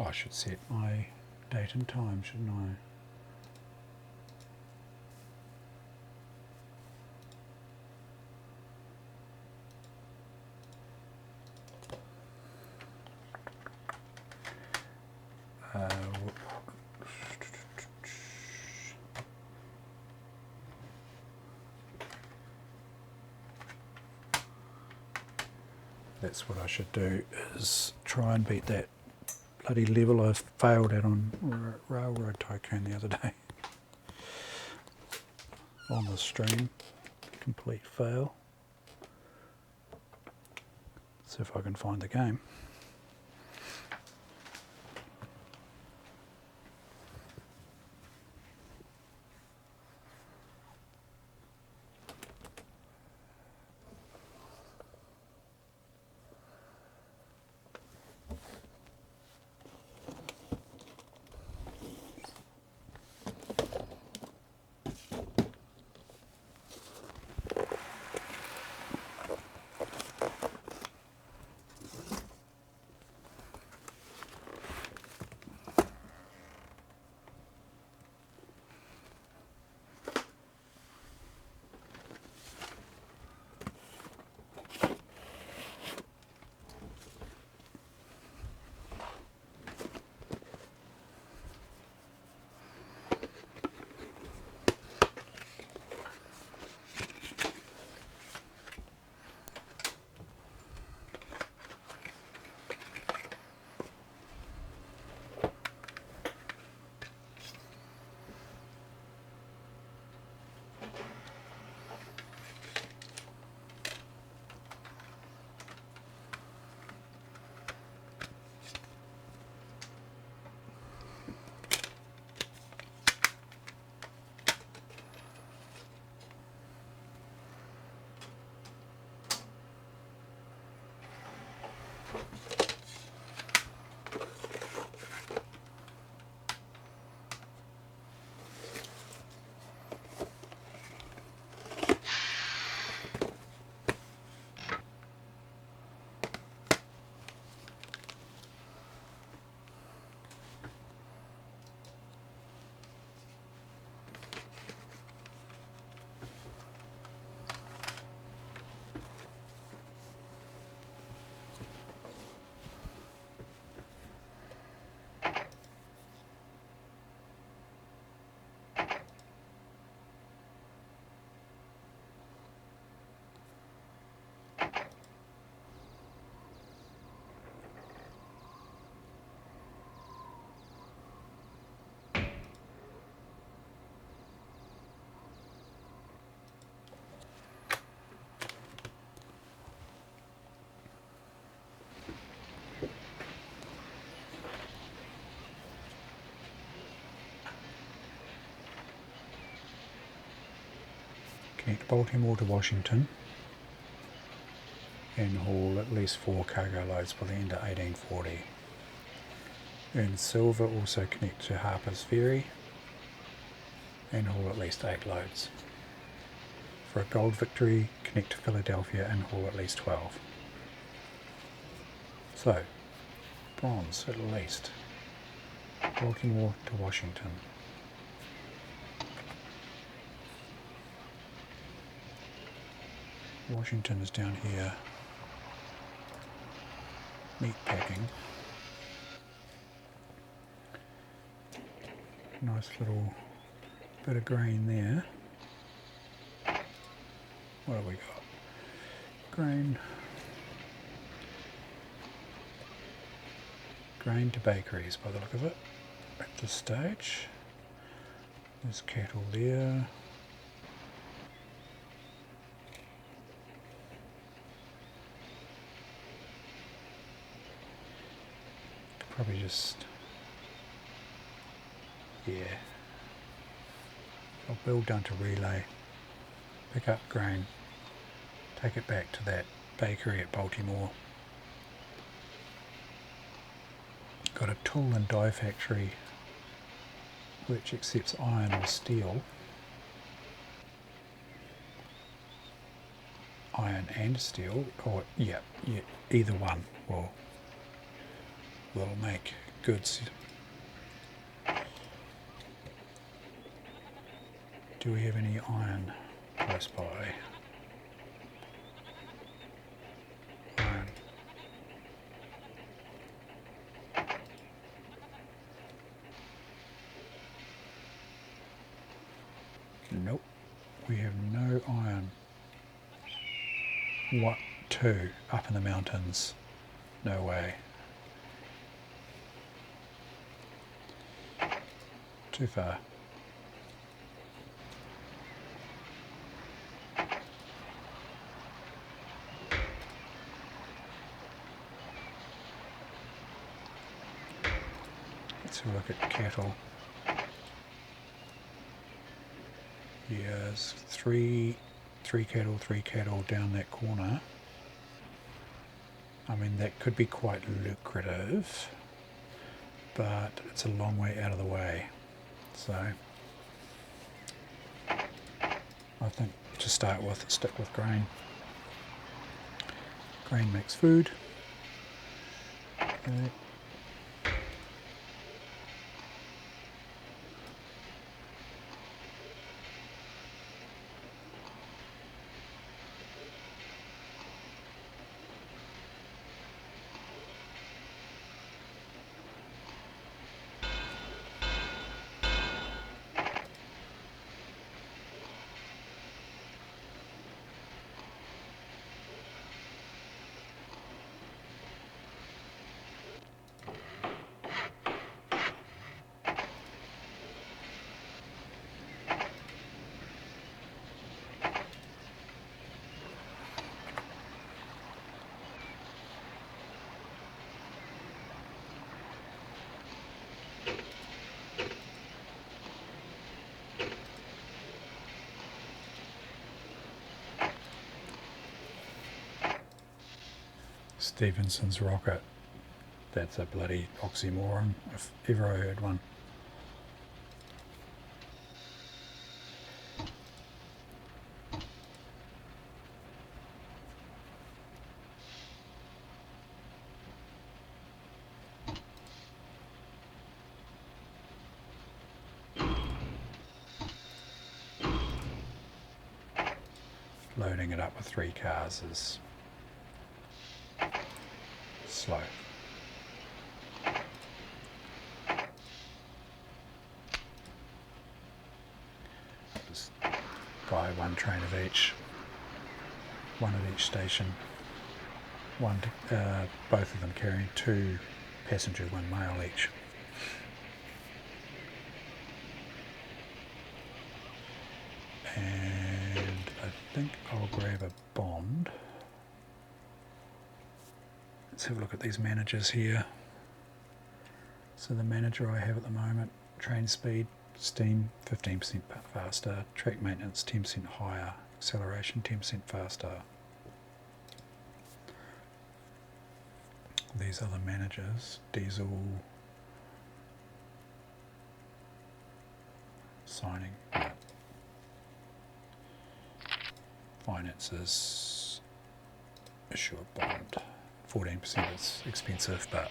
Oh, I should set my date and time, shouldn't I? That's what I should do, is try and beat that bloody level I failed at on Railroad Tycoon the other day. On the stream. Complete fail. See if I can find the game. Connect Baltimore to Washington and haul at least 4 cargo loads by the end of 1840. Earn silver, also connect to Harper's Ferry and haul at least 8 loads. For a gold victory, connect to Philadelphia and haul at least 12. So, bronze at least. Baltimore to Washington. Washington is down here. Meat packing. Nice little bit of grain there. What have we got? Grain. Grain to bakeries by the look of it at this stage. There's cattle there. Probably just, yeah, I'll build down to relay, pick up grain, take it back to that bakery at Baltimore. Got a tool and die factory which accepts iron or steel, iron and steel, or yeah, either one will make goods. Do we have any iron close by? Iron. Nope, we have no iron. What? 2 up in the mountains? No way. Too far. Let's have a look at cattle. Yes, three cattle down that corner. I mean, that could be quite lucrative, but it's a long way out of the way. So I think to start with, stick with grain. Grain makes food. Okay. Stephenson's rocket. That's a bloody oxymoron, if ever I heard one. Loading it up with 3 cars is slow. Just buy 1 train of each, 1 at each station. Both of them carrying 2 passenger, 1 mail each. And I think I'll grab a bond. Let's have a look at these managers here. So the manager I have at the moment, train speed, steam 15% faster, track maintenance 10% higher, acceleration 10% faster. These other managers, diesel, signing, finances, issue a bond. 14% is expensive, but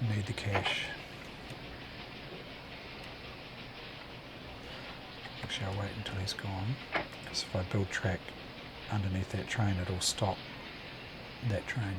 I need the cash. Actually, I'll wait until he's gone, because if I build track underneath that train, it'll stop that train.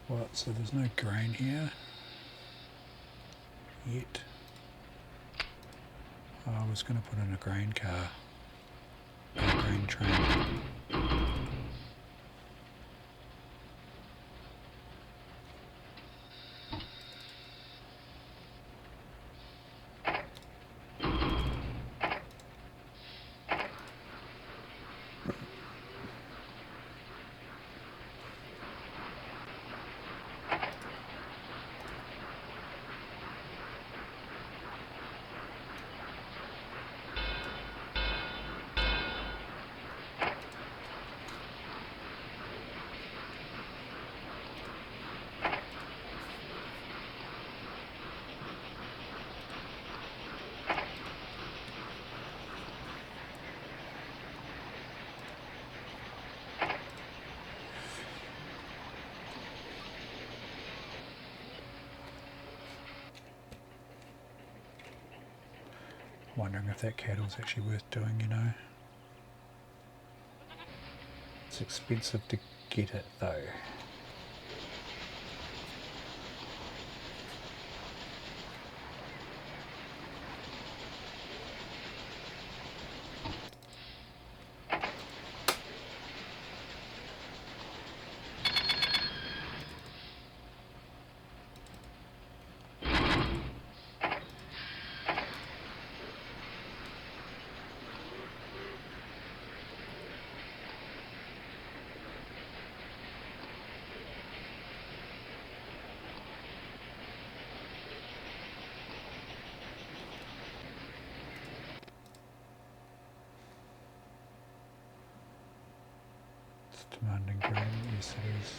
What? So there's no grain here yet. I was going to put in a grain car, a grain train. Wondering if that cattle's actually worth doing, you know. It's expensive to get it though. Demanding green, yes it is.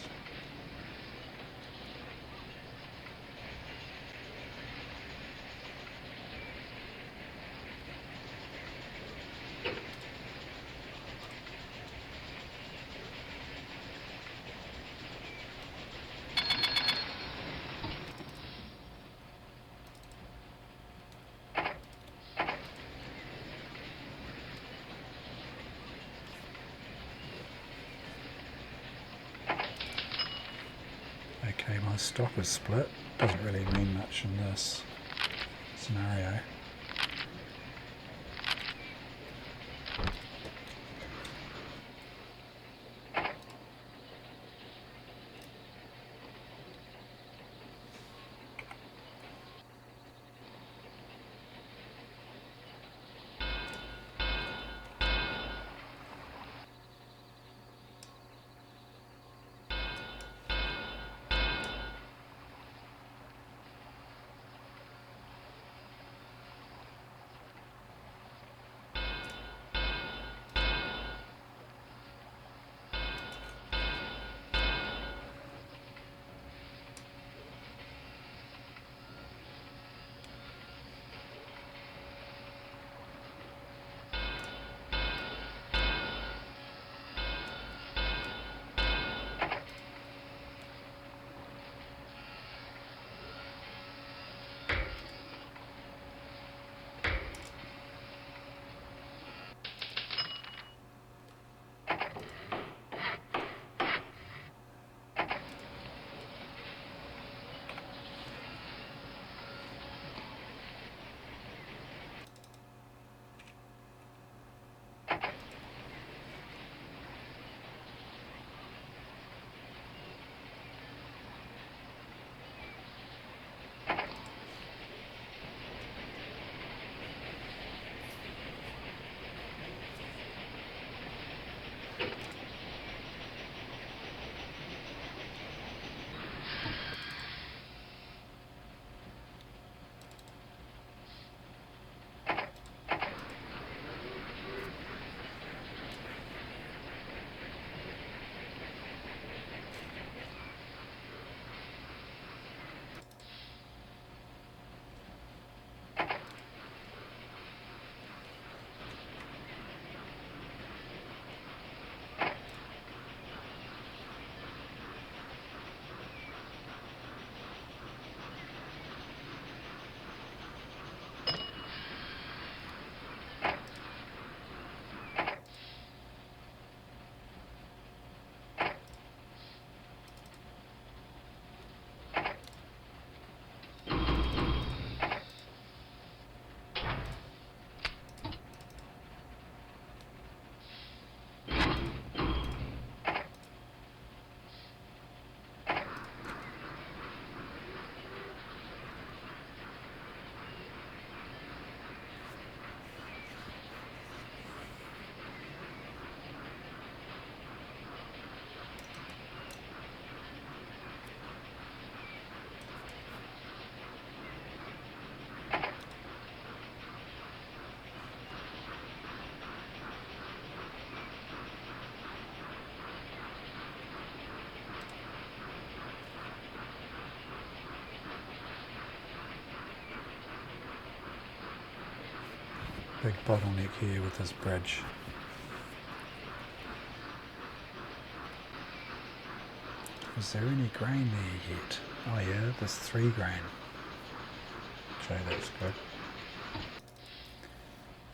Okay, my stop is split. Doesn't really mean much in this scenario. Big bottleneck here with this bridge. Is there any grain there yet? Oh yeah, there's 3 grain. So that's good.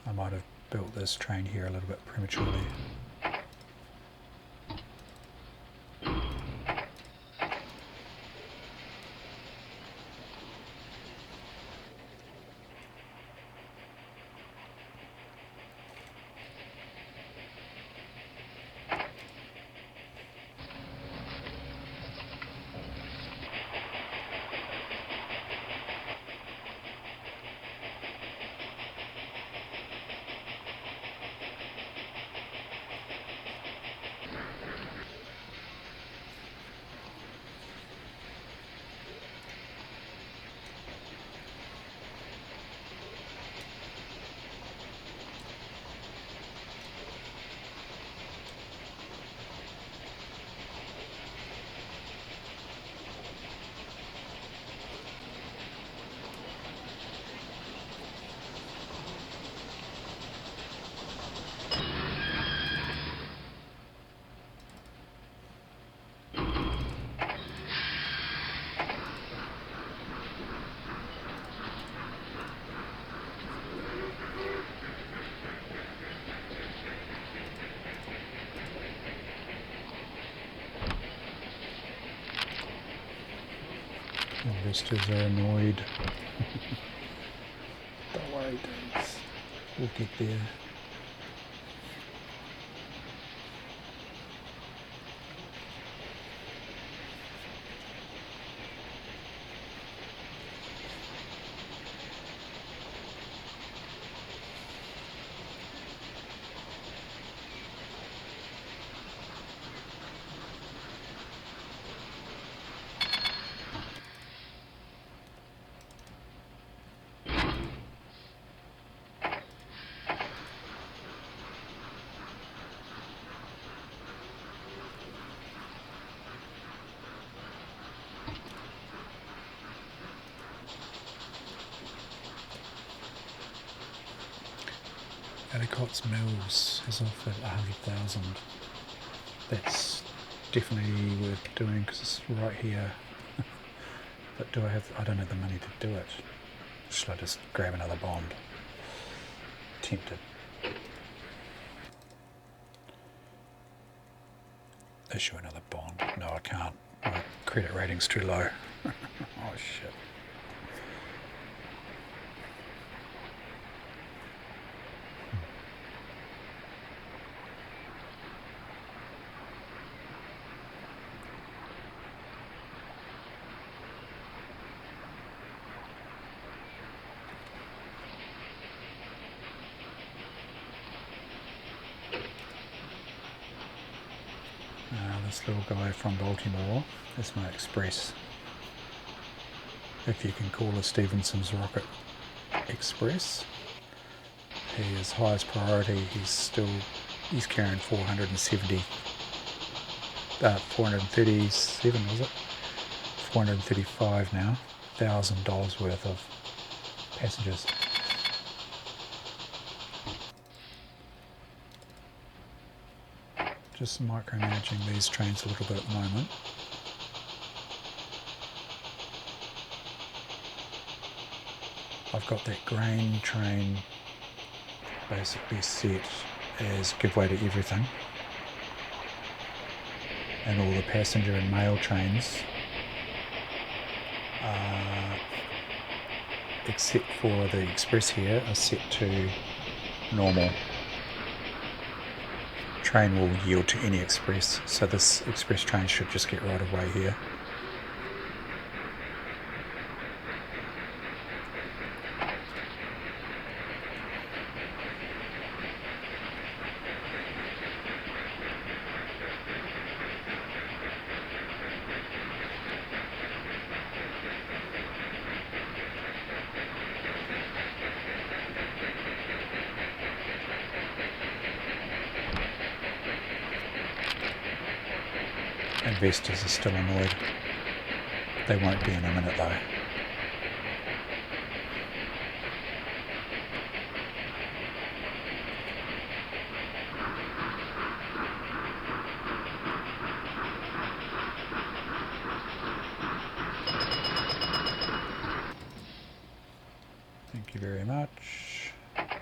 I might have built this train here a little bit prematurely. Investors are annoyed. Don't worry, Dave. We'll get there. Ellicott's Mills is offered 100,000. That's definitely worth doing because it's right here. But I don't have the money to do it. Should I just grab another bond? Tempted. Issue another bond. No, I can't. My credit rating's too low. Oh shit. This little guy from Baltimore is my Express. If you can call a Stevenson's Rocket Express. He is highest priority. He's carrying 437 was it? 435 now. $1,000 worth of passengers. Just micromanaging these trains a little bit at the moment. I've got that grain train basically set as give way to everything. And all the passenger and mail trains, except for the express here, are set to normal. Train will yield to any express, so this express train should just get right of way here. Investors are still annoyed. They won't be in a minute though. Thank you very much. And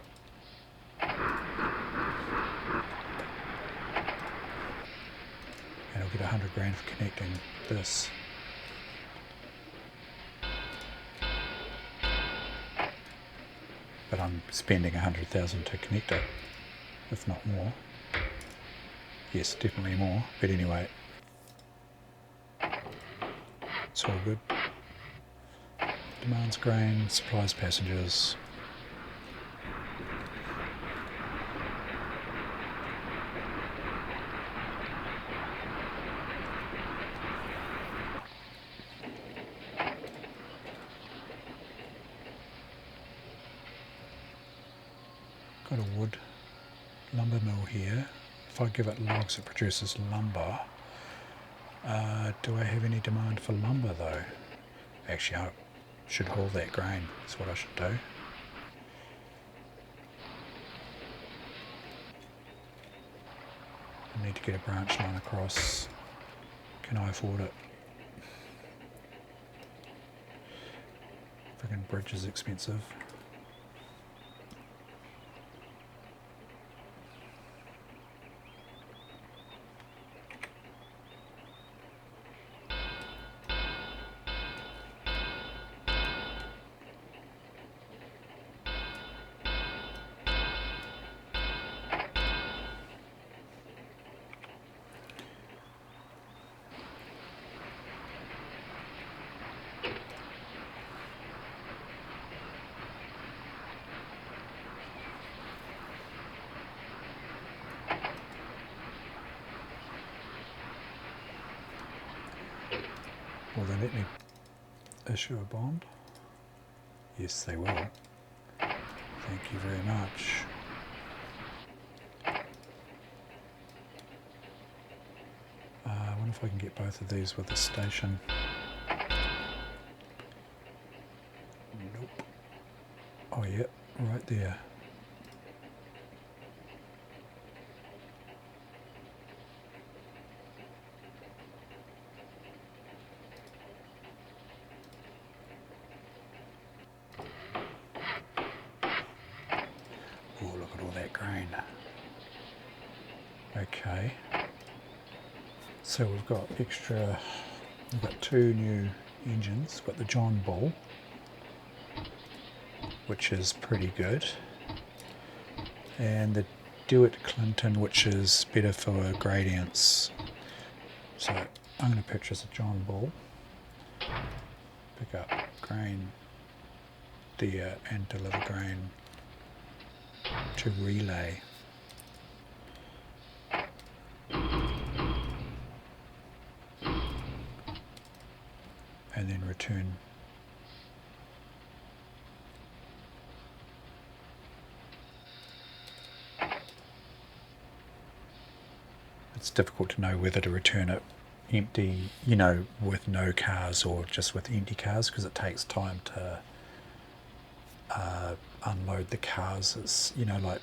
I'll get 100 grand for connecting this. But I'm spending 100,000 to connect it, if not more. Yes, definitely more, but anyway, it's all good. Demands grain, supplies passengers. Got a wood lumber mill here. If I give it logs, it produces lumber. Do I have any demand for lumber though? Actually, I should haul that grain. That's what I should do. I need to get a branch line across. Can I afford it? Friggin' bridge is expensive. Will they let me issue a bond? Yes, they will. Thank you very much. I wonder if I can get both of these with the station. Nope. Oh yeah, right there. Oh, look at all that grain. Okay. So we've got two new engines. We've got the John Bull, which is pretty good, and the Dewitt Clinton, which is better for gradients. So I'm going to purchase a John Bull, pick up grain there and deliver grain to relay. And then return. It's difficult to know whether to return it empty, you know, with no cars or just with empty cars, because it takes time to unload the cars. It's, you know, like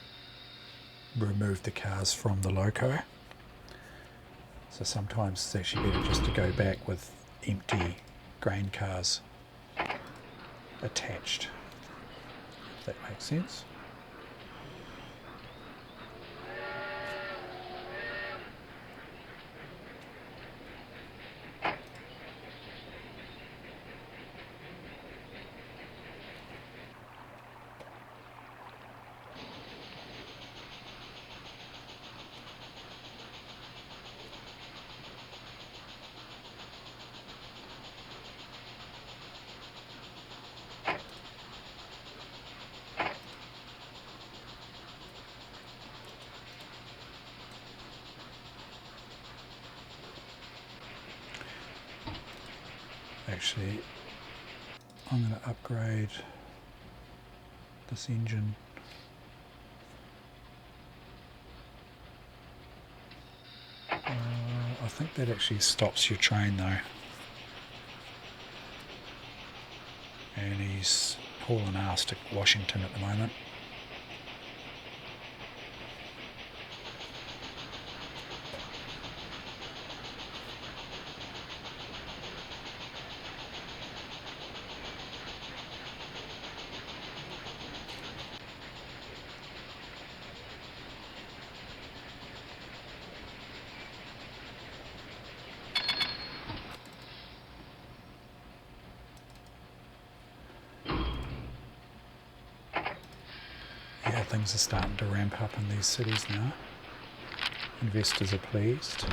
remove the cars from the loco. So sometimes it's actually better just to go back with empty grain cars attached, if that makes sense. Actually, I'm going to upgrade this engine. I think that actually stops your train though. And he's hauling ass to Washington at the moment. things are starting to ramp up in these cities now. Investors are pleased.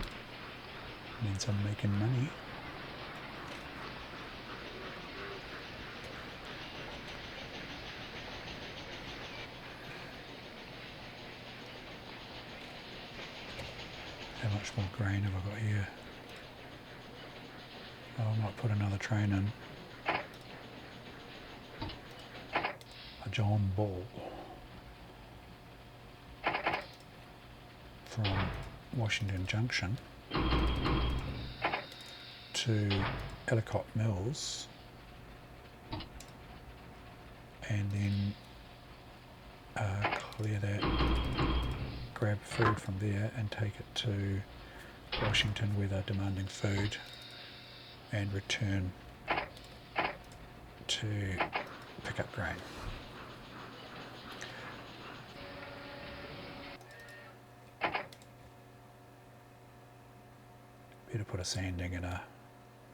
Means I'm making money. How much more grain have I got here? Oh, I might put another train in. A John Bull from Washington Junction to Ellicott Mills, and then clear that, grab food from there and take it to Washington where they're demanding food, and return to pick up grain. Better put a sanding in a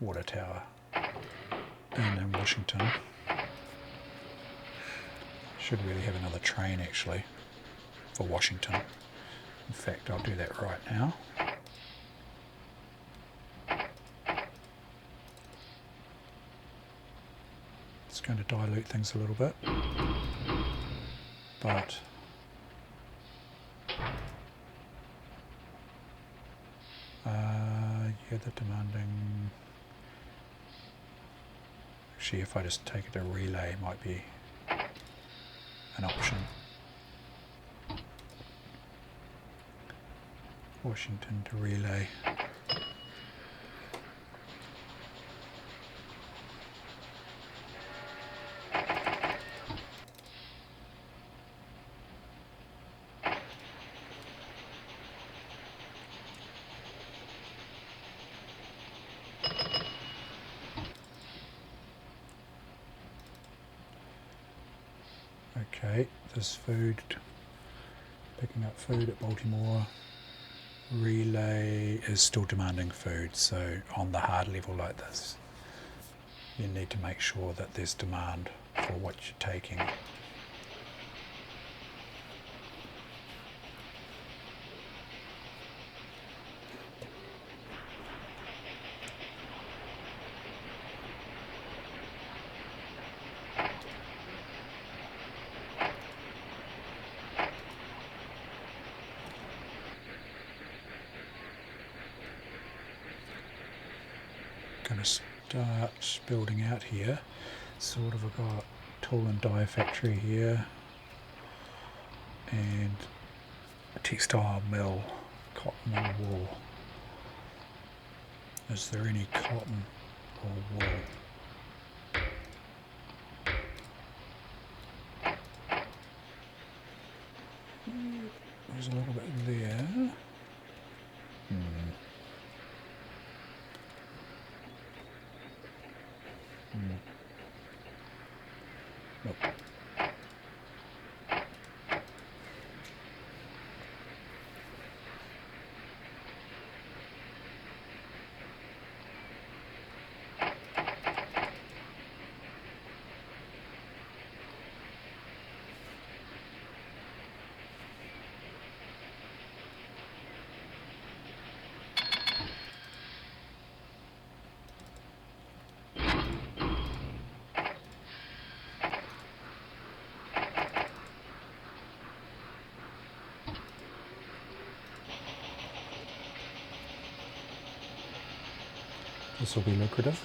water tower in Washington. Should really have another train actually for Washington. In fact, I'll do that right now. It's going to dilute things a little bit, but yeah, they're demanding. Actually, if I just take it to relay, might be an option. Washington to relay. Okay, there's food, picking up food at Baltimore. Relay is still demanding food, so on the hard level like this, you need to make sure that there's demand for what you're taking. Going to start building out here. Sort of, I've got tool and die factory here, and a textile mill, cotton and wool. Is there any cotton or wool? There's a little bit there. Nope. This will be lucrative.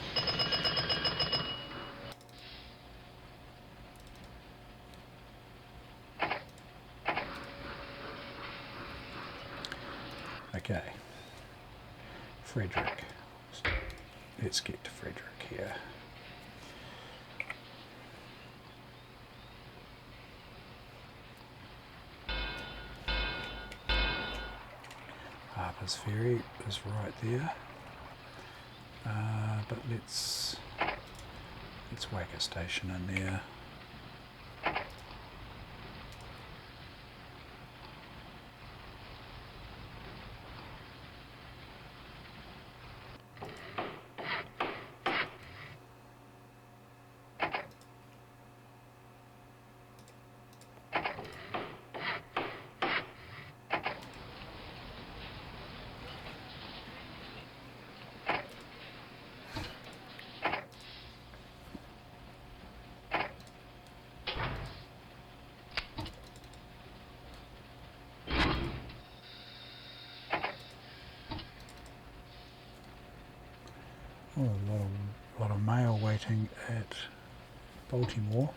Okay, Frederick. Let's get to Frederick here. Harper's Ferry is right there. But let's whack a station in there. Oh, a lot of mail waiting at Baltimore.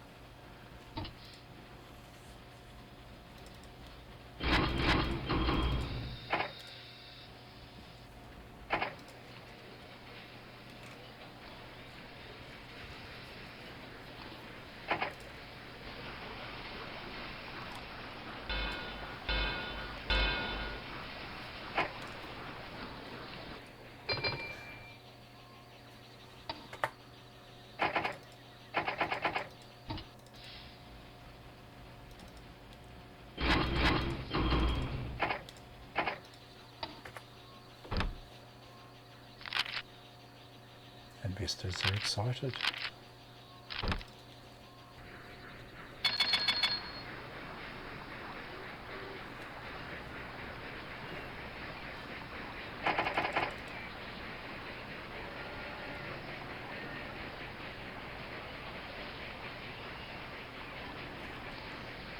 Investors are excited.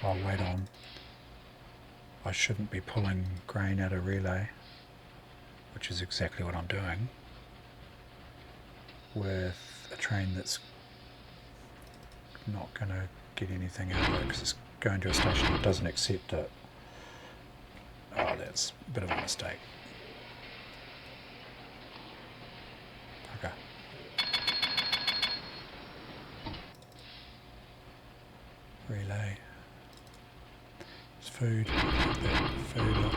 I'll wait on. I shouldn't be pulling grain out of relay, which is exactly what I'm doing, with a train that's not going to get anything out of it because it's going to a station that doesn't accept it. Oh, that's a bit of a mistake. Okay. Relay. It's food. Put that food up.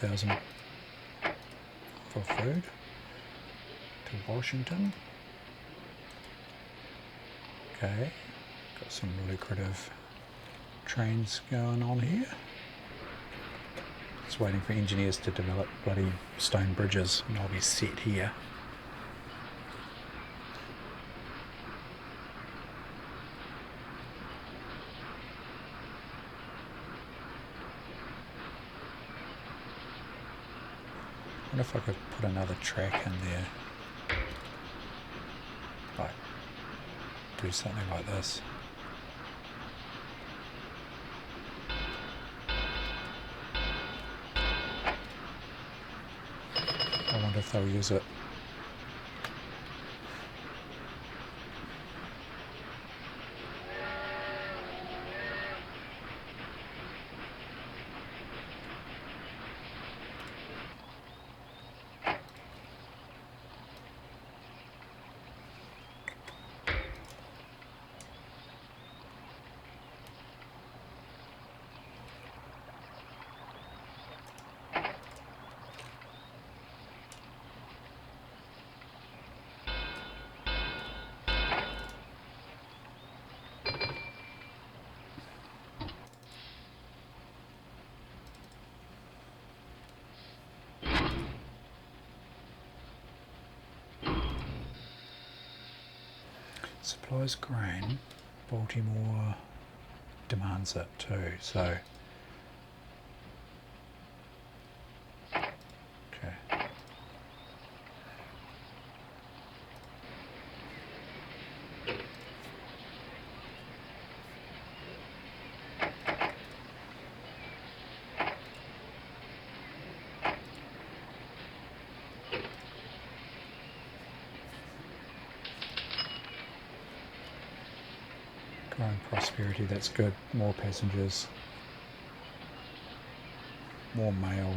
$288,000 for food to Washington. Okay, got some lucrative trains going on here. Just waiting for engineers to develop bloody stone bridges and I'll be set here. I wonder if I could put another track in there. Like, do something like this. I wonder if they'll use it. Supplies grain, Baltimore demands it too, so okay. Growing prosperity, that's good. More passengers, more mail.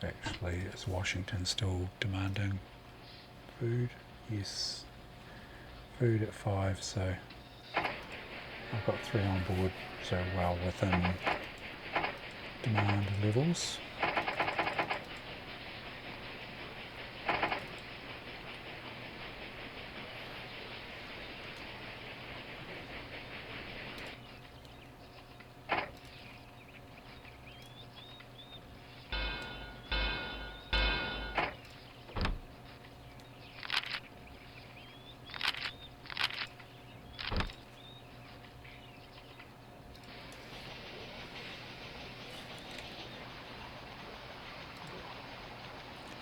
Actually, is Washington still demanding food? Yes. Food at 5, so I've got 3 on board, so well within demand levels.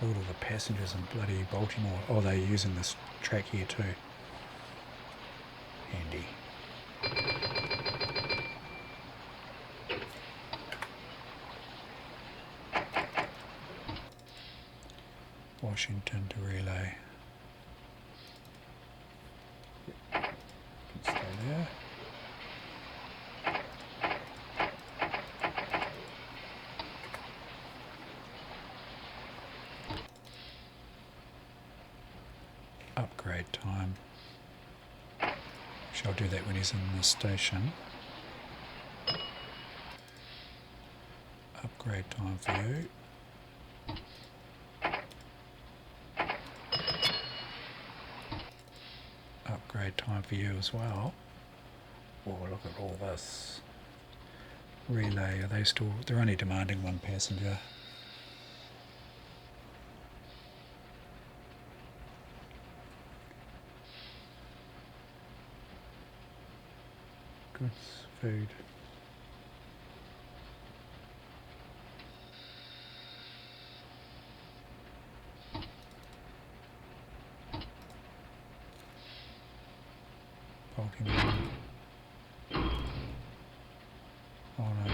Look at all the passengers in bloody Baltimore. Oh, they're using this track here too. Handy. Washington to Relay. Yep. Can stay there. Upgrade time. I'll do that when he's in the station. Upgrade time for you. Upgrade time for you as well. Oh, look at all this. Relay, are they still, they're only demanding one passenger. Goods, food. Baltimore. Oh no.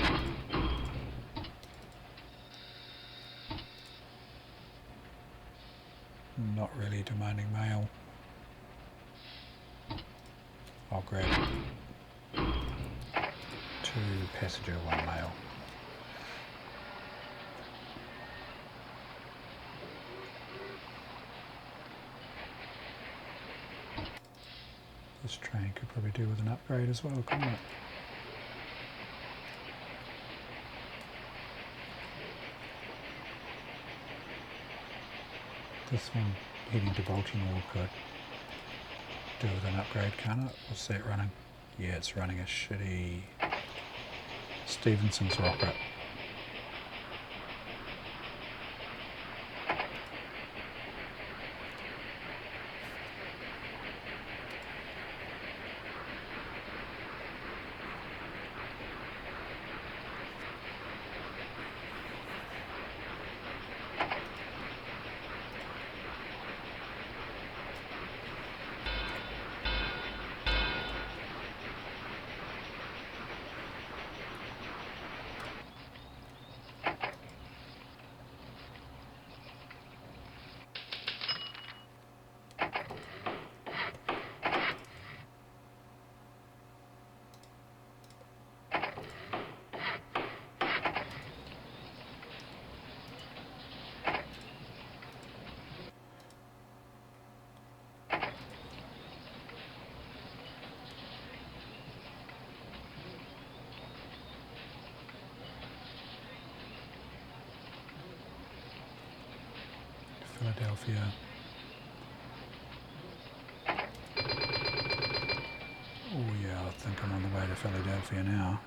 Not really demanding mail. I'll grab 2 passenger, 1 mail. This train could probably do with an upgrade as well, couldn't it? This one heading to Baltimore could do with an upgrade, can't it? What's that running? Yeah, it's running a shitty Stevenson's rocket. Philadelphia. Oh yeah, I think I'm on the way to Philadelphia now.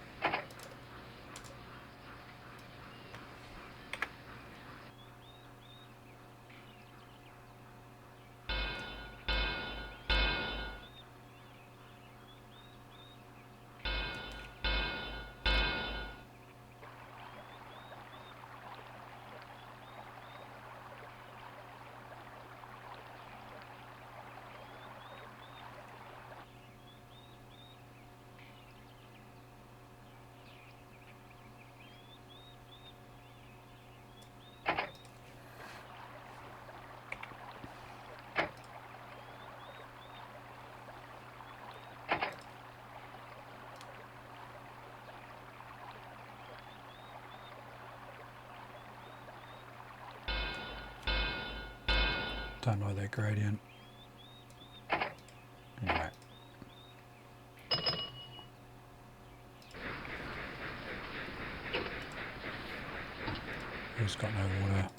Don't like that gradient. Anyway. He's got no water.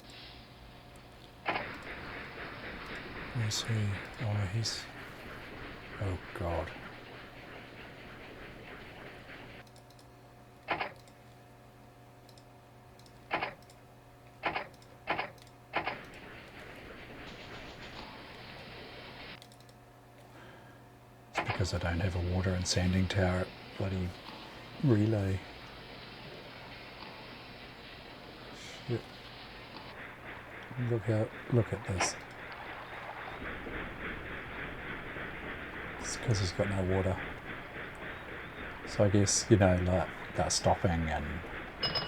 Where's he? Oh, he's... Oh, God. It's because I don't have a water and sanding tower at bloody Relay. Shit. Look at this. It's because he's got no water. So I guess, you know, like they're stopping and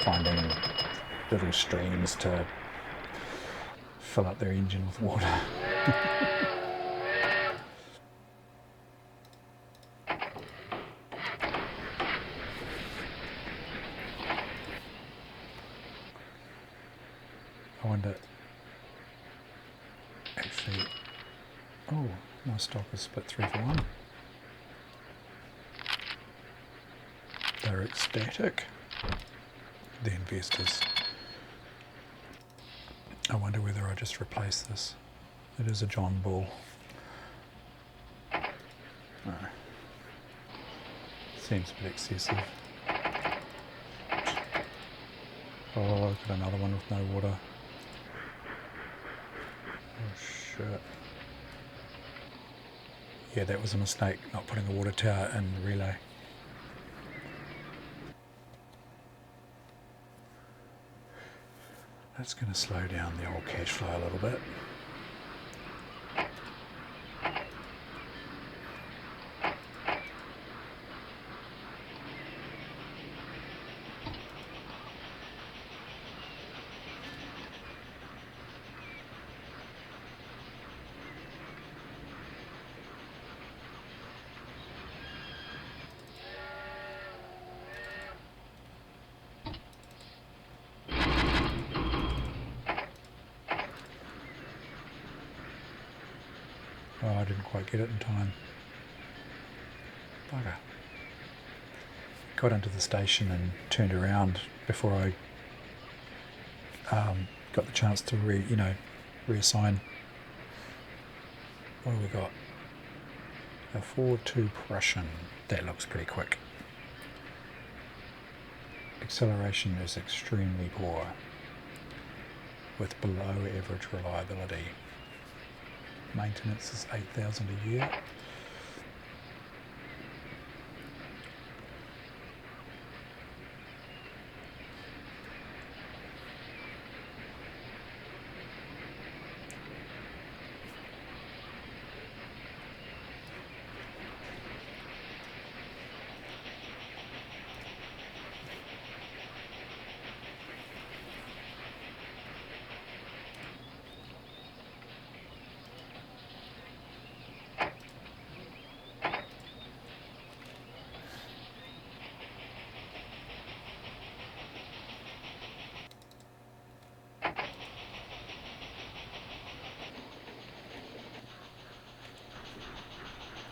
finding little streams to fill up their engine with water. I wonder, actually, oh, my stock is split 3 for 1. They're ecstatic, the investors. I wonder whether I just replace this. It is a John Bull. No. Seems a bit excessive. Oh, I've got another one with no water. Oh shit. Yeah, that was a mistake, not putting a water tower in the relay. That's going to slow down the old cash flow a little bit. Oh, I didn't quite get it in time. Bugger. Got into the station and turned around before I got the chance to reassign. What have we got? A 4-2 Prussian. That looks pretty quick. Acceleration is extremely poor, with below average reliability. Maintenance is 8,000 a year.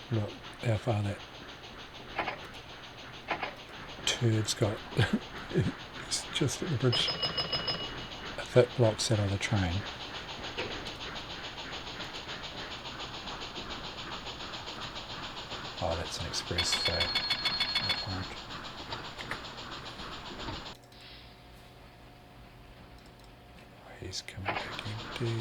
Look how far that turd's got. It's just at the bridge. If it blocks that other train. Oh, that's an express, so that won't. He's coming back empty.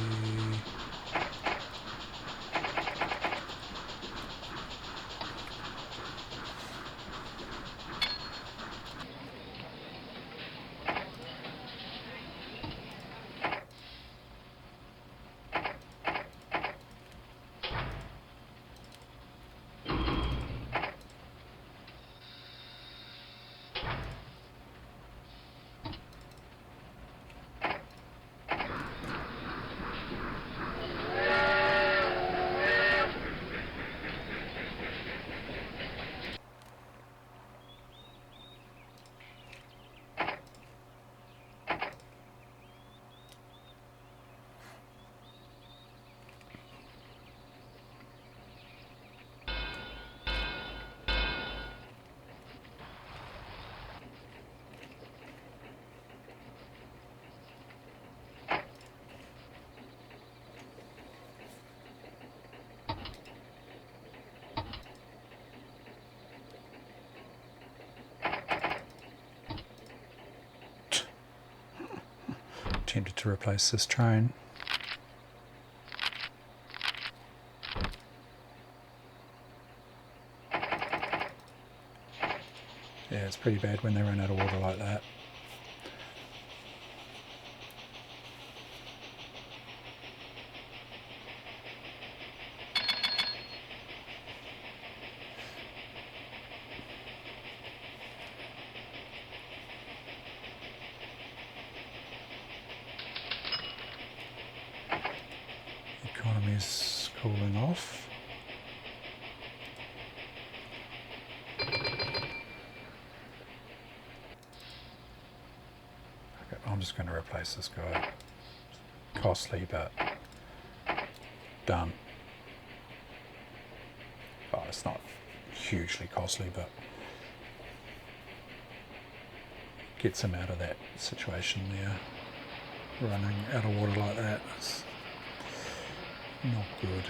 Tempted to replace this train. Yeah, it's pretty bad when they run out of water like that. economy's cooling off. Okay, I'm just going to replace this guy. Costly, but done. Oh, it's not hugely costly, but gets him out of that situation there. Running out of water like that is not good.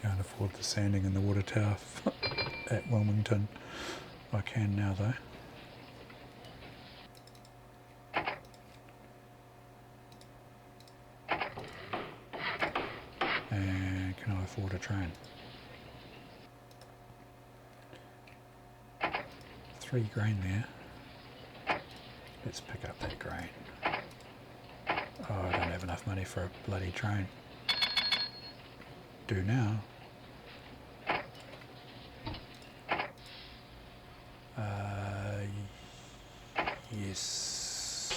Can't afford the sanding in the water tower at Wilmington. I can now though. And can I afford a train? $3 there. Let's pick up that grain. Oh, I don't have enough money for a bloody train. Do now. Yes.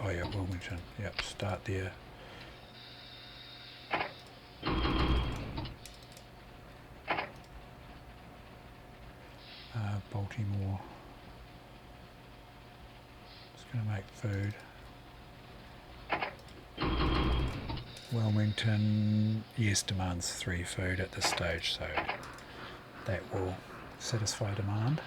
Oh yeah, Wilmington. Yep, start there. Baltimore. Just going to make food. Wilmington, yes, demands 3 food at this stage, so that will satisfy demand.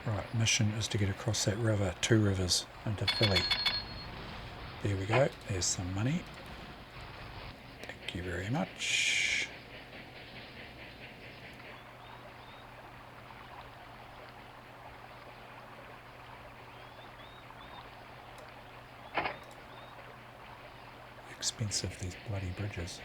Right, mission is to get across that river, 2 rivers, into Philly. There we go, there's some money. Thank you very much. Expensive, these bloody bridges.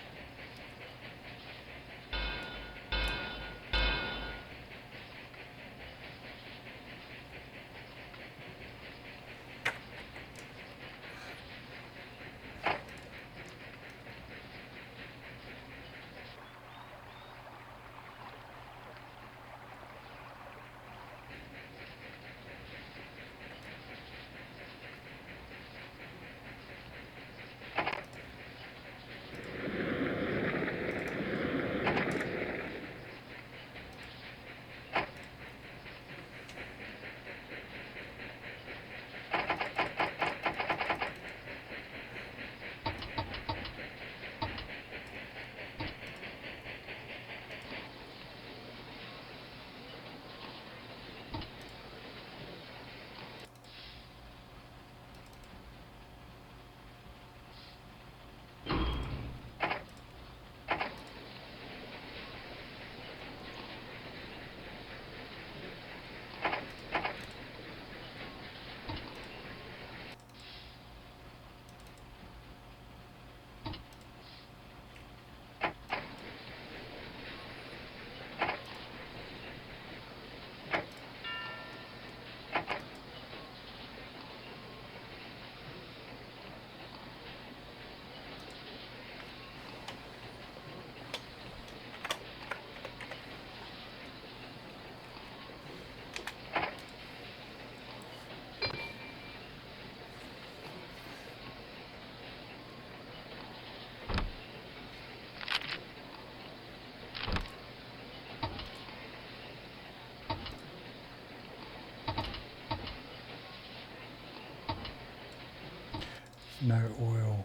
No oil.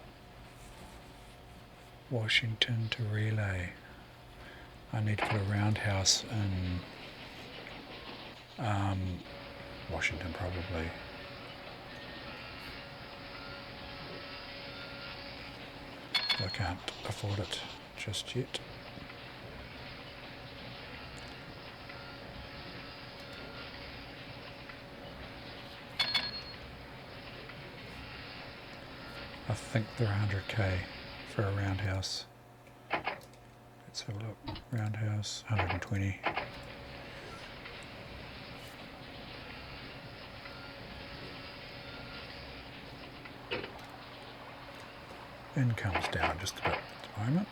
Washington to relay. I need to put a roundhouse in Washington probably. I can't afford it just yet. I think they're 100k for a roundhouse. Let's have a look. Roundhouse, 120. Income's down just a bit at the moment.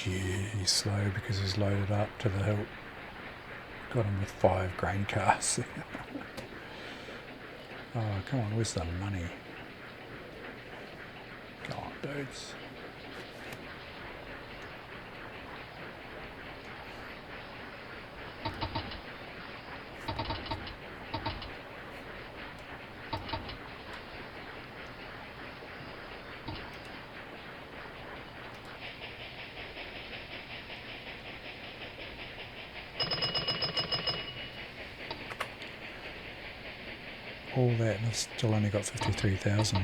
Yeah, he's slow because he's loaded up to the hilt. Got him with 5 grain cars. Oh, come on, where's the money? Come on, dudes. All that and I've still only got 53,000.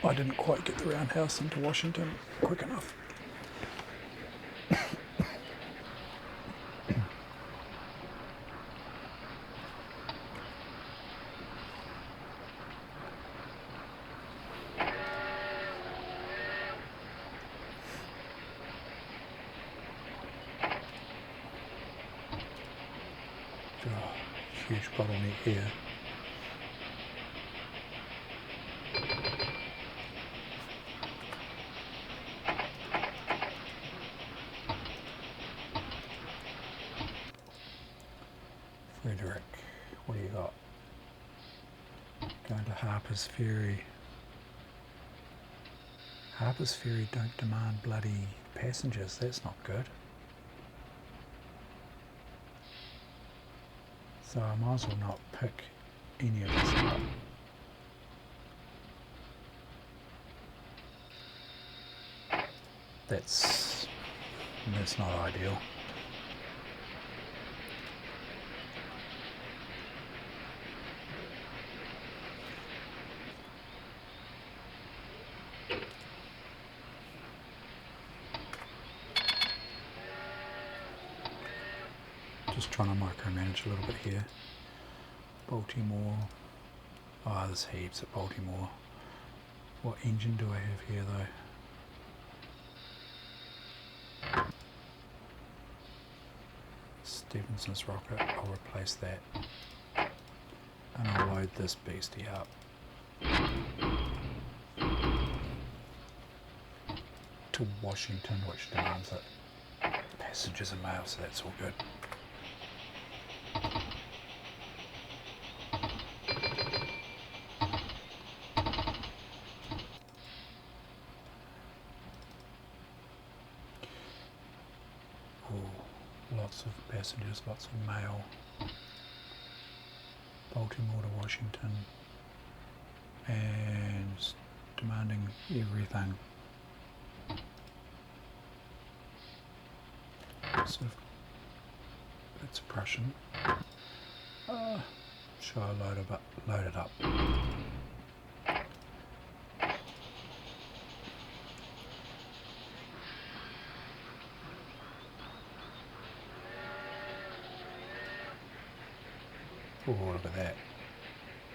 I didn't quite get the roundhouse into Washington quick enough. Oh, huge bottleneck here. Frederick, what do you got? Going to Harper's Ferry. Harper's Ferry don't demand bloody passengers, that's not good. So I might as well not pick any of this up. That's not ideal. Just trying to micromanage a little bit here. Baltimore. Oh, there's heaps at Baltimore. What engine do I have here though? Stevenson's rocket, I'll replace that. And I'll load this beastie up. To Washington, which demands it. Passengers and mail, so that's all good. Lots of passengers, lots of mail. Baltimore to Washington. And demanding everything. Sort of, it's Prussian. Shall I load it up? Oh, look at that.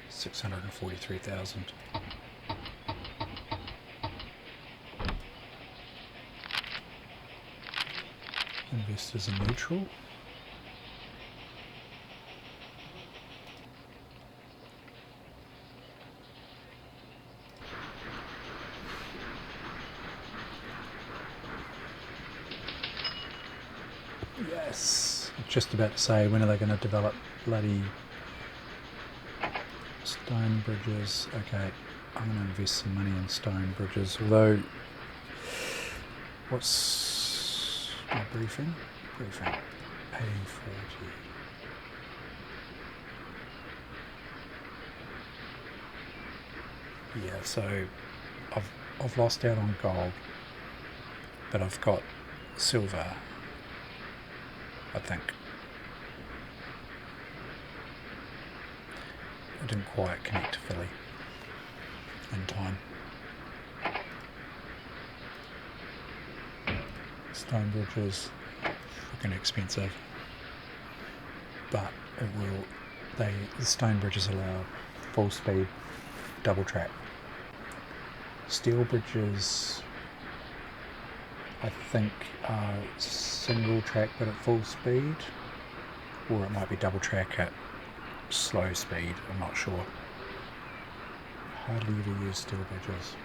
643,000. used as a neutral. Yes. I'm just about to say, when are they going to develop bloody stone bridges? Okay, I'm going to invest some money in stone bridges, although... What's my briefing? Briefing. 1840. Yeah, so I've lost out on gold, but I've got silver, I think. I didn't quite connect fully in time. Stone bridges, fucking expensive, but it will. The stone bridges allow full speed double track. Steel bridges, I think, are single track but at full speed, or it might be double track at slow speed. I'm not sure. Hardly ever use steel bridges.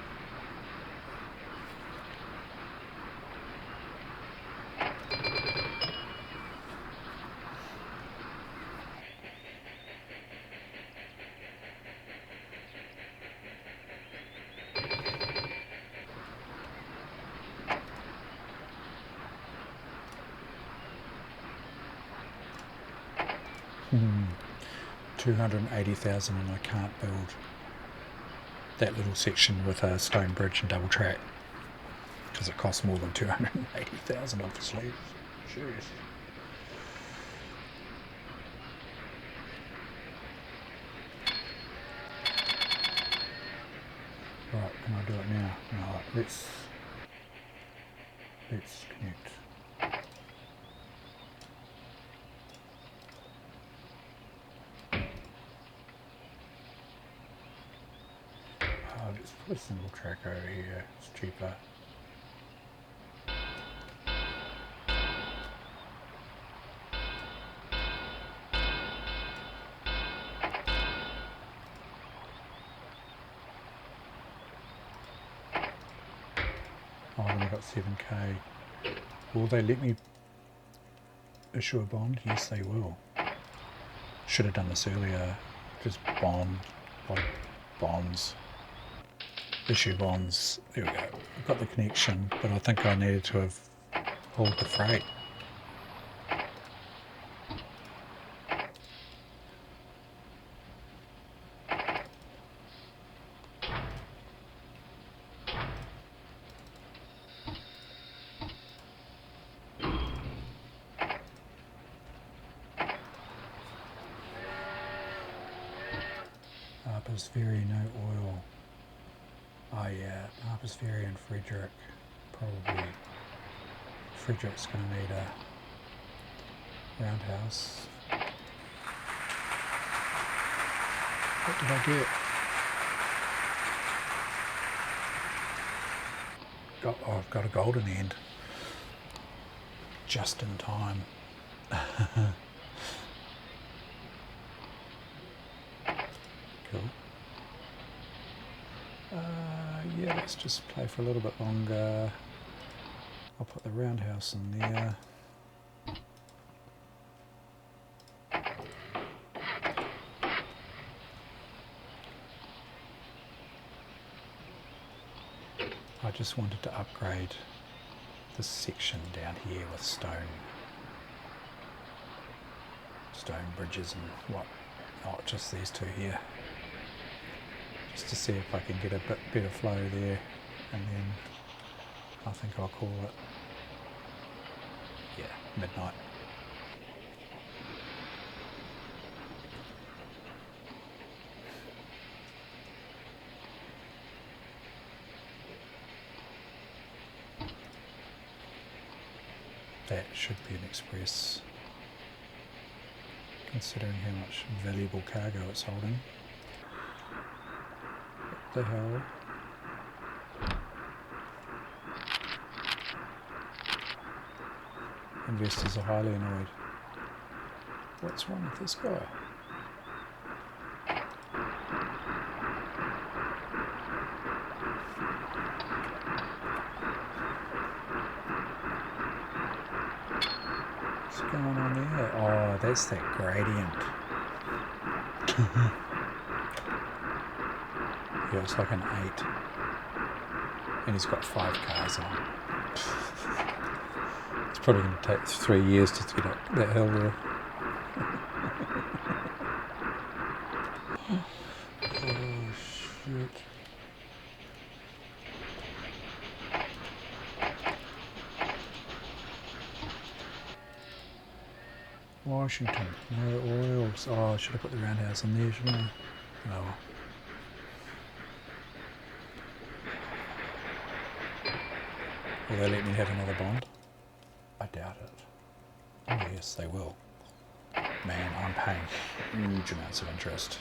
$280,000 and I can't build that little section with a stone bridge and double track because it costs more than $280,000 obviously. Jeez. Right, can I do it now? No, let's connect. Let's put a single track over here, it's cheaper. Oh, I've only got 7k. Will they let me issue a bond? Yes, they will. Should have done this earlier. Just bond, like bonds. Issue bonds. There we go. I've got the connection, but I think I needed to have hauled the freight. Harper's Ferry, no oil. Oh yeah, Harper's Ferry and Frederick. Probably. Frederick's going to need a roundhouse. What did I get? I've got a gold in the end. Just in time. Cool. Yeah, let's just play for a little bit longer. I'll put the roundhouse in there. I just wanted to upgrade this section down here with stone bridges and what not, just these two here, just to see if I can get a bit better flow there, and then I think I'll call it, yeah, midnight. That should be an express, considering how much valuable cargo it's holding. What the hell? investors are highly annoyed. What's wrong with this guy? What's going on there? Oh, that's that gradient. Yeah, it's like an 8. And he's got 5 cars on. It's probably going to take 3 years to get up that hill there. Oh, shit. Washington, no oils. Oh, I should have put the roundhouse in there, shouldn't I? Oh. Will they let me have another bond? I doubt it. Oh yes, they will. Man, I'm paying huge amounts of interest.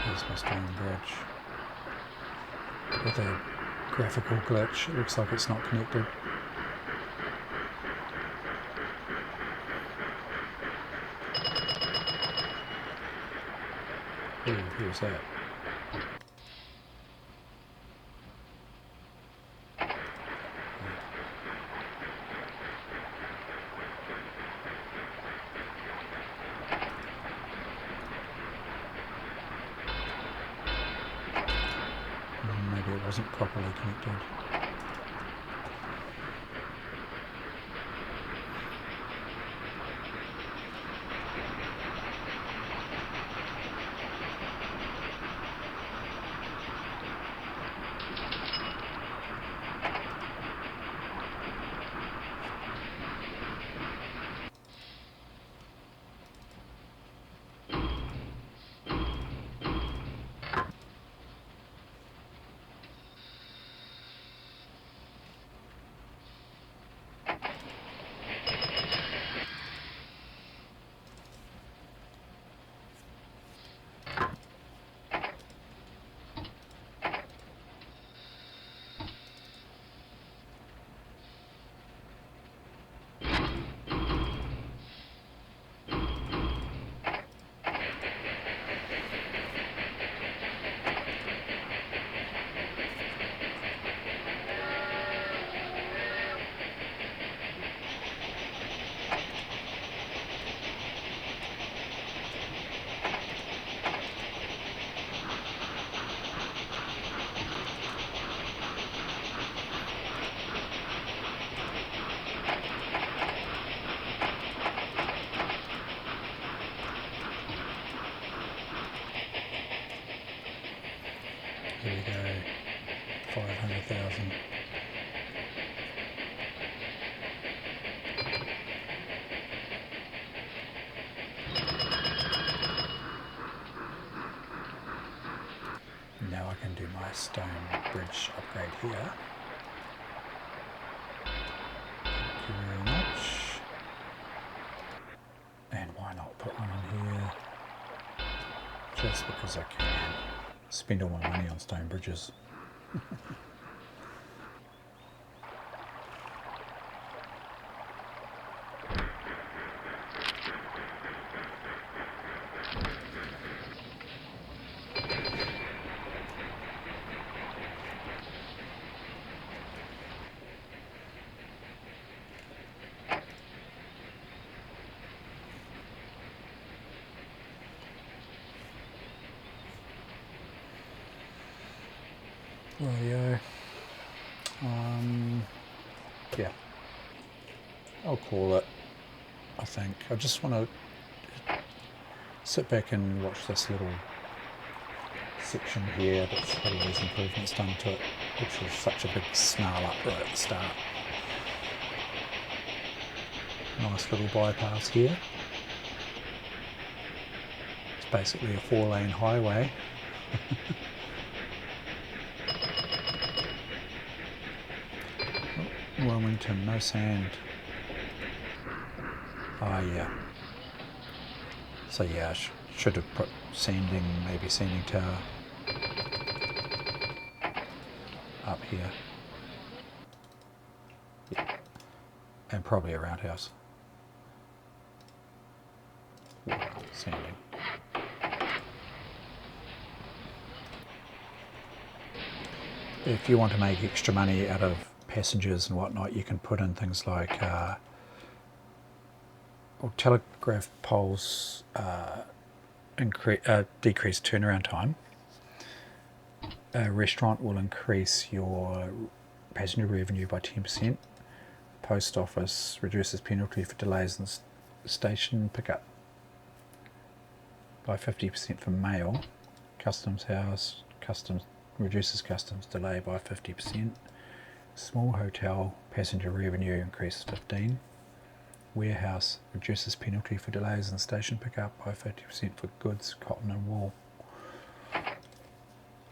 Here's my stone bridge. With a graphical glitch, it looks like it's not connected. Ooh, who's that? Maybe it wasn't properly connected. Here we go, 500,000. Now I can do my stone bridge upgrade here. Thank you very much. And why not put one on here? Just because I can. Spend all my money on stone bridges. Rightio. Yeah, I'll call it, I think. I just want to sit back and watch this little section here that's had all these improvements done to it, which was such a big snarl up right at the start. Nice little bypass here. basically a 4-lane highway. Wilmington, no sand. Oh yeah. So yeah, I should have put sanding, maybe sanding tower up here. Yeah. And probably a roundhouse. Sanding. If you want to make extra money out of passengers and whatnot, you can put in things like telegraph poles decrease turnaround time. A restaurant will increase your passenger revenue by 10%. Post office reduces penalty for delays in station pickup by 50% for mail. Customs house reduces customs delay by 50%. Small hotel passenger revenue increases 15%. Warehouse reduces penalty for delays in station pickup by 50% for goods, cotton and wool.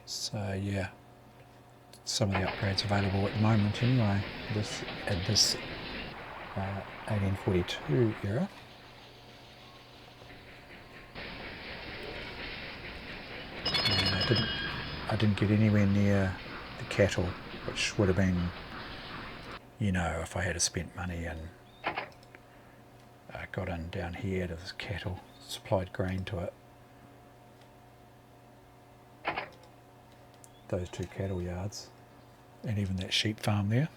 So yeah, some of the upgrades available at the moment anyway. This 1842 era. And I didn't get anywhere near the cattle, which would have been, you know, if I had spent money and got in down here to this cattle, supplied grain to it. Those 2 cattle yards, and even that sheep farm there,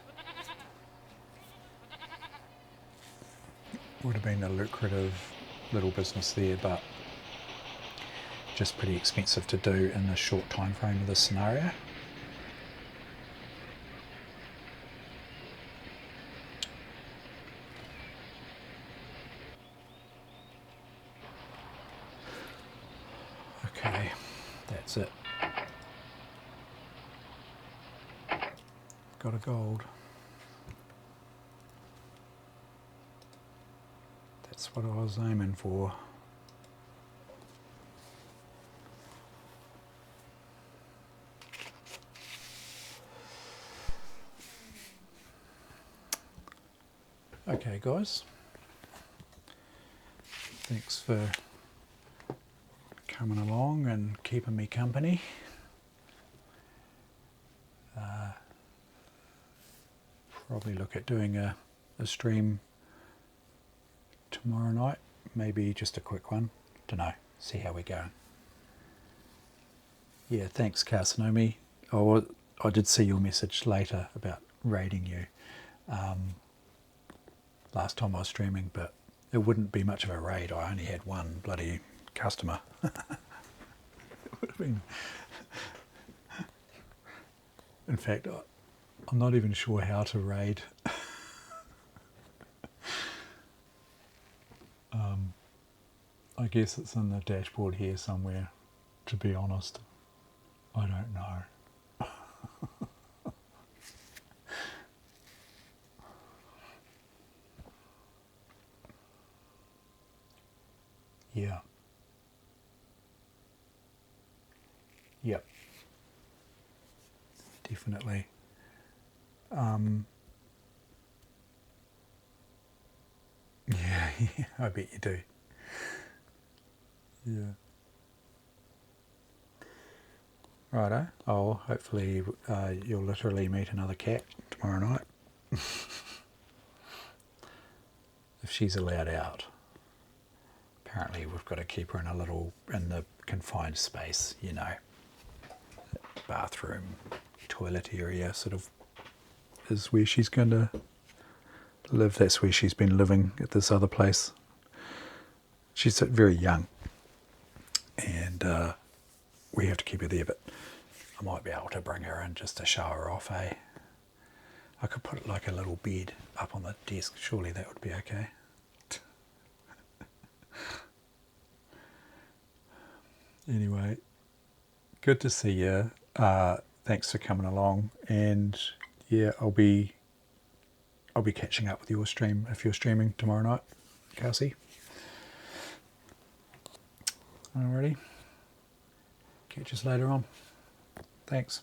would have been a lucrative little business there, but just pretty expensive to do in the short time frame of this scenario. Okay, that's it. Got a gold. That's what I was aiming for. Okay guys, thanks for coming along and keeping me company. Probably look at doing a stream tomorrow night, maybe just a quick one, dunno, see how we go. Yeah, thanks Carsinomi. Oh, I did see your message later about raiding you last time I was streaming, but it wouldn't be much of a raid. I only had one bloody customer. It would have been... In fact, I'm not even sure how to raid. I guess it's in the dashboard here somewhere, to be honest. I don't know. Yeah. Yep. Definitely. Yeah, I bet you do. Yeah. Righto. Oh, hopefully you'll literally meet another cat tomorrow night. If she's allowed out. Apparently we've got to keep her in the confined space, you know. Bathroom, toilet area sort of is where she's going to live. That's where she's been living at this other place. She's very young and we have to keep her there, but I might be able to bring her in just to show her off, eh? I could put like a little bed up on the desk, surely that would be okay. Anyway, good to see you. Thanks for coming along, and yeah, I'll be catching up with your stream if you're streaming tomorrow night, Kelsey. Alrighty. Catch us later on. Thanks.